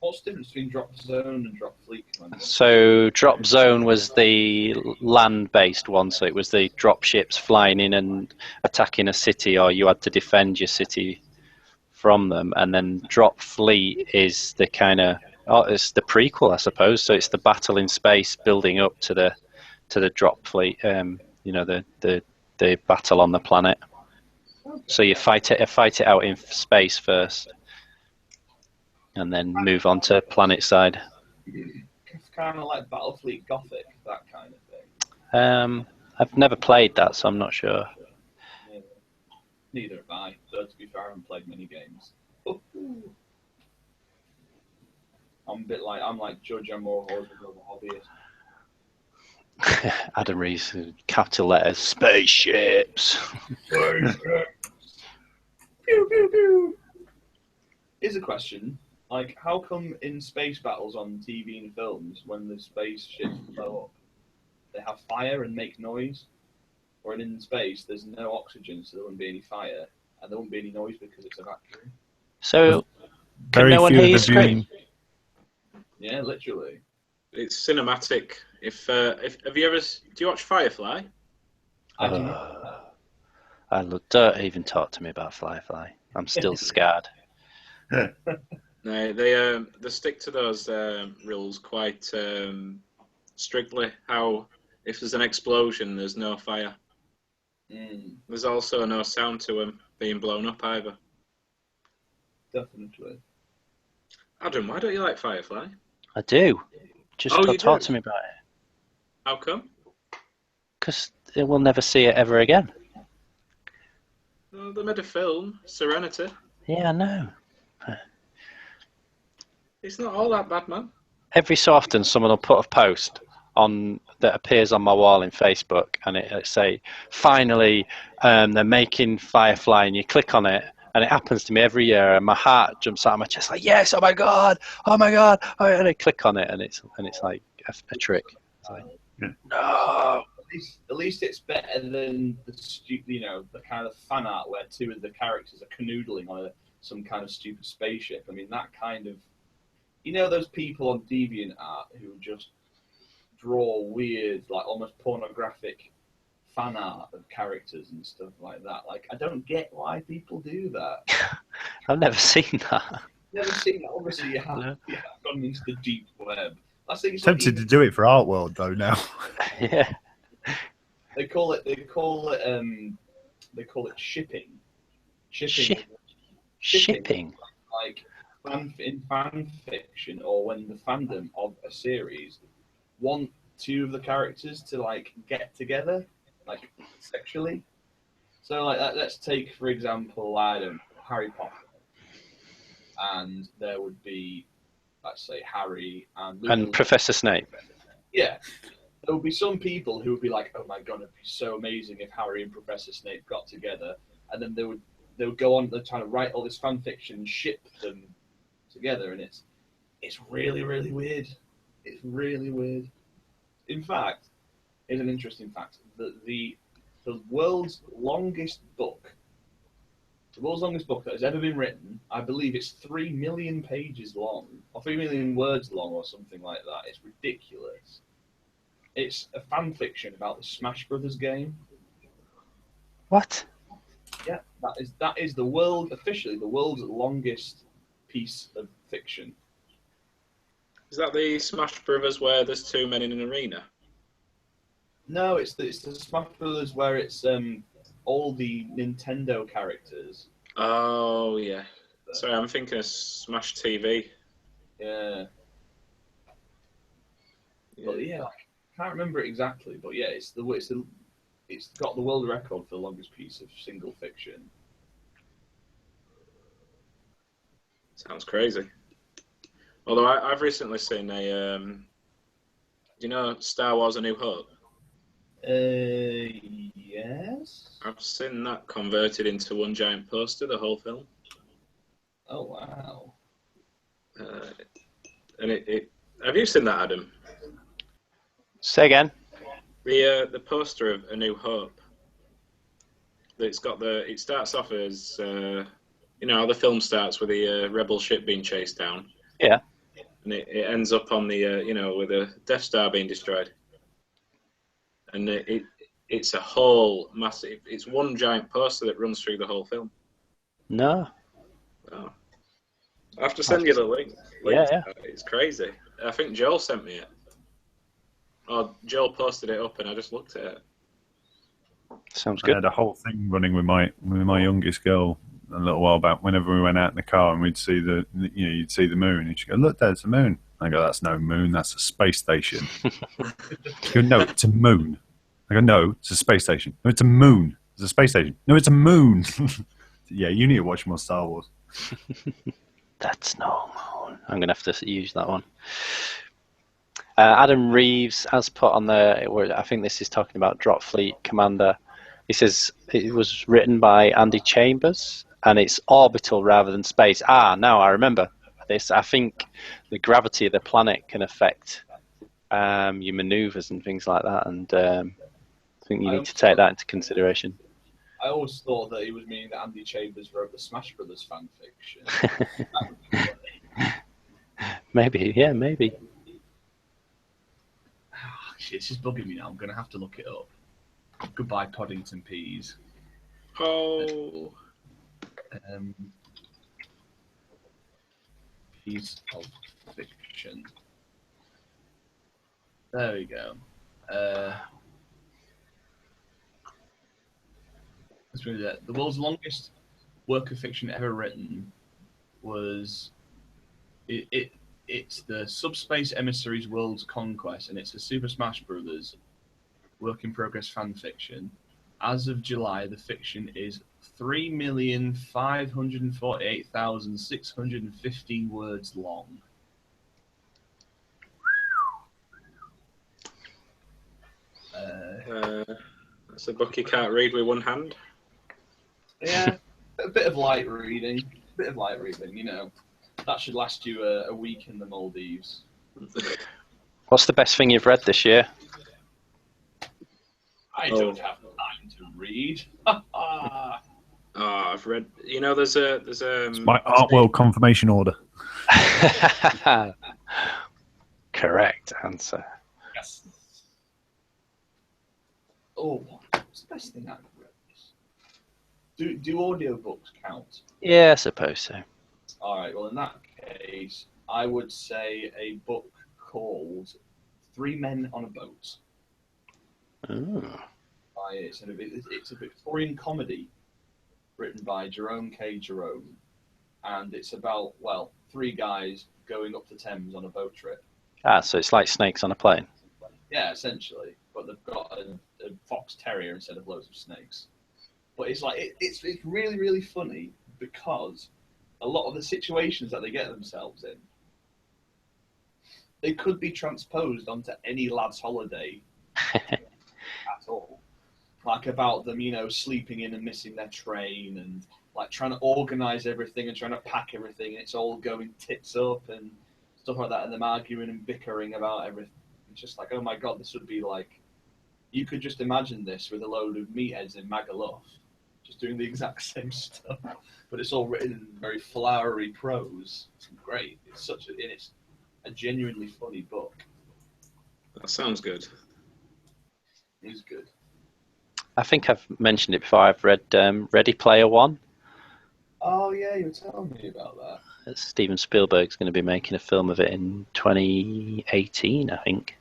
What's the difference between Drop Zone and Drop Fleet Commander? So Drop Zone was the land-based one, so it was the drop ships flying in and attacking a city, or you had to defend your city from them. And then Drop Fleet is the kind of it's the prequel, I suppose. So it's the battle in space building up to the Drop Fleet. The battle on the planet. So you fight it out in space first, and then move on to planet side. It's kind of like Battlefleet Gothic, that kind of thing. I've never played that, so I'm not sure. Yeah. Neither have I. So to be fair, I haven't played many games. I'm like Judge. I'm more of a hobbyist. Adam Reese, capital letters, spaceships. Pew, pew, pew. Here's a question. Like, how come in space battles on TV and films, when the spaceships blow up, they have fire and make noise? Or in space, there's no oxygen, so there wouldn't be any fire, and there wouldn't be any noise because it's a vacuum. So, can no one hear you scream? Yeah, literally. It's cinematic. If have you ever? Do you watch Firefly? I do not. Don't even talk to me about Firefly. I'm still scared. No, they stick to those rules quite strictly. How if there's an explosion, there's no fire. There's also no sound to them being blown up either. Definitely. Adam, why don't you like Firefly? I do. Just talk to me about it. How come? Because we'll never see it ever again. Well, they made a film, Serenity. Yeah, I know. It's not all that bad, man. Every so often, someone will put a post on that appears on my wall in Facebook, and it say, "Finally, they're making Firefly," and you click on it, and it happens to me every year, and my heart jumps out of my chest like, "Yes! Oh my god! Oh my god!" And I click on it, and it's like a trick. It's like, no. At least it's better than the kind of fan art where two of the characters are canoodling on some kind of stupid spaceship. I mean, that kind of, those people on DeviantArt who just draw weird, like almost pornographic fan art of characters and stuff like that. Like, I don't get why people do that. I've never seen that. Never seen that. Obviously, you have gone into the deep web. Tempted to do it for Arcworlde though now. Yeah. They call it shipping. Shipping. Like in fan fiction, or when the fandom of a series want two of the characters to like get together, like sexually. So like let's take for example, Harry Potter, and there would be, let's say, Harry and Luke And Professor Snape. Yeah. There would be some people who would be like, "Oh my god, it'd be so amazing if Harry and Professor Snape got together," and then they would go on, they're trying to write all this fan fiction and ship them together, and it's really, really weird. It's really weird. In fact, here's an interesting fact: the world's longest book, that has ever been written, I believe it's 3 million pages long, or 3 million words long, or something like that. It's ridiculous. It's a fan fiction about the Smash Brothers game. What? Yeah, that is the world officially the world's longest piece of fiction. Is that the Smash Brothers where there's 2 men in an arena? No, it's the Smash Brothers where it's all the Nintendo characters. Oh yeah. Sorry, I'm thinking of Smash TV. Yeah. But yeah, I can't remember it exactly, but yeah, it's got the world record for the longest piece of single fiction. Sounds crazy. Although I've recently seen a, do you know Star Wars: A New Hope? Yes. I've seen that converted into one giant poster, the whole film. Oh wow. And it have you seen that, Adam? Say again. The poster of A New Hope. It's got it starts off as you know how the film starts with the rebel ship being chased down. Yeah. And it ends up on the you know, with a Death Star being destroyed. And it's a whole massive. It's one giant poster that runs through the whole film. No. Oh. I have to send you the link. Yeah. It's crazy. I think Joel sent me it. Or Joel posted it up, and I just looked at it. Sounds I good. had a whole thing running with my youngest girl a little while back. Whenever we went out in the car and we'd see you'd see the moon, and she'd go, "Look, there's a moon." I go, "That's no moon. That's a space station." She go, "No, it's a moon." I go, "No, it's a space station." "No, it's a moon. It's a space station." "No, it's a moon." Yeah, you need to watch more Star Wars. That's no moon. I'm going to have to use that one. Adam Reeves has put on there, I think this is talking about Drop Fleet Commander. He says it was written by Andy Chambers and it's orbital rather than space. Now I remember this. I think the gravity of the planet can affect your maneuvers and things like that, and I think you need to take that into consideration. I always thought that he was meaning that Andy Chambers wrote the Smash Brothers fan fiction. Maybe, yeah, maybe. Actually, it's just bugging me now. I'm going to have to look it up. Goodbye, Poddington Peas. Oh. Piece of fiction. There we go. The world's longest work of fiction ever written was it's the Subspace Emissaries World's Conquest, and it's a Super Smash Brothers work in progress fan fiction. As of July, the fiction is 3,548,615 words long. That's a book you can't read with one hand. Yeah, a bit of light reading. You know. That should last you a week in the Maldives. What's the best thing you've read this year? I don't have time to read. I've read. You know, there's It's my Arcworlde confirmation order. Correct answer. Yes. Oh, what's the best thing I've read? Do audiobooks count? Yeah, I suppose so. All right. Well, in that case, I would say a book called Three Men on a Boat. Oh. It's a Victorian comedy written by Jerome K. Jerome, and it's about, well, three guys going up the Thames on a boat trip. So it's like snakes on a plane. Yeah, essentially, but they've got a fox terrier instead of loads of snakes. But it's like it's really, really funny because a lot of the situations that they get themselves in, they could be transposed onto any lad's holiday at all. Like about them, you know, sleeping in and missing their train, and like trying to organise everything and trying to pack everything, and it's all going tits up and stuff like that, and them arguing and bickering about everything. It's just like, oh my god, this would be like, you could just imagine this with a load of meatheads in Magaluf, just doing the exact same stuff, but it's all written in very flowery prose. It's great. It's a genuinely funny book. That sounds good. It's good. I think I've mentioned it before. I've read Ready Player One. Oh yeah, you were telling me about that. Steven Spielberg's going to be making a film of it in 2018, I think.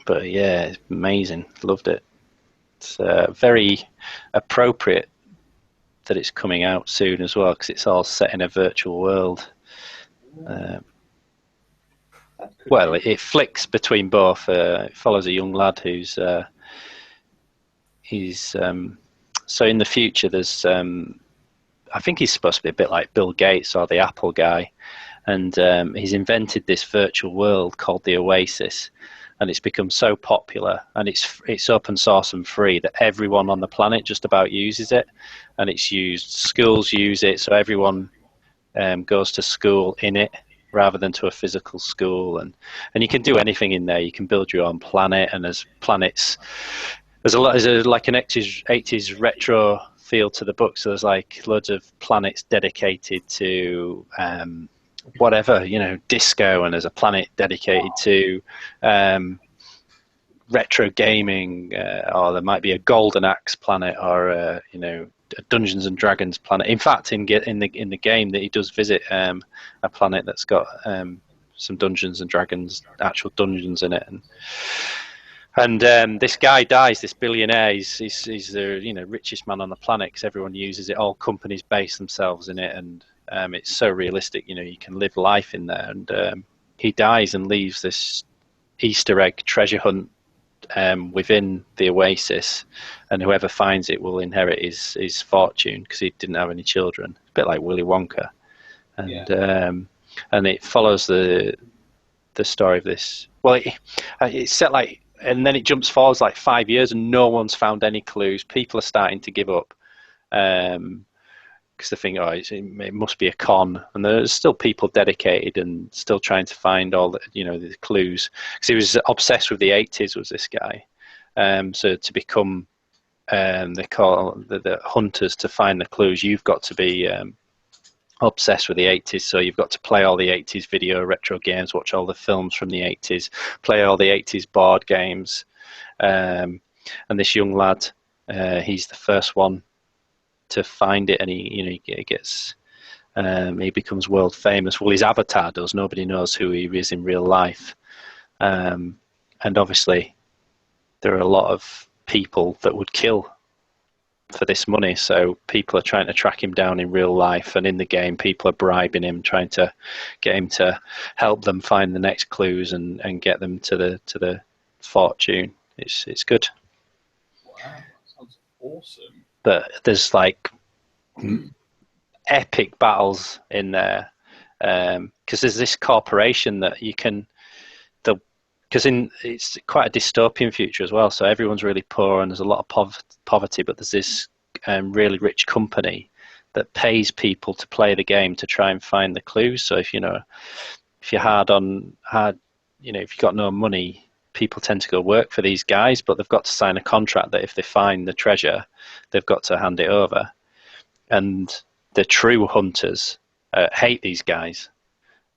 But yeah, it's amazing. Loved it. It's very appropriate that it's coming out soon as well, because it's all set in a virtual world. Well, it flicks between both. It follows a young lad who's so in the future there's I think he's supposed to be a bit like Bill Gates or the Apple guy, and he's invented this virtual world called the Oasis, and it's become so popular, and it's open source and free, that everyone on the planet just about uses it, and it's used. Schools use it, so everyone goes to school in it rather than to a physical school, and you can do anything in there. You can build your own planet, and there's planets. There's like an 80s retro feel to the book, so there's like loads of planets dedicated to whatever, disco, and there's a planet dedicated to retro gaming, or there might be a Golden Axe planet, or a Dungeons and Dragons planet. In fact, in the game that he does visit a planet that's got some Dungeons and Dragons, actual dungeons in it, and this guy dies, this billionaire. He's the richest man on the planet, because everyone uses it. All companies base themselves in it, and it's so realistic. You can live life in there. And he dies and leaves this Easter egg treasure hunt within the Oasis, and whoever finds it will inherit his fortune, because he didn't have any children. It's a bit like Willy Wonka, and and it follows the story of this. Well, it's set like. And then it jumps forwards like 5 years, and no one's found any clues. People are starting to give up, because they think, it must be a con. And there's still people dedicated and still trying to find all the clues. Because he was obsessed with the 80s, was this guy. So to become, they call the hunters, to find the clues, you've got to be obsessed with the 80s, so you've got to play all the 80s video retro games, watch all the films from the 80s, play all the 80s board games, and this young lad, he's the first one to find it, and he gets he becomes world famous. Well, his avatar does. Nobody knows who he is in real life, and obviously there are a lot of people that would kill for this money, so people are trying to track him down in real life, and in the game people are bribing him, trying to get him to help them find the next clues and get them to the fortune. It's good. Wow, that sounds awesome. But there's like epic battles in there, because there's this corporation that you can, because it's quite a dystopian future as well, so everyone's really poor and there's a lot of poverty, but there's this really rich company that pays people to play the game to try and find the clues. So if you're if you've got no money, people tend to go work for these guys, but they've got to sign a contract that if they find the treasure, they've got to hand it over. And the true hunters hate these guys.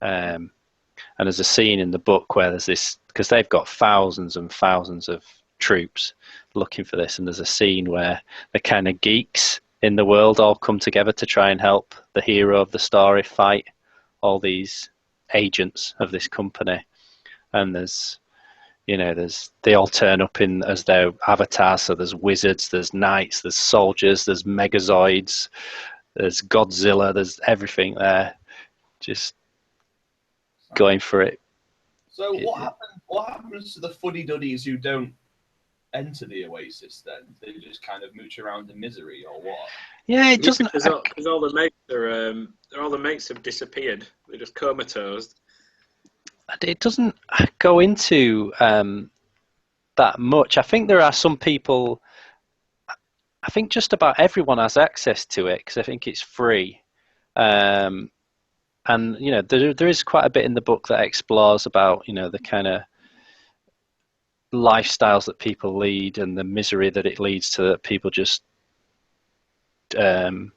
And there's a scene in the book where there's this, because they've got thousands and thousands of troops looking for this, and there's a scene where the kind of geeks in the world all come together to try and help the hero of the story fight all these agents of this company. And they all turn up in as their avatars. So there's wizards, there's knights, there's soldiers, there's megazoids, there's Godzilla, there's everything there, just going for it. So what happens to the fuddy-duddies who don't enter the Oasis then? They just kind of mooch around in misery, or what? Yeah, it doesn't. Because all the mates have disappeared. They're just comatose. It doesn't go into that much. I think there are some people. I think just about everyone has access to it, because I think it's free. And there is quite a bit in the book that explores about the kind of lifestyles that people lead and the misery that it leads to, that people just live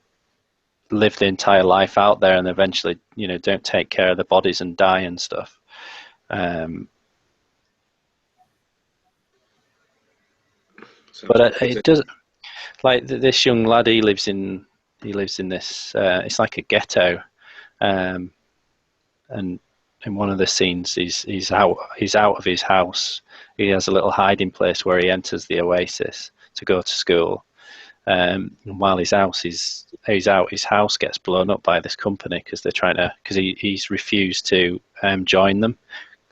the entire life out there and eventually don't take care of their bodies and die and stuff. But it does. Like this young lad, he lives in this. It's like a ghetto, and in one of the scenes, he's out of his house. He has a little hiding place where he enters the oasis to go to school. And while he's out, his house gets blown up by this company because they're trying to, because he's refused to join them,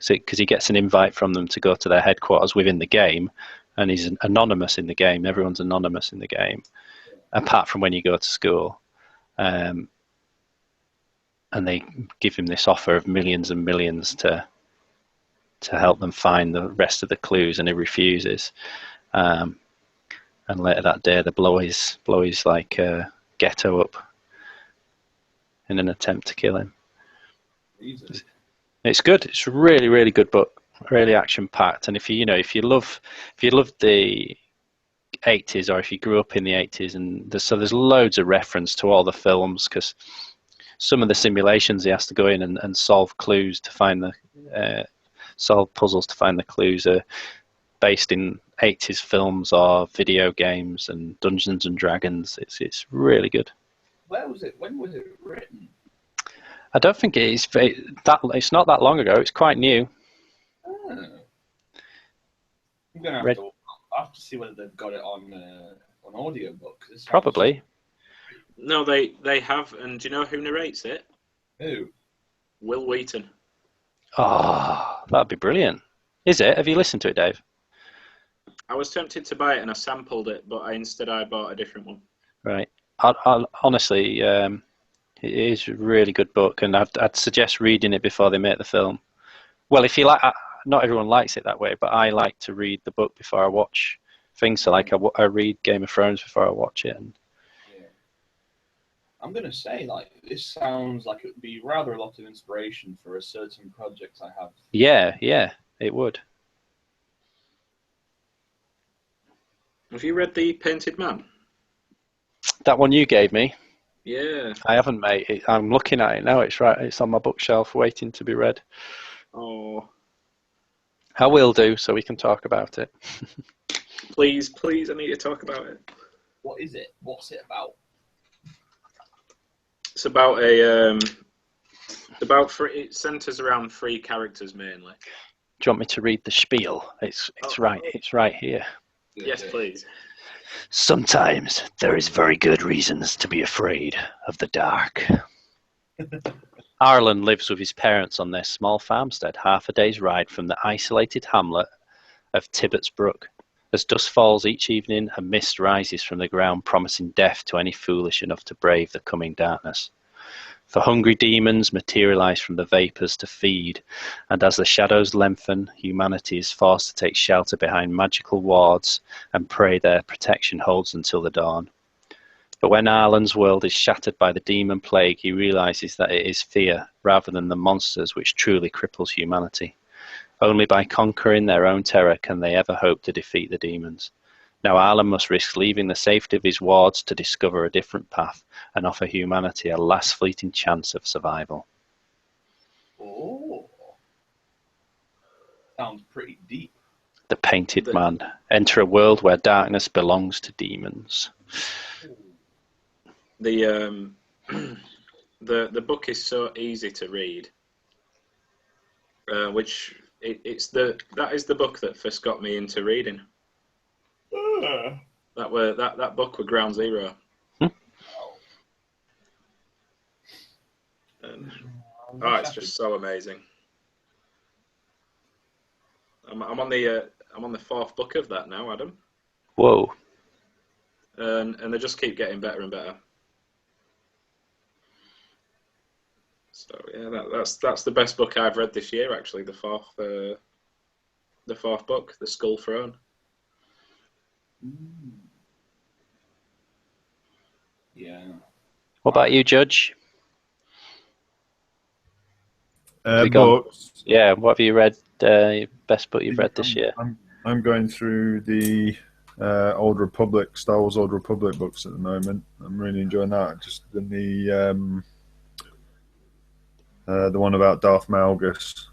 because he gets an invite from them to go to their headquarters within the game, and he's anonymous in the game. Everyone's anonymous in the game, apart from when you go to school. And they give him this offer of millions and millions to help them find the rest of the clues, and he refuses. And later that day, they blow his like ghetto up in an attempt to kill him. Jesus. It's good. It's a really, really good book. Really action packed. And if you love the 80s, or if you grew up in the 80s, and there's loads of reference to all the films, because some of the simulations he has to go in and solve clues to find solve puzzles to find the clues are based in 80s films or video games and Dungeons and Dragons. It's really good. Where was it? When was it written? I don't think it's not that long ago. It's quite new. Oh. I'm gonna have to see whether they've got it on audiobook. Probably. No, they have, and do you know who narrates it? Who? Will Wheaton. Oh, that'd be brilliant. Is it? Have you listened to it, Dave? I was tempted to buy it and I sampled it, but instead I bought a different one. Right. Honestly, it is a really good book, and I'd suggest reading it before they make the film. Well, if you like, not everyone likes it that way, but I like to read the book before I watch things. So, like, I read Game of Thrones before I watch it. And I'm going to say, like, this sounds like it would be rather a lot of inspiration for a certain project I have. Yeah, it would. Have you read The Painted Man? That one you gave me? Yeah. I haven't, mate. I'm looking at it now. It's right. It's on my bookshelf waiting to be read. Oh. I will do, so we can talk about it. Please, I need to talk about it. What is it? What's it about? It's about it centers around 3 characters mainly. Do you want me to read the spiel? It's right. It's right here. Yes, please. Sometimes there is very good reasons to be afraid of the dark. Arlen lives with his parents on their small farmstead, half a day's ride from the isolated hamlet of Tibbetts Brook. As dusk falls each evening, a mist rises from the ground, promising death to any foolish enough to brave the coming darkness. For hungry demons materialize from the vapors to feed, and as the shadows lengthen, humanity is forced to take shelter behind magical wards and pray their protection holds until the dawn. But when Arlen's world is shattered by the demon plague, he realizes that it is fear, rather than the monsters, which truly cripples humanity. Only by conquering their own terror can they ever hope to defeat the demons. Now Arlen must risk leaving the safety of his wards to discover a different path and offer humanity a last fleeting chance of survival. Oh. Sounds pretty deep. The Painted Man. Enter a world where darkness belongs to demons. The book is so easy to read, that is the book that first got me into reading. That book was Ground Zero. It's just so amazing. I'm on the 4th book of that now, Adam. Whoa! And they just keep getting better and better. So yeah, that's the best book I've read this year. Actually, the fourth book, The Skull Throne. Yeah. What about you, Judge? Books. Yeah, what have you read? Best book you've read this year? I'm going through the Old Republic, Star Wars Old Republic books at the moment. I'm really enjoying that. Just in the one about Darth Malgus,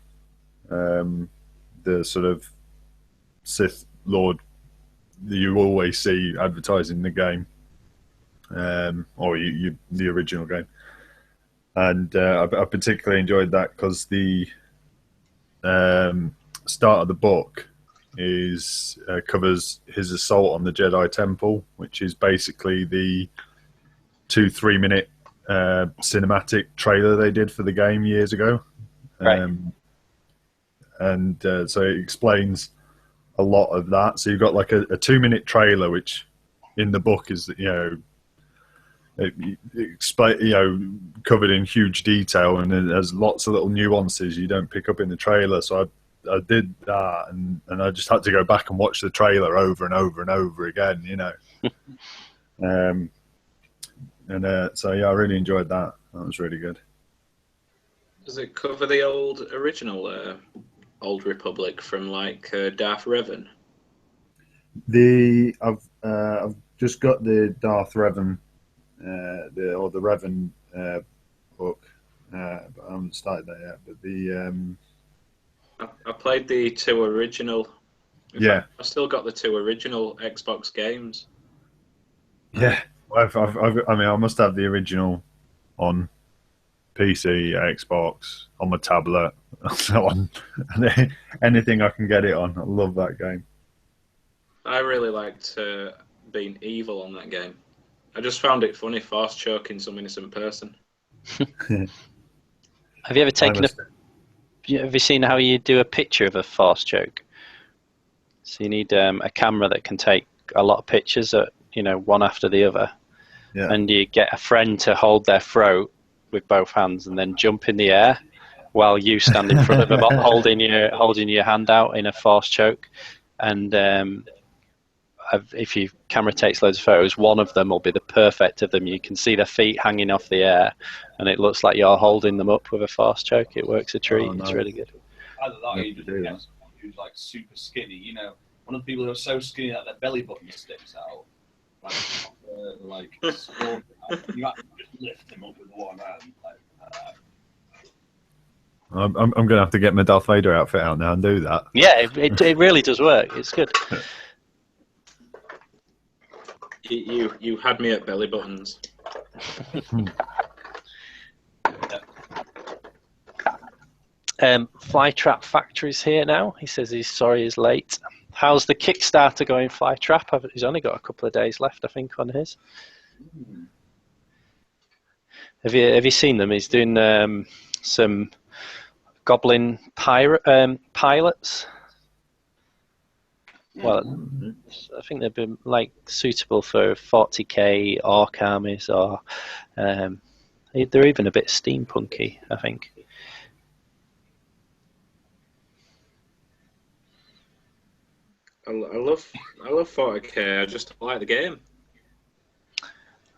the sort of Sith Lord you always see advertising the game, or the original game. And I particularly enjoyed that because the start of the book covers his assault on the Jedi Temple, which is basically the 2-3 minute cinematic trailer they did for the game years ago. Right. So it explains a lot of that. So you've got like a 2-minute trailer, which in the book is covered in huge detail, and there's lots of little nuances you don't pick up in the trailer. So I did that, and I just had to go back and watch the trailer over and over and over again, So yeah, I really enjoyed that. That was really good. Does it cover the original Old Republic from like Darth Revan? I've just got the Darth Revan, the Revan book, but I haven't started that yet. But I played the 2 original. Yeah, I've still got the 2 original Xbox games. Yeah, I must have the original on PC, Xbox, on my tablet, on anything I can get it on. I love that game. I really liked being evil on that game. I just found it funny, force choking some innocent person. Have you ever taken have you seen how you do a picture of a force choke? So you need a camera that can take a lot of pictures at, one after the other. Yeah. And you get a friend to hold their throat with both hands and then jump in the air while you stand in front of them holding your hand out in a force choke. And if your camera takes loads of photos, one of them will be the perfect of them. You can see their feet hanging off the air, and it looks like you're holding them up with a force choke. It works a treat. Oh, nice. Either that or you just get someone who's like super skinny. One of the people who are so skinny that their belly button sticks out. You actually just lift them up with one hand. I'm going to have to get my Darth Vader outfit out now and do that. Yeah, it really does work. It's good. You had me at belly buttons. Flytrap Factory's here now. He says he's sorry he's late. How's the Kickstarter going, Flytrap? He's only got a couple of days left, I think, on his. Have you seen them? He's doing some Goblin pilots. Well, I think they've been suitable for 40k orc armies, or they're even a bit steampunky, I think. I love 40k. I just like the game.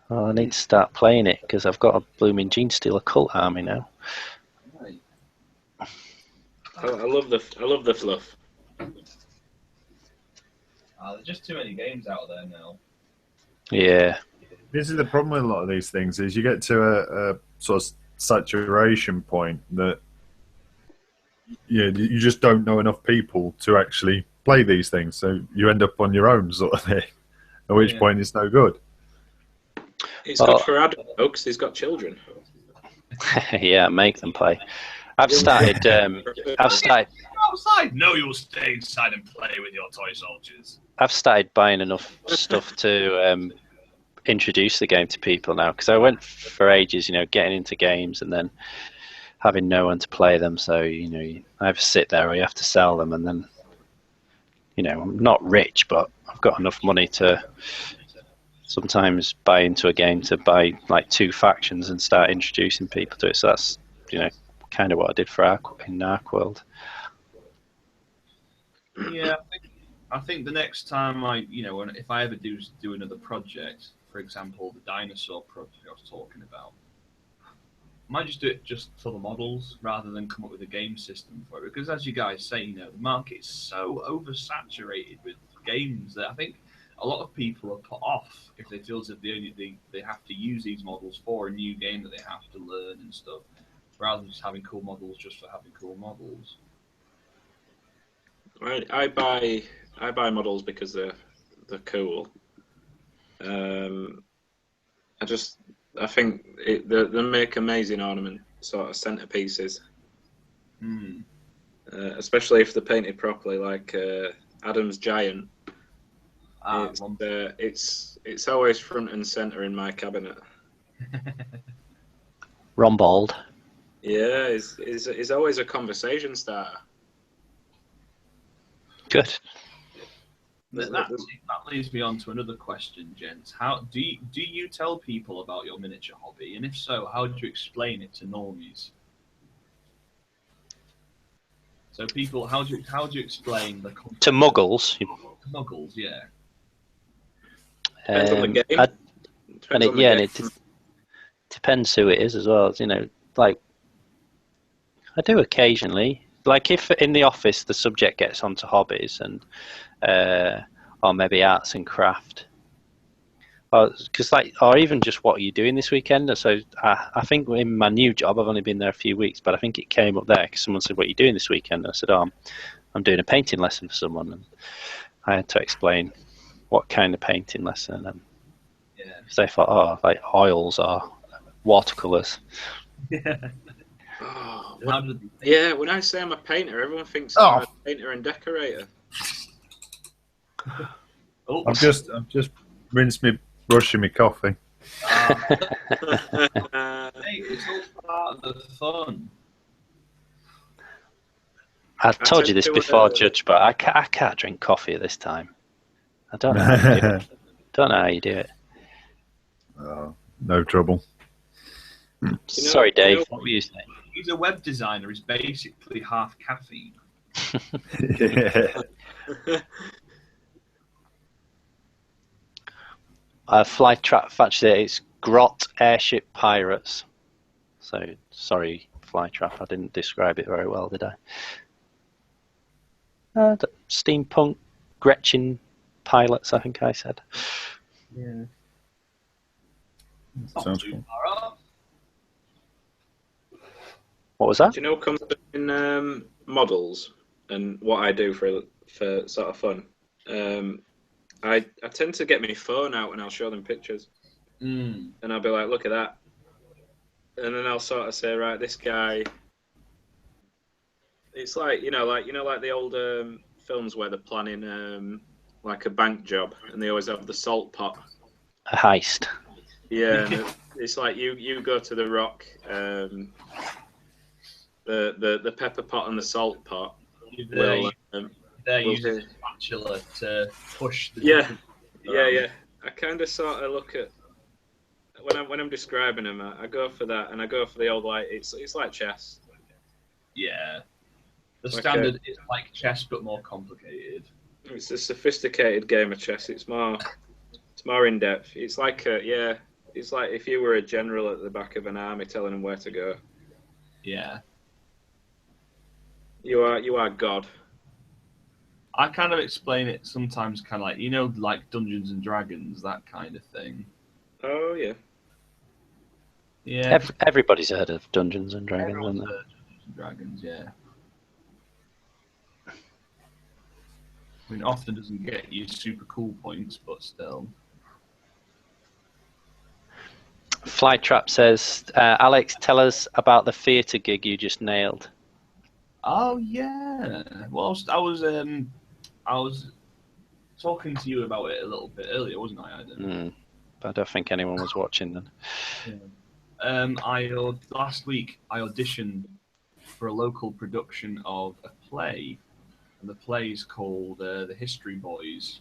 Oh, I need to start playing it because I've got a blooming Genestealer cult army now. I love the fluff. There's just too many games out there now. Yeah. This is the problem with a lot of these things: is you get to a sort of saturation point that you just don't know enough people to actually play these things, so you end up on your own sort of thing. At which point it's no good. It's good for adults because he's got children. Yeah, make them play. I've started. Outside? No, you'll stay inside and play with your toy soldiers. I've started buying enough stuff to introduce the game to people now, because I went for ages, getting into games and then having no one to play them. So you either sit there or you have to sell them, and then I'm not rich, but I've got enough money to sometimes buy into a game to buy 2 factions and start introducing people to it. So that's kind of what I did for in Arcworlde. Yeah, I think the next time if I ever do another project, for example, the dinosaur project I was talking about, I might just do it just for the models rather than come up with a game system for it. Because as you guys say, the market is so oversaturated with games that I think a lot of people are put off if they feel as if they have to use these models for a new game that they have to learn and stuff, rather than just having cool models just for having cool models. I buy models because they're cool. I think they make amazing ornament sort of centerpieces, especially if they're painted properly, like Adam's Giant. It's always front and center in my cabinet. Rombald. Yeah, it's always a conversation starter. Good. That leads me on to another question, gents. How do you tell people about your miniature hobby, and if so, how do you explain it to normies? So people, how do you explain the concept To muggles? To muggles, yeah. Depends on the game. It depends who it is as well. You know, like I do occasionally. Like if in the office the subject gets onto hobbies and or maybe arts and craft, or even just what are you doing this weekend? So I think in my new job I've only been there a few weeks, but I think it came up there because someone said, "What are you doing this weekend?" And I said, "Oh, I'm doing a painting lesson for someone," and I had to explain what kind of painting lesson. And so they thought, "Oh, like oils or watercolors." Oh, when I say I'm a painter, everyone thinks I'm a painter and decorator. I've just rinsed me brushing my coffee. Hey, it's all part of the fun. I've told you this before, Judge, but I can't drink coffee at this time. I don't know how you do it. Don't know how you do it. No trouble. Sorry, Dave. What were you saying? He's a web designer. He's basically half caffeine. Yeah. Flytrap actually, it's Grot Airship Pirates. So sorry, Flytrap, I didn't describe it very well, did I? Steampunk Gretchen pilots, I think I said. Yeah. Sounds cool. What was that? Do you know what comes in models and what I do for sort of fun? I tend to get my phone out and I'll show them pictures, and I'll be like, "Look at that," and then I'll sort of say, "Right, this guy." It's like like the old films where they're planning like a bank job and they always have the salt pot. A heist. Yeah, and it's like you go to the rock. The pepper pot and the salt pot. They're using a spatula to push the. Yeah. I kind of sort of look at when I'm describing them. I go for that, and I go for the old like it's like chess. Yeah, the standard is like chess but more complicated. It's a sophisticated game of chess. It's more in depth. It's like it's like if you were a general at the back of an army telling them where to go. Yeah. You are God. I kind of explain it sometimes, kind of like like Dungeons and Dragons, that kind of thing. Oh yeah. Yeah. Everybody's heard of Dungeons and Dragons, haven't they? Dungeons and Dragons, yeah. I mean, often doesn't get you super cool points, but still. Flytrap says, Alex, tell us about the theatre gig you just nailed. Oh yeah. Well, I was talking to you about it a little bit earlier, wasn't I, Adam? But I don't think anyone was watching then. Yeah. Last week I auditioned for a local production of a play, and the play is called The History Boys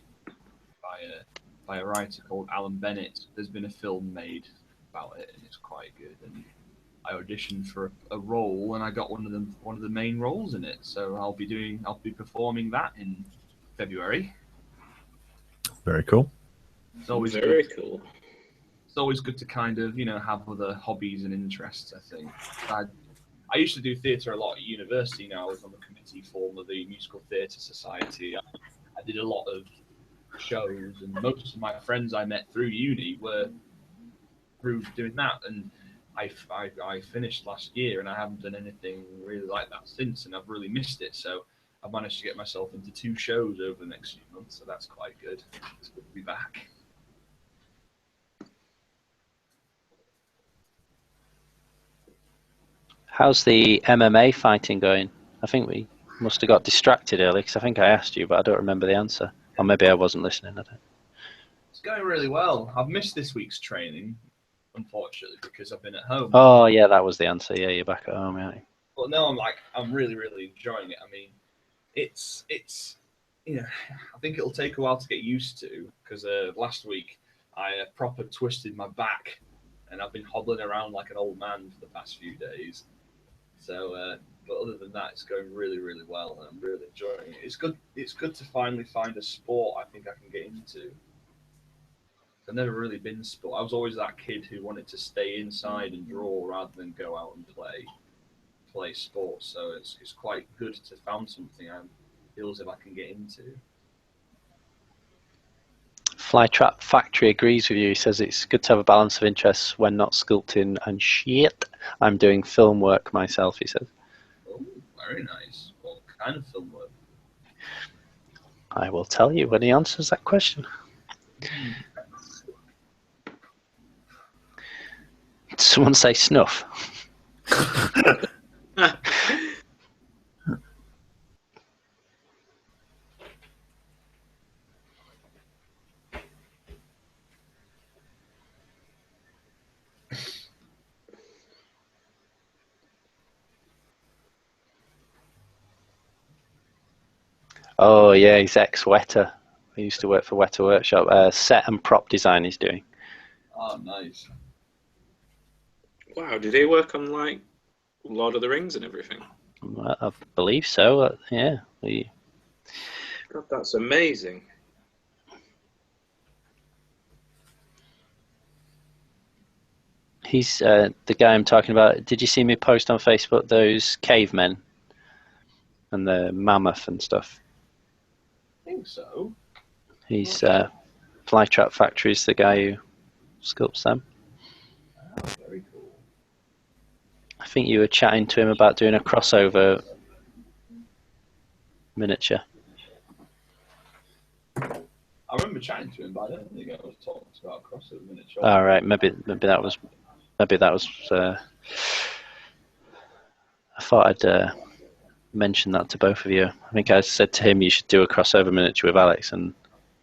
by a writer called Alan Bennett. There's been a film made about it, and it's quite good. And I auditioned for a role, and I got one of the main roles in it. So I'll be performing that in February. Very cool. It's always very good. Cool. It's always good to kind of have other hobbies and interests. I think I used to do theatre a lot at university. Now I was on the committee for the Musical Theatre Society. I did a lot of shows, and most of my friends I met through uni were through doing that. And I finished last year, and I haven't done anything really like that since, and I've really missed it. So I've managed to get myself into 2 shows over the next few months, so that's quite good. It's good to be back. How's the MMA fighting going? I think we must have got distracted earlier because I think I asked you, but I don't remember the answer. Or maybe I wasn't listening. I don't. It's going really well. I've missed this week's training, unfortunately, because I've been at home. Oh yeah, that was the answer. Yeah, you're back at home, aren't you? But no, I'm really, really enjoying it. I mean, it's I think it'll take a while to get used to because last week I proper twisted my back and I've been hobbling around like an old man for the past few days. So, but other than that, it's going really, really well, and I'm really enjoying it. It's good. It's good to finally find a sport I think I can get into. I've never really been sport. I was always that kid who wanted to stay inside and draw rather than go out and play sports. So it's quite good to found something I feel as if I can get into. Flytrap Factory agrees with you. He says it's good to have a balance of interests when not sculpting and shit. I'm doing film work myself, he says. Oh, very nice. What kind of film work? I will tell you when he answers that question. Did someone say snuff? Oh yeah, he's ex-Weta. He used to work for Weta Workshop. Set and prop design he's doing. Oh, nice. Wow, did he work on like Lord of the Rings and everything? I believe so. Yeah. God, that's amazing. He's the guy I'm talking about. Did you see me post on Facebook those cavemen and the mammoth and stuff? I think so. He's Flytrap Factory's the guy who sculpts them. Oh, very cool. I think you were chatting to him about doing a crossover miniature. I remember chatting to him, but I don't think I was talking about crossover miniature. All right, maybe that was. I thought I'd mention that to both of you. I think I said to him you should do a crossover miniature with Alex, and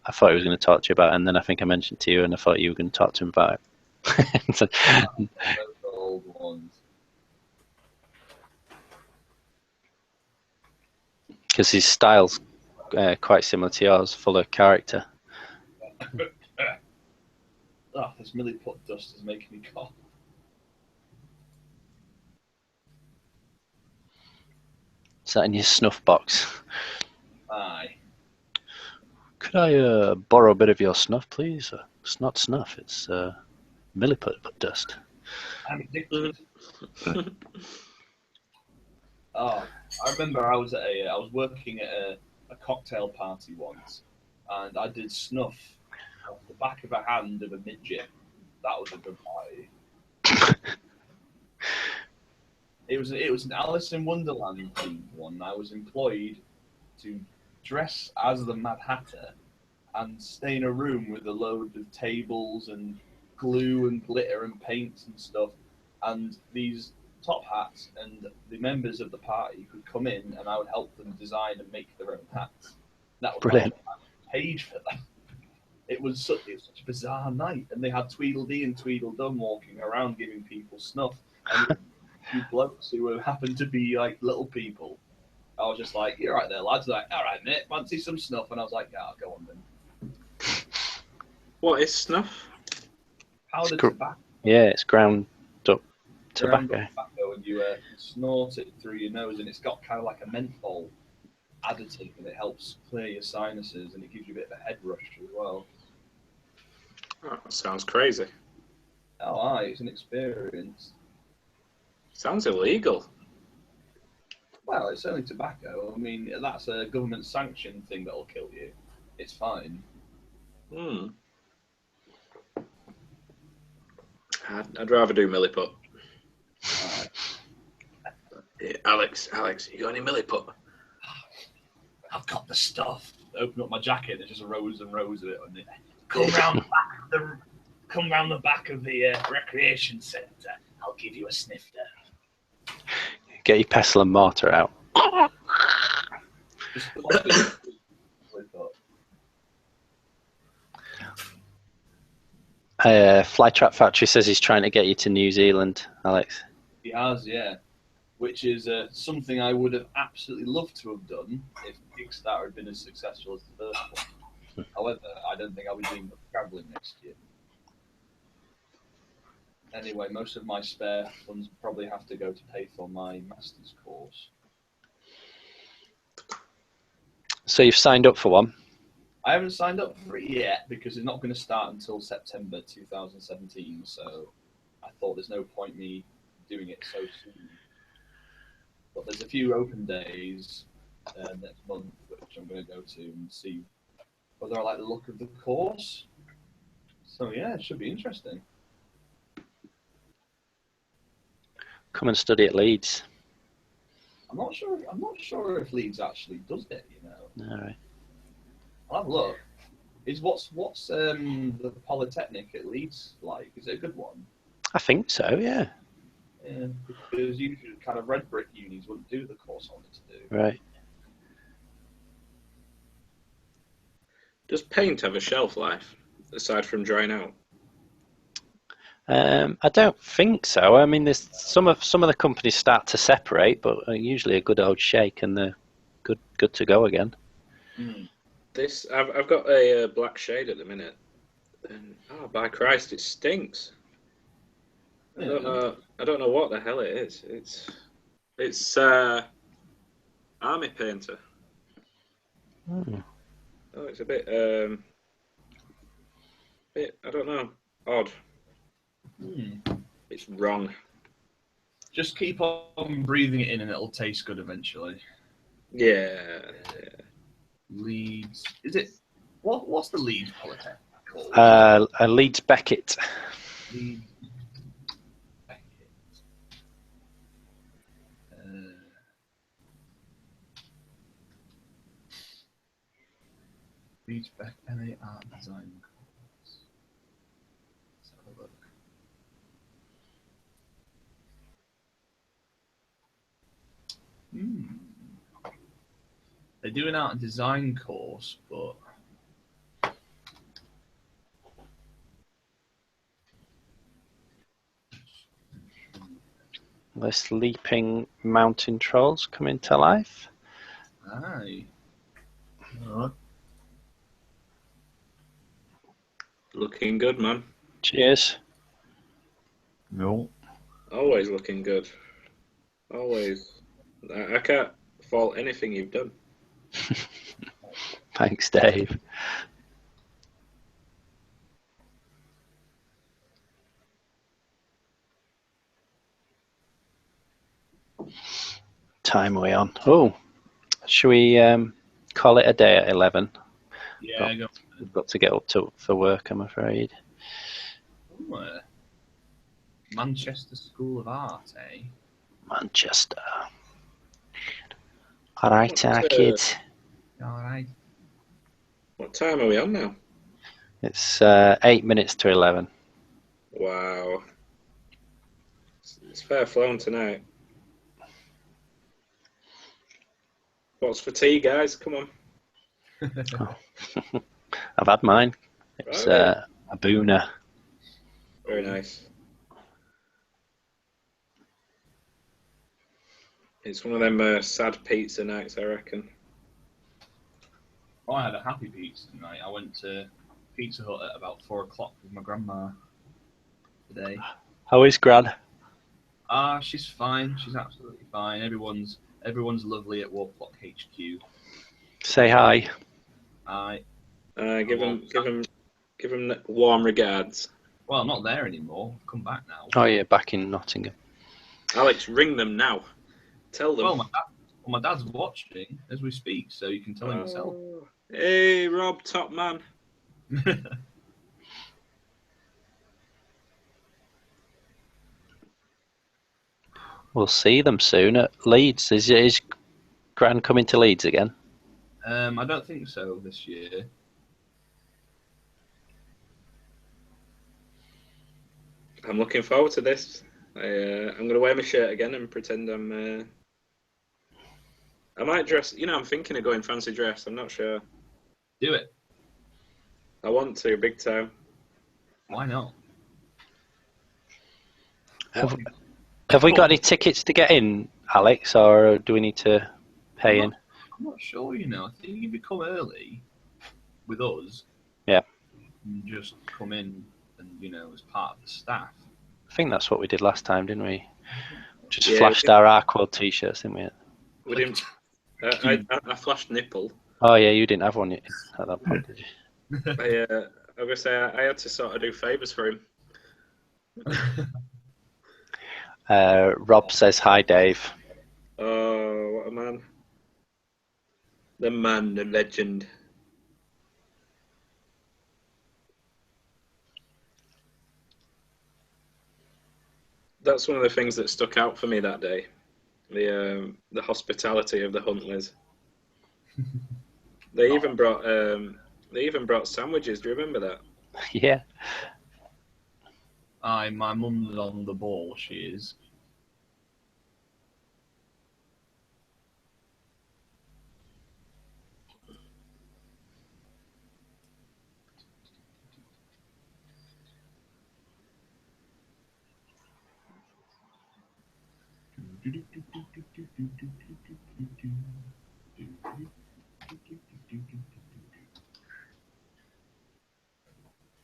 I thought he was going to talk to you about it, and then I think I mentioned to you, and I thought you were going to talk to him about it. So, Those old ones. because his style's quite similar to yours, full of character. This milliput dust is making me cough. Is that in your snuff box? Aye. Could I borrow a bit of your snuff, please? It's not snuff, it's milliput dust. I'm addicted. Oh, I remember I was working at a cocktail party once, and I did snuff off the back of a hand of a midget. That was a good party. It was an Alice in Wonderland themed one. I was employed to dress as the Mad Hatter and stay in a room with a load of tables and glue and glitter and paints and stuff, and these top hats, and the members of the party could come in and I would help them design and make their own hats. That was Brilliant. I paid for that. It was such a bizarre night, and they had Tweedledee and Tweedledum walking around giving people snuff, and two blokes who happened to be like little people. I was just like, "You're right there, lads." Like, "All right, mate, fancy some snuff?" And I was like, "Yeah, I'll go on then." What is snuff? Powdered tobacco. Yeah, it's ground up Ground tobacco. up tobacco, and you snort it through your nose, and it's got kind of like a menthol additive, and it helps clear your sinuses, and it gives you a bit of a head rush as well. Oh, that sounds crazy. Oh, aye, it's an experience. Sounds illegal. Well, it's only tobacco. I mean, that's a government sanctioned thing that'll kill you. It's fine. I'd rather do milliput. Alright. Alex, you got any milliput? I've got the stuff. I open up my jacket, there's just rows and rows of it on it. Come round the back of the recreation centre. I'll give you a snifter. Get your pestle and mortar out. Just Flytrap Factory says he's trying to get you to New Zealand, Alex. He has, yeah. Which is something I would have absolutely loved to have done if Kickstarter had been as successful as the first one. However, I don't think I'll be doing travelling next year. Anyway, most of my spare funds probably have to go to pay for my master's course. So you've signed up for one? I haven't signed up for it yet because it's not going to start until September 2017. So I thought there's no point me doing it so soon. But there's a few open days next month which I'm going to go to and see whether I like the look of the course. So yeah, it should be interesting. Come and study at Leeds. I'm not sure if Leeds actually does it. You know. All right. I'll have a look. What's the Polytechnic at Leeds like? Is it a good one? I think so, yeah. Yeah, because usually kind of red brick unis wouldn't do the course I wanted to do. Right. Does paint have a shelf life aside from drying out? I don't think so. I mean, there's some of the companies start to separate, but usually a good old shake and they're good to go again. Mm. I've got a black shade at the minute, and by Christ, it stinks. I don't know what the hell it is. It's army painter. Oh, it's a bit I don't know, odd. It's wrong. Just keep on breathing it in and it'll taste good eventually. Yeah. Leeds. Is it? What's the Leeds Polytechnic called? Leeds Beckett. Leeds Beckett. Leeds Beckett MA Art Design course. Let's have a look. They do an art and design course, but The sleeping mountain trolls coming to life. aye. Looking good, man. Cheers. No. Always looking good. Always. I can't fault anything you've done. Thanks, Dave. Time are we on? Oh, should we call it a day at 11? Yeah, We've got to get up for work, I'm afraid. Manchester School of Art, eh? Manchester. All right, kids. All right. What time are we on now? It's 8 minutes to 11. Wow. It's fair flown tonight. What's for tea, guys? Come on. I've had mine. It's a booner. Very nice. It's one of them sad pizza nights, I reckon. I had a happy pizza night. I went to Pizza Hut at about 4 o'clock with my grandma today. How is Gran? She's fine. She's absolutely fine. Everyone's lovely at Warplock HQ. Say hi. Hi. Give him warm regards. Well, I'm not there anymore. I've come back now. Oh yeah, back in Nottingham. Alex, ring them now. Tell them. Well, my dad's watching as we speak, so you can tell him yourself. Hey, Rob, top man. We'll see them soon at Leeds. Is Gran coming to Leeds again? I don't think so this year. I'm looking forward to this. I'm going to wear my shirt again and pretend I'm. I might dress. I'm thinking of going fancy dress. I'm not sure. Do it. I want to big time. Why not? Have we got any tickets to get in, Alex, or do we need to pay in? I'm not sure. I think if you come early with us, Yeah, and just come in and as part of the staff. I think that's what we did last time, didn't we? Just Yeah, flashed our Arcworlde t-shirts, didn't we? We didn't. I flashed nipple. Oh yeah, you didn't have one yet at that point, did you? I was gonna say I had to sort of do favours for him. Rob says hi, Dave. Oh, what a man! The man, the legend. That's one of the things that stuck out for me that day. The hospitality of the Huntleys. They even brought sandwiches. Do you remember that? Yeah. My mum's on the ball. She is.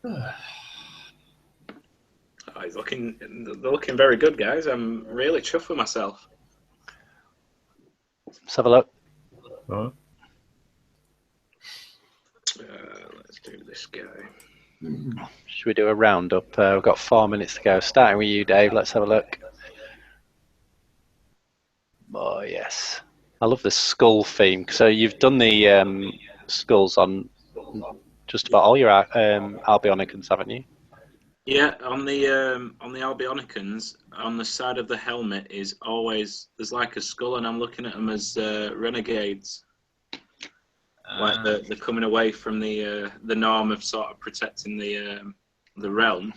Oh, they're looking very good, guys. I'm really chuffed with myself. Let's have a look. Right. Let's do this guy. Should we do a roundup? We've got 4 minutes to go. Starting with you, Dave. Let's have a look. Oh, yes. I love the skull theme. So you've done the skulls on just about all your Albionicans, haven't you? Yeah, on the Albionicans, on the side of the helmet there's like a skull, and I'm looking at them as renegades. Like they're coming away from the norm of sort of protecting the realm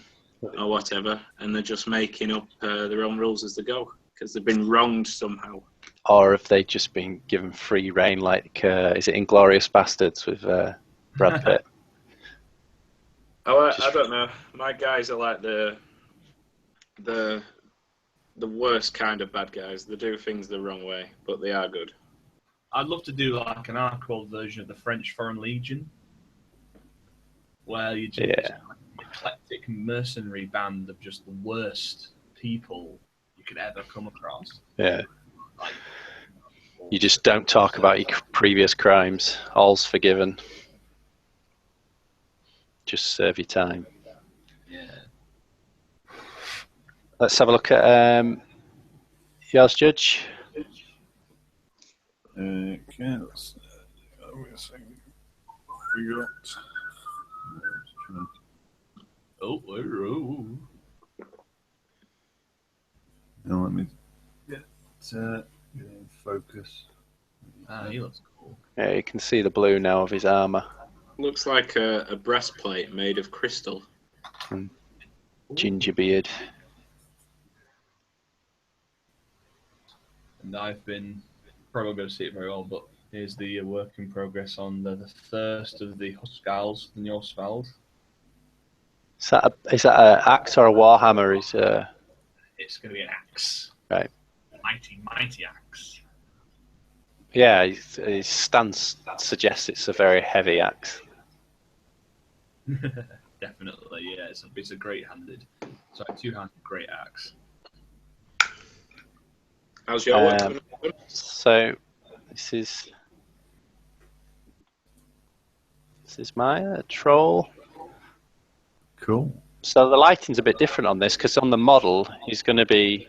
or whatever, and they're just making up their own rules as they go because they've been wronged somehow. Or have they just been given free reign, like is it Inglorious Bastards with Brad Pitt? I don't know. My guys are like the worst kind of bad guys. They do things the wrong way, but they are good. I'd love to do like an Arcworlde version of the French Foreign Legion, where you just an eclectic mercenary band of just the worst people you could ever come across. Yeah. You just don't talk about your previous crimes. All's forgiven. Just serve your time. Yeah. Let's have a look at yours, Judge. Okay, let's wait a second. We got. Oh. Now let me get in focus. He looks cool. Yeah, you can see the blue now of his armour. Looks like a breastplate made of crystal. Ginger beard. And I've been probably not going to see it very well, but here's the work in progress on the first of the Huskals, the Njorsvald. Is that an axe or a warhammer? It's going to be an axe. Right. Mighty axe. Yeah, his stance suggests it's a very heavy axe. Definitely, yeah. It's a great-handed, two-handed great axe. How's your work? So this is my troll. Cool. So the lighting's a bit different on this because on the model he's going to be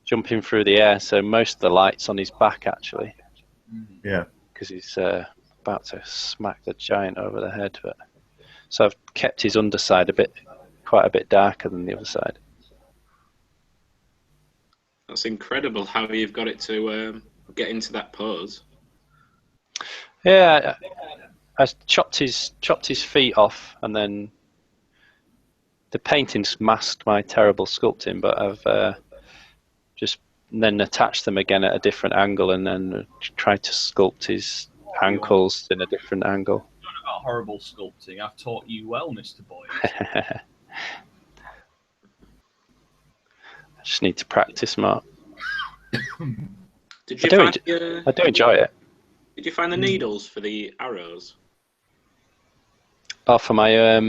jumping through the air. So most of the light's on his back actually. Yeah. Because he's about to smack the giant over the head. But so I've kept his underside quite a bit darker than the other side. That's incredible how you've got it to get into that pose. Yeah, I chopped his feet off, and then the paintings masked my terrible sculpting. But I've just then attached them again at a different angle, and then tried to sculpt his ankles in a different angle. Talking about horrible sculpting, I've taught you well, Mr. Boyd. I just need to practice, Mark. Did you I find do enjoy it. Did you find the needles for the arrows? Oh, for my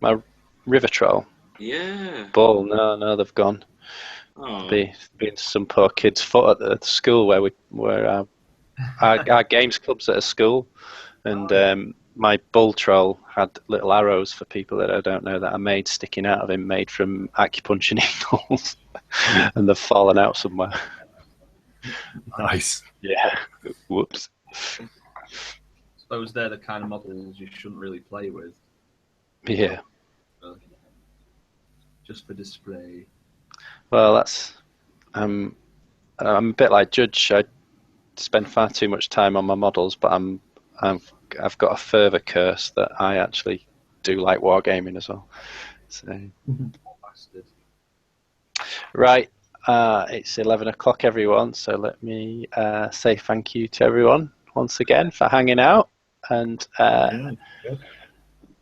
my river troll Yeah. ball. No, they've gone. Oh. Been some poor kid's foot at the school where our games club's at a school, and my bull troll had little arrows for people that I don't know that are made sticking out of him, made from acupuncture needles, and they've fallen out somewhere. Nice. Yeah. Whoops. Suppose they're the kind of models you shouldn't really play with. Yeah. Just for display. Well, that's I'm a bit like Judge. I spend far too much time on my models, but I've got a further curse that I actually do like wargaming as well. So Bastard. right, it's 11 o'clock, everyone. So let me say thank you to everyone once again for hanging out. And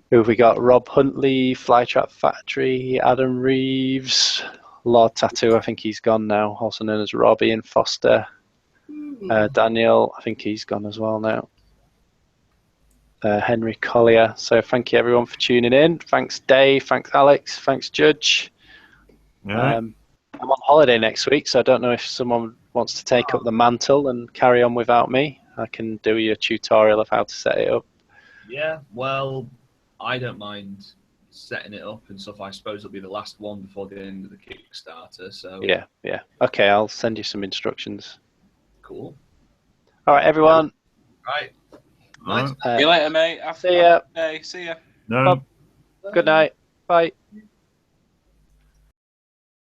who have we got? Rob Huntley, Flytrap Factory, Adam Reeves, Lord Tattoo. I think he's gone now. Also known as Robbie and Foster. Daniel, I think he's gone as well now. Henry Collier. So thank you everyone for tuning in. Thanks Dave, thanks Alex, thanks Judge. I'm on holiday next week, so I don't know if someone wants to take up the mantle and carry on without me. I can do you a tutorial of how to set it up. Yeah, well, I don't mind setting it up and stuff. I suppose it'll be the last one before the end of the Kickstarter. So Yeah. Okay, I'll send you some instructions. Cool. All right, everyone. Right. All right. See you later, mate. See ya. Hey, see ya. No. Good night. Bye.